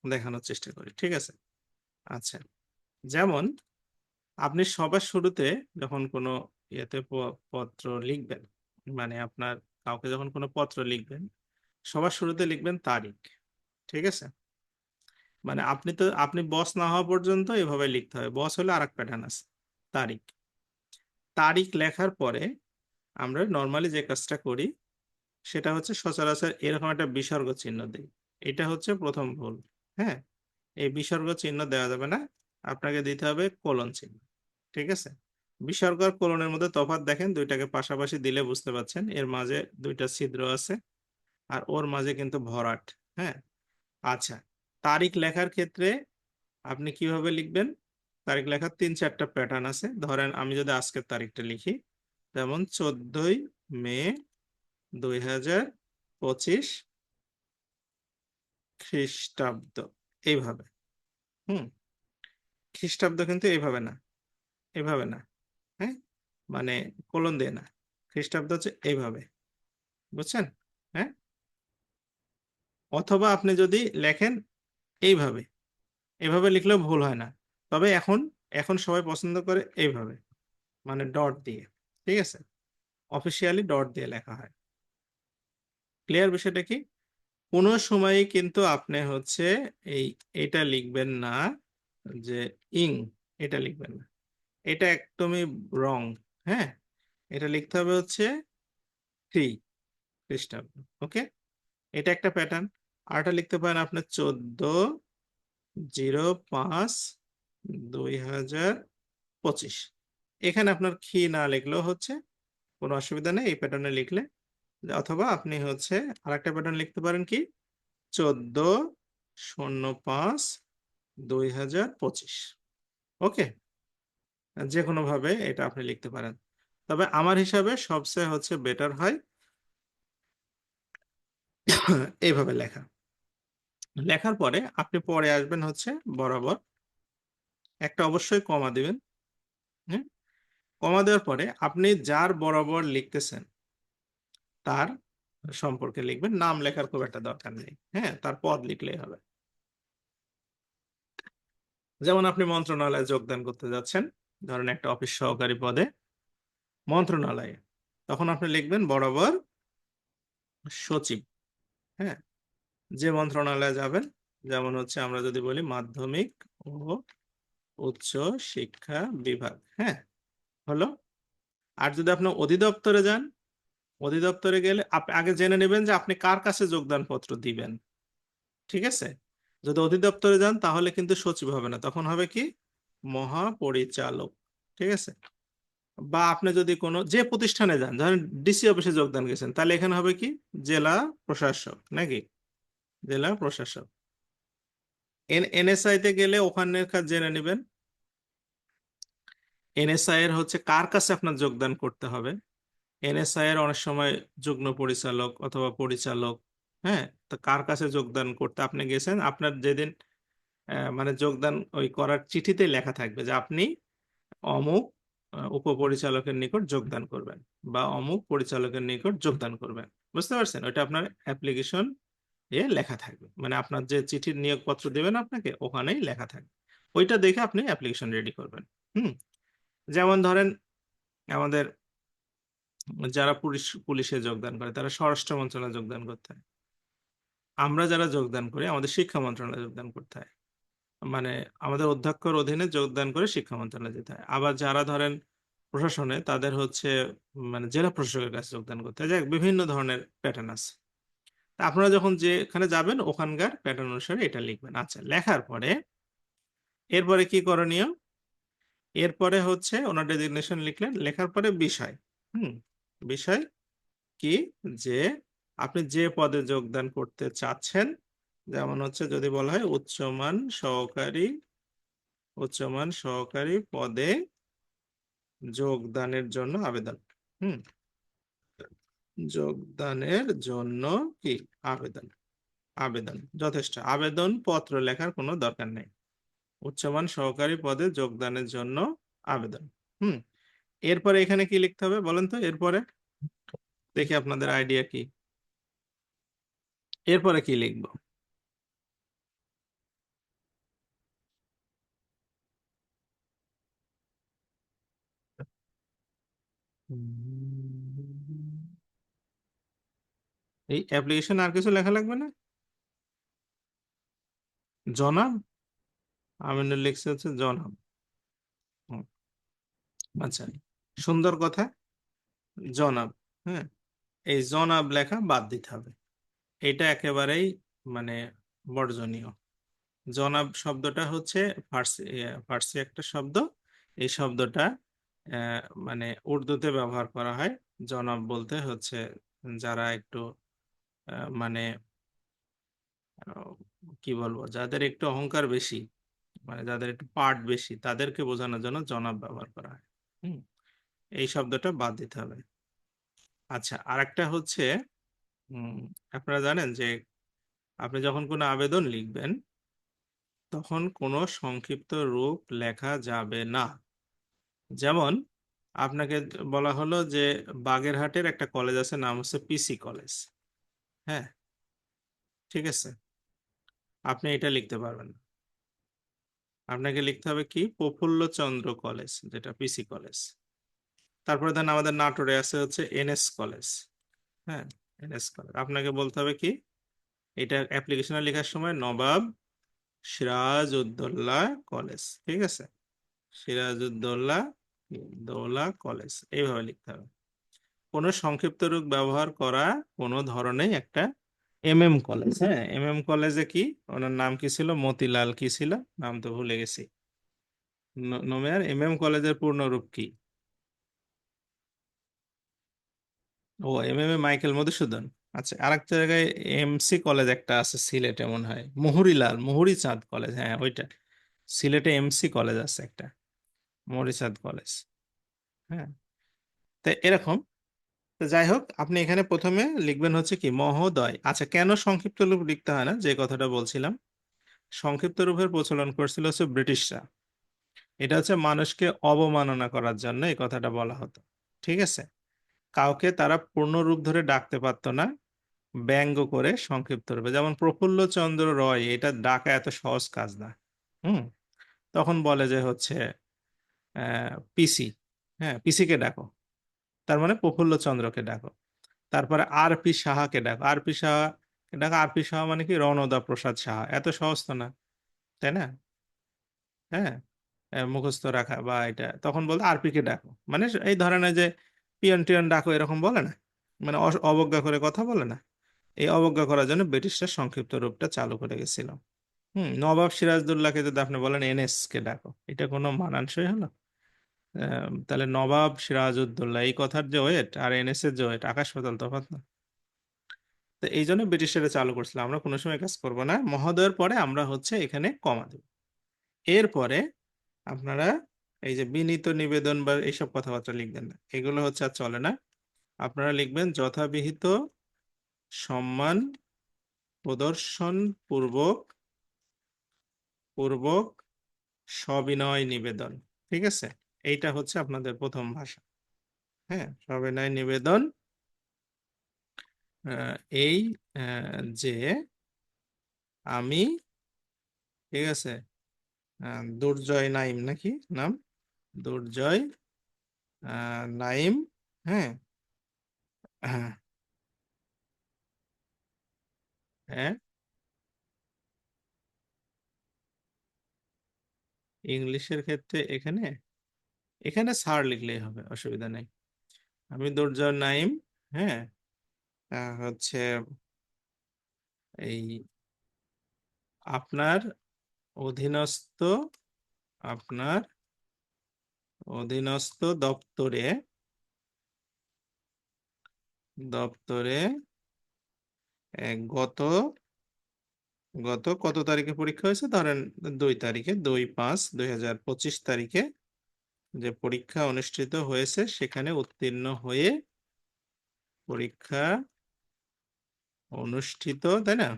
দেখানোর চেষ্টা করি। ঠিক আছে? আচ্ছা, যেমন আপনি সবার শুরুতে যখন কোনো ইয়েতে পত্র লিখবেন, মানে আপনার কাউকে যখন কোনো পত্র লিখবেন, সবার শুরুতে লিখবেন তারিখ। ঠিক আছে? মানে আপনি বস না হওয়া পর্যন্ত এভাবে লিখতে হবে। বস হলে আরেক প্যাটার্ন আছে, তারিখ। তারিখ লেখার পরে আমরা নর্মালি যে কাজটা করি সেটা হচ্ছে সচরাচর এরকম একটা বিসর্গ চিহ্ন দিই। এটা হচ্ছে প্রথম ভুল। হ্যাঁ, এই বিসর্গ চিহ্ন দেওয়া যাবে না, আপনাকে দিতে হবে কোলন চিহ্ন। ঠিক আছে? বিসর্গ আর কোলনের মধ্যে তফাৎ দেখেন, দুইটাকে পাশাপাশি দিলে বুঝতে পারছেন এর মাঝে দুইটা ছিদ্র আছে আর ওর মাঝে কিন্তু ভরাট। হ্যাঁ, আচ্ছা, তারিখ লেখার ক্ষেত্রে আপনি কিভাবে লিখবেন? তারিখ লেখার 3-4টা প্যাটার্ন আছে। ধরেন আমি যদি আজকের তারিখটা লিখি, যেমন 14 মে 2025 খ্রিস্টাব্দ, এইভাবে। হুম, খ্রিস্টাব্দ কিন্তু এইভাবে না, এইভাবে না। হ্যাঁ, মানে কোলন দিয়ে না, খ্রিস্টাব্দ হচ্ছে এইভাবে। বুঝছেন? হ্যাঁ, অথবা আপনি যদি লেখেন এইভাবে, এভাবে লিখলেও ভুল হয় না। তবে এখন এখন সবাই পছন্দ করে এইভাবে, মানে ডট দিয়ে। ঠিক আছে? অফিসিয়ালি ডট দিয়ে লেখা হয়। ক্লিয়ার বিষয়টা কি? কোনো সময়ই কিন্তু আপনি হচ্ছে এই এটা লিখবেন না যে ইং, এটা লিখবেন না, এটা একদমই রং। হ্যাঁ, এটা লিখতে হবে হচ্ছে থ্রি খ্রিস্টাব্দ। ওকে, এটা একটা প্যাটার্ন। আরটা লিখতে পারেন আপনার 14/05/2025। এখানে আপনার খি না লিখলেও হচ্ছে, কোনো অসুবিধা নেই এই প্যাটার্নে লিখলে। অথবা আপনি হচ্ছে আরেকটা প্যাটার্ন লিখতে পারেন কি, 14/05/2025। ওকে, যে কোনো ভাবে এটা আপনি লিখতে পারেন। তবে আমার হিসাবে সবচেয়ে হচ্ছে বেটার হয় এইভাবে লেখা। লেখার পরে আপনি পরে আসবেন হচ্ছে বরাবর একটা অবশ্যই কমা দিবেন। হ্যাঁ, কমা দেওয়ার পরে আপনি যার বরাবর লিখতেছেন তার সম্পর্কে লিখবেন, নাম লেখার খুব একটা দরকার নেই। হ্যাঁ, তার পদ লিখলেই হবে। যেমন আপনি মন্ত্রণালয়ে যোগদান করতে যাচ্ছেন, ধরেন একটা অফিস সহকারী পদে মন্ত্রণালয়ে, তখন আপনি লিখবেন বরাবর সচিব। হ্যাঁ, যে মন্ত্রণালয়ে যাবেন, যেমন হচ্ছে আমরা যদি বলি মাধ্যমিক ও উচ্চ শিক্ষা বিভাগ। হ্যাঁ, হলো। আর যদি আপনি অধিদপ্তরে যান, অধিদপ্তরে গেলে আপনি আগে জেনে নেবেন যে আপনি কার কাছে যোগদান পত্র দিবেন। ঠিক আছে? যদি অধিদপ্তরে যান তাহলে কিন্তু সচিব হবে না, তখন হবে কি, মহাপরিচালক। ঠিক আছে? বা আপনি যদি কোনো যে প্রতিষ্ঠানে যান, ধরেন ডিসি অফিসে যোগদান গেছেন, তাহলে এখানে হবে কি, জেলা প্রশাসক নাকি, জেলা প্রশাসক। এনএসআই তে গেলে ওখানের কাজ জেনে নেবেন, এনএসআই এর হচ্ছে কার কাছে আপনার যোগদান করতে হবে। এনএসআই এর অনেক সময় যুগ্ম পরিচালক অথবা পরিচালক। হ্যাঁ, তো কার কাছে যোগদান করতে আপনি গেছেন, আপনার যেদিন মানে যোগদান ওই করার চিঠিতে লেখা থাকবে যে আপনি অমুক উপপরিচালকের নিকট যোগদান করবেন বা অমুক পরিচালকের নিকট যোগদান করবেন। বুঝতে পারছেন? ওইটা আপনার অ্যাপ্লিকেশন এ লেখা থাকবে, মানে আপনার যে চিঠির নিয়োগপত্র দেবেন আপনাকে ওখানেই লেখা থাকবে। ওইটা দেখে আপনি অ্যাপ্লিকেশন রেডি করবেন। হুম, যেমন ধরেন আমাদের যারা পুলিশে যোগদান করে তারা স্বরাষ্ট্র মন্ত্রণালয়ে যোগদান করতে হয়। আমরা যারা যোগদান করি আমাদের শিক্ষা মন্ত্রণালয়ে যোগদান করতে হয়। মানে আমাদের অধ্যক্ষর অধীনে যোগদান করে শিক্ষা মন্ত্রণালয়ে যেতে হয়। আবার যারা ধরেন প্রশাসনে, তাদের হচ্ছে মানে জেলা প্রশাসকের কাছে যোগদান করতে হয়। যাক, বিভিন্ন ধরনের প্যাটার্ন আছে। তা আপনারা যখন যেখানে যাবেন ওখানকার প্যাটার্ন অনুসারে এটা লিখবেন। আচ্ছা, লেখার পরে এরপরে কি করণীয়? এরপরে হচ্ছে ওনার ডেজিগনেশন লিখলেন, লেখার পরে বিষয়। হুম, বিষয় কি, যে আপনি যে পদে যোগদান করতে চাচ্ছেন, যেমন হচ্ছে যদি বলা হয় উচ্চমান সহকারী পদে যোগদানের জন্য আবেদন। হুম, যোগদানের জন্য কি আবেদন। আবেদন যথেষ্ট, আবেদন পত্র লেখার কোনো দরকার নেই। উচ্চমান সহকারী পদে যোগদানের জন্য আবেদন। হুম। এরপরে এখানে কি লিখতে হবে বলেন তো, এরপরে দেখি আপনাদের আইডিয়া কি, এরপরে কি লিখবো। এই অ্যাপ্লিকেশন আর কিছু লেখা লাগবে না। জনাব, আমিনুল লিখছে হচ্ছে জনাব। হুম, আচ্ছা, সুন্দর কথা, জনাব। হ্যাঁ, এই জনাব লেখা বাদ দিতে হবে, এটা একেবারেই মানে বর্জনীয়। জনাব শব্দটা হচ্ছে ফার্সি, ফার্সি একটা শব্দ। এই শব্দটা মানে উর্দুতে ব্যবহার করা হয়। জনাব বলতে হচ্ছে যারা একটু মানে আহ, কি বলবো, যাদের একটু অহংকার বেশি, মানে যাদের একটু পার্ট বেশি, তাদেরকে বোঝানোর জন্য জনাব ব্যবহার করা হয়। হুম, এই শব্দটা বাদ দিতে হবে। আচ্ছা, আরেকটা হচ্ছে উম, আপনারা জানেন যে আপনি যখন কোনো আবেদন লিখবেন তখন কোনো সংক্ষিপ্ত রূপ লেখা যাবে না। যেমন আপনাকে বলা হলো যে বাগেরহাটের একটা কলেজ আছে, নাম হচ্ছে পিসি কলেজ। হ্যাঁ, ঠিক আছে, আপনি এটা লিখতে পারবেন না। আপনাকে লিখতে হবে কি প্রফুল্লচন্দ্র কলেজ, যেটা পিসি কলেজ। তারপরে ধরেন আমাদের নাটোরে আছে হচ্ছে এনএস কলেজ। হ্যাঁ, এনএস কলেজ, আপনাকে বলতে হবে কি এটা অ্যাপ্লিকেশনে লেখার সময় নবাব সিরাজউদ্দৌলা কলেজ, ঠিক আছে, সিরাজউদ্দৌলা দৌলা কলেজ, এইভাবে লিখতে হবে। কোনো সংক্ষিপ্ত রূপ ব্যবহার করা কোনো ধরনের একটা এমএম কলেজ। হ্যাঁ, এমএম কলেজে কি, ওনার নাম কি ছিল, মতিলাল কি ছিল, নাম তো ভুলে গেছি। নোমেয়ার এমএম কলেজের পূর্ণ রূপ কি? ও, এমএম এ মাইকেল মধুসূদন। আচ্ছা, আরেকটা জায়গায় এমসি কলেজ একটা আছে সিলেটে মনে হয়, মুহুরীলাল, মুহুরী চাঁদ কলেজ, হ্যাঁ ওইটা। সিলেটে এমসি কলেজ আছে একটা, মুহুরী চাঁদ কলেজ। হ্যাঁ, তো এরকম। তো যাই হোক, আপনি এখানে প্রথমে লিখবেন হচ্ছে কি মহোদয়। আচ্ছা, কেন সংক্ষিপ্ত রূপ লিখতে হয় না, যে কথাটা বলছিলাম, সংক্ষিপ্ত রূপের প্রচলন করছিল হচ্ছে ব্রিটিশরা। এটা হচ্ছে মানুষকে অবমাননা করার জন্য এই কথাটা বলা হতো, ঠিক আছে। কাউকে তারা পূর্ণ রূপ ধরে ডাকতে পারতো না, ব্যঙ্গ করে সংক্ষিপ্ত রূপে, যেমন প্রফুল্ল চন্দ্র রয়, এটা ডাকা এত সহজ কাজ না। হুম, তখন বলে যে হচ্ছে পিসি। হ্যাঁ, পিসিকে ডাকো, তার মানে প্রফুল্ল চন্দ্রকে ডাকো। তারপরে আর পি সাহাকে ডাকো, আর পি সাহাকে ডাকো, আর পি সাহা মানে কি রণদা প্রসাদ সাহা, এত সহজ তো না, তাই না? হ্যাঁ, মুখস্থ রাখা বা এটা, তখন বলতো আরপি কে ডাকো, মানে এই ধরনের যে পিয়ন টিয়ন ডাকো এরকম বলে না, মানে অবজ্ঞা করে কথা বলে না। এই অবজ্ঞা করার জন্য ব্রিটিশরা সংক্ষিপ্ত রূপটা চালু করে গেছিল। নবাব সিরাজদৌল্লাহকে যদি আপনি বলেন এনএস কে ডাকো, এটা কোনো মানানসই হলো? তাহলে নবাব সিরাজউদ্দৌলা, এই কথার যে ওয়েট আর এনএস এর যে ওয়েট আকাশ পাতাল তফাৎ না। তো এই জন্য ব্রিটিশরা চালু করছিল, আমরা কোনো সময় কাজ করব না, মহোদয়ের পরে আমরা হচ্ছে এখানে কমা দেব। এরপরে আপনারা এই যে বিনীত নিবেদন বা এইসব কথাবার্তা লিখবেন না, এগুলো হচ্ছে আর চলে না। আপনারা লিখবেন যথাবিহিত সম্মান প্রদর্শন পূর্বক পূর্বক সবিনয় নিবেদন, ঠিক আছে। এইটা হচ্ছে আপনাদের প্রথম ভাষা। হ্যাঁ, সবিনয় নিবেদন এই যে আমি, ঠিক আছে, দুর্জয় নাইম নাকি নাম, দুর্জয় নাইম। হ্যাঁ, হ্যাঁ, হ্যাঁ, ইংলিশের ক্ষেত্রে এখানে, এখানে স্যার লিখলেই হবে, অসুবিধা নেই। আমি দুর্জয় নাইম। হ্যাঁ, হচ্ছে এই আপনার অধীনস্থ, আপনার অধীনস্থ দপ্তরে, দপ্তরে গত গত কত তারিখে পরীক্ষা হয়েছে, ধরেন 2 তারিখে, 2/5/2025 তারিখে যে পরীক্ষা অনুষ্ঠিত হয়েছে সেখানে উত্তীর্ণ হয়ে পরীক্ষা অনুষ্ঠিত, তাই না?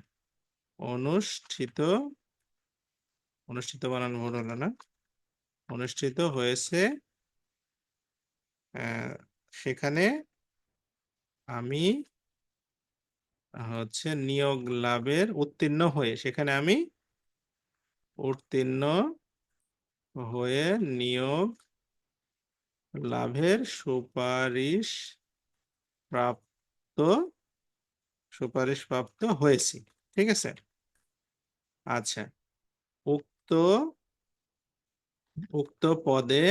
অনুষ্ঠিত, অনুষ্ঠিত বানানো ভুল হলো না, অনুষ্ঠিত হয়েছে, সেখানে আমি নিয়োগ লাভের উত্তীর্ণ হয়ে, সেখানে আমি উত্তীর্ণ হয়ে নিয়োগ লাভের প্রাপ্ত সুপারিশ প্রাপ্ত হয়েছি। ঠিক আছে। আচ্ছা, উক্ত উক্ত পদে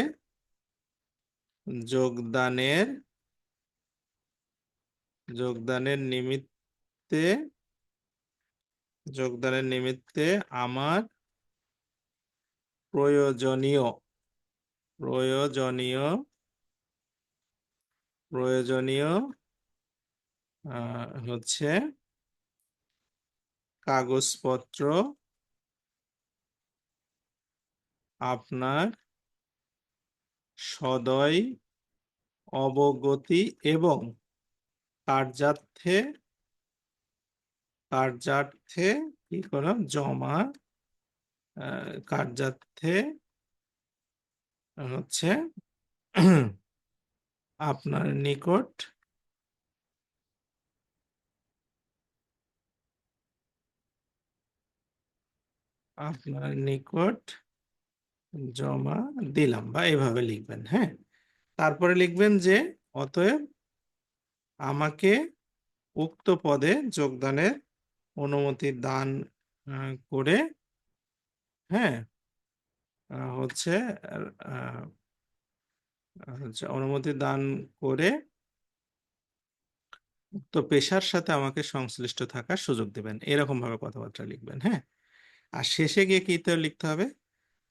যোগদানের যোগদানের নিমিত্তে যোগদানের নিমিত্তে আমার প্রয়োজনীয় প্রয়োজনীয় প্রয়োজনীয় কাগজপত্র আপনার সদয় অবগতি এবং কার্যার্থে কার্যার্থে কি করলাম, জমা কার্যার্থে হচ্ছে আপনার নিকট জমা দিলাম, বা এভাবে লিখবেন। হ্যাঁ, তারপরে লিখবেন যে অতএব আমাকে উক্ত পদে যোগদানের অনুমতি দান করে, হ্যাঁ, হচ্ছে আহ, অনুমতি দান করে উক্ত পেশার সাথে আমাকে সংশ্লিষ্ট থাকার সুযোগ দেবেন, এরকম ভাবে কথাবার্তা লিখবেন। হ্যাঁ, আর শেষে গিয়ে কি তো লিখতে হবে,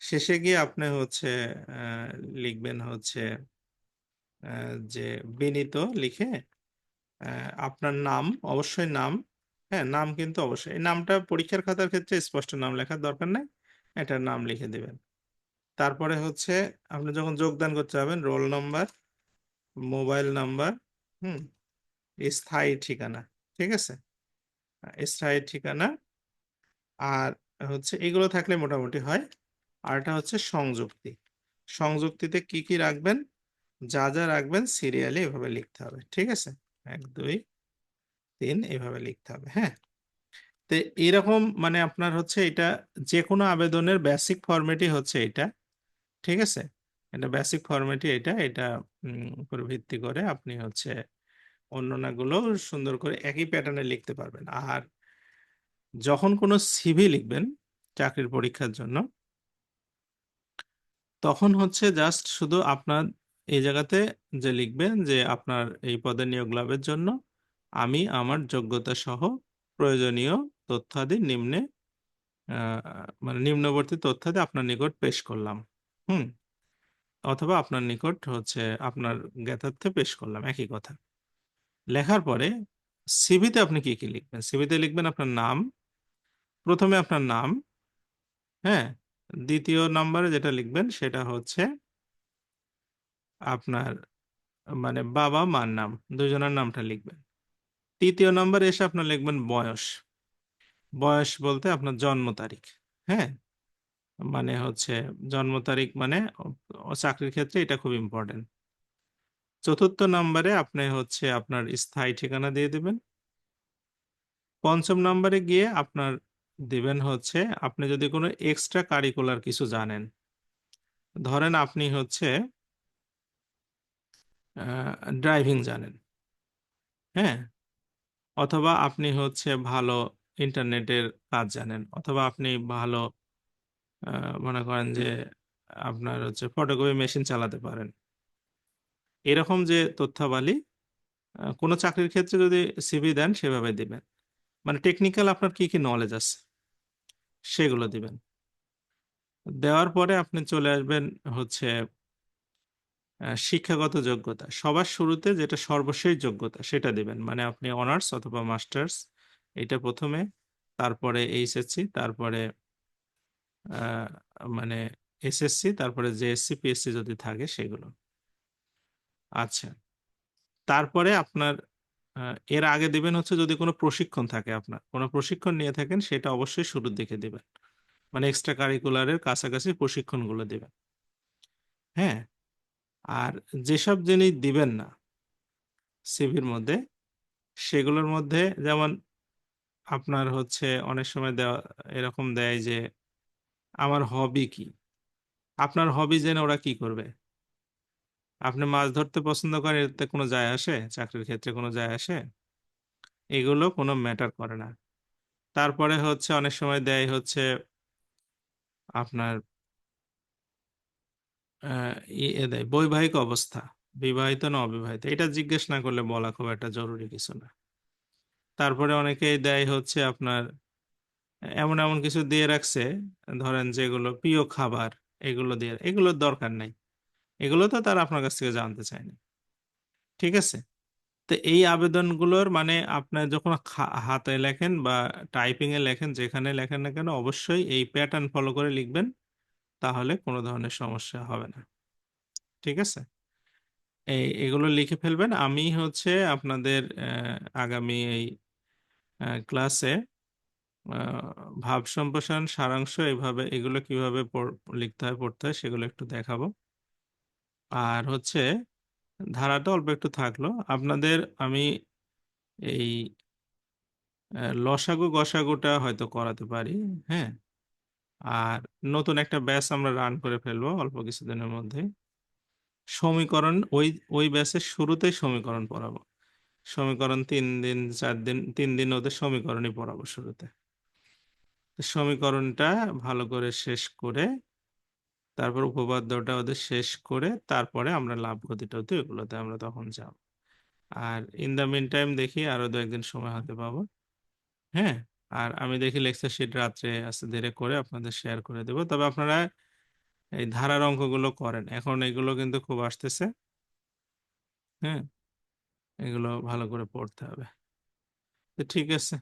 শেষে গিয়ে আপনি আহ, লিখবেন যে বিনীত লিখে আপনার নাম, অবশ্যই নাম, হ্যাঁ নাম কিন্তু অবশ্যই, এই নামটা পরীক্ষার খাতার ক্ষেত্রে স্পষ্ট নাম লেখার দরকার নেই, এটার নাম লিখে দিবেন। তারপরে আপনি যখন যোগদান করতে যাবেন, রোল নাম্বার, মোবাইল নাম্বার, হুম, স্থায়ী ঠিকানা, ঠিক আছে, স্থায়ী ঠিকানা, আর এগুলো থাকলে মোটামুটি হয়। আর এটা সংযুক্তি, সংযুক্তিতে কি কি রাখবেন, যা যা রাখবেন সিরিয়ালি এভাবে লিখতে হবে। ঠিক আছে, 1 2 3 এভাবে লিখতে হবে। হ্যাঁ, তো এরকম মানে আপনার এটা যে কোনো আবেদনের বেসিক ফরম্যাটই এটা। ঠিক আছে, এটা বেসিক ফরম্যাটই এটা এটা উপর ভিত্তি করে আপনি অন্যনাগুলো সুন্দর করে একই প্যাটার্নে লিখতে পারবেন। আর যখন কোনো সিভি লিখবেন চাকরির পরীক্ষার জন্য, তখন জাস্ট শুধু আপনার এই জায়গাতে যে লিখবেন যে আপনার এই পদে নিয়োগ লাভের জন্য আমি আমার যোগ্যতা সহ প্রয়োজনীয় তথ্যাদি নিম্নে মানে নিম্নবর্তী তথ্যাদি আপনার নিকট পেশ করলাম, হুম, অথবা আপনার নিকট আপনার জ্ঞাতার্থে পেশ করলাম, একই কথা। লেখার পরে সিভিতে আপনি কি কি লিখবেন, সিভিতে লিখবেন আপনার নাম, প্রথমে আপনার নাম, হ্যাঁ, দ্বিতীয় নম্বরে যেটা লিখবেন সেটা আপনার মানে বাবা মার নাম, দুজনের নামটা লিখবেন। তৃতীয় নম্বরে এসে আপনার লিখবেন বয়স, বয়স বলতে আপনার জন্ম তারিখ, হ্যাঁ, মানে জন্ম তারিখ মানে চাকরির ক্ষেত্রে এটা খুব ইম্পর্টেন্ট। চতুর্থ নম্বরে আপনি আপনার স্থায়ী ঠিকানা দিয়ে দিবেন। পঞ্চম নম্বরে গিয়ে আপনার দিবেন আপনি যদি কোনো এক্সট্রা কারিকুলার কিছু জানেন, ধরেন আপনি ড্রাইভিং জানেন, হ্যাঁ, অথবা আপনি ভালো ইন্টারনেটের কাজ জানেন, অথবা আপনি ভালো মনে করেন যে আপনার ফটোকপি মেশিন চালাতে পারেন, এরকম যে তথ্যাবলী কোনো চাকরির ক্ষেত্রে যদি সিভি দেন সেভাবে দিবেন। মানে টেকনিক্যাল আপনার কি কি নলেজ আছে সেগুলো দিবেন। দেওয়ার পরে আপনি চলে আসবেন হচ্ছে শিক্ষাগত যোগ্যতা, সবার শুরুতে যেটা সর্বশেষ যোগ্যতা সেটা দিবেন, মানে আপনি অনার্স অথবা মাস্টার্স, এটা প্রথমে, তারপরে এইচএসসি, তারপরে আহ, মানে এসএসসি, তারপরে জেএসসি পিএসসি যদি থাকে সেগুলো। আচ্ছা, তারপরে আপনার এর আগে দিবেন হচ্ছে যদি কোনো প্রশিক্ষণ থাকে, আপনার কোনো প্রশিক্ষণ নিয়ে থাকেন সেটা অবশ্যই শুরুর দিকে দিবেন, মানে এক্সট্রা কারিকুলারের কাছাকাছি প্রশিক্ষণগুলো দিবেন। হ্যাঁ। আর যেসব জিনিস দিবেন না সিভির মধ্যে, সেগুলোর মধ্যে যেমন আপনার হচ্ছে অনেক সময় দেওয়া এরকম দেয় যে আমার হবি কি। আপনার হবি জেনে ওরা কি করবে? আপনি মাছ ধরতে পছন্দ করেন, এতে কোনো যায় আসে? চাকরির ক্ষেত্রে কোনো যায় আসে? এগুলো কোনো ম্যাটার করে না। তারপরে হচ্ছে অনেক সময় দেয় হচ্ছে আপনার দেয় বৈবাহিক অবস্থা, বিবাহিত না অবিবাহিত, এটা জিজ্ঞেস না করলে বলা খুব একটা জরুরি কিছু না। তারপরে অনেকেই দেয় হচ্ছে আপনার এমন এমন কিছু দিয়ে রাখছে, ধরেন যেগুলো প্রিয় খাবার, এগুলো দিয়ে, এগুলোর দরকার নাই। এগুলো তো তারা আপনার কাছ থেকে জানতে চায়নি। ঠিক আছে। তো এই আবেদনগুলোর মানে আপনার যখন হাতে লেখেন বা টাইপিং এ লেখেন, যেখানে লেখেন না কেন অবশ্যই এই প্যাটার্ন ফলো করে লিখবেন, তাহলে কোনো ধরনের সমস্যা হবে না। ঠিক আছে। এগুলো লিখে ফেলবেন। আমি হচ্ছে আপনাদের আগামী এই ক্লাসে ভাব সম্প্রসারণ সারাংশ এইভাবে এগুলো কিভাবে লিখতে হয় পড়তে হয় সেগুলো একটু দেখাবো। আর হচ্ছে ধারাটা অল্প একটু থাকলো আপনাদের। আমি এই লসাগু গসাগুটা হয়তো করাতে পারি। হ্যাঁ। আর নতুন একটা ব্যাচ আমরা রান করে ফেলবো অল্প কিছুদিনের মধ্যে। সমীকরণ ওই ওই ব্যাচের শুরুতেই সমীকরণ পড়াবো। সমীকরণ 3 দিন 4 দিন, 3 দিন ওদের সমীকরণই পড়াবো শুরুতে। তো সমীকরণটা ভালো করে শেষ করে তারপর উপপাদ্যটা ওদের শেষ করে তারপরে আমরা লাভ ক্ষতিটাতে এগুলোতে আমরা তখন যাব। আর ইন দা মিন টাইম দেখি আরো 2-1 দিন সময় হাতে পাবো। হ্যাঁ। আর আমি দেখি লেকচার শিট রাত্রে আস্তে ধীরে করে আপনাদের শেয়ার করে দেবো। তবে আপনারা এই ধারার অঙ্কগুলো করেন, এখন এগুলো কিন্তু খুব আসতেছে। হ্যাঁ। এগুলো ভালো করে পড়তে হবে। তো ঠিক আছে।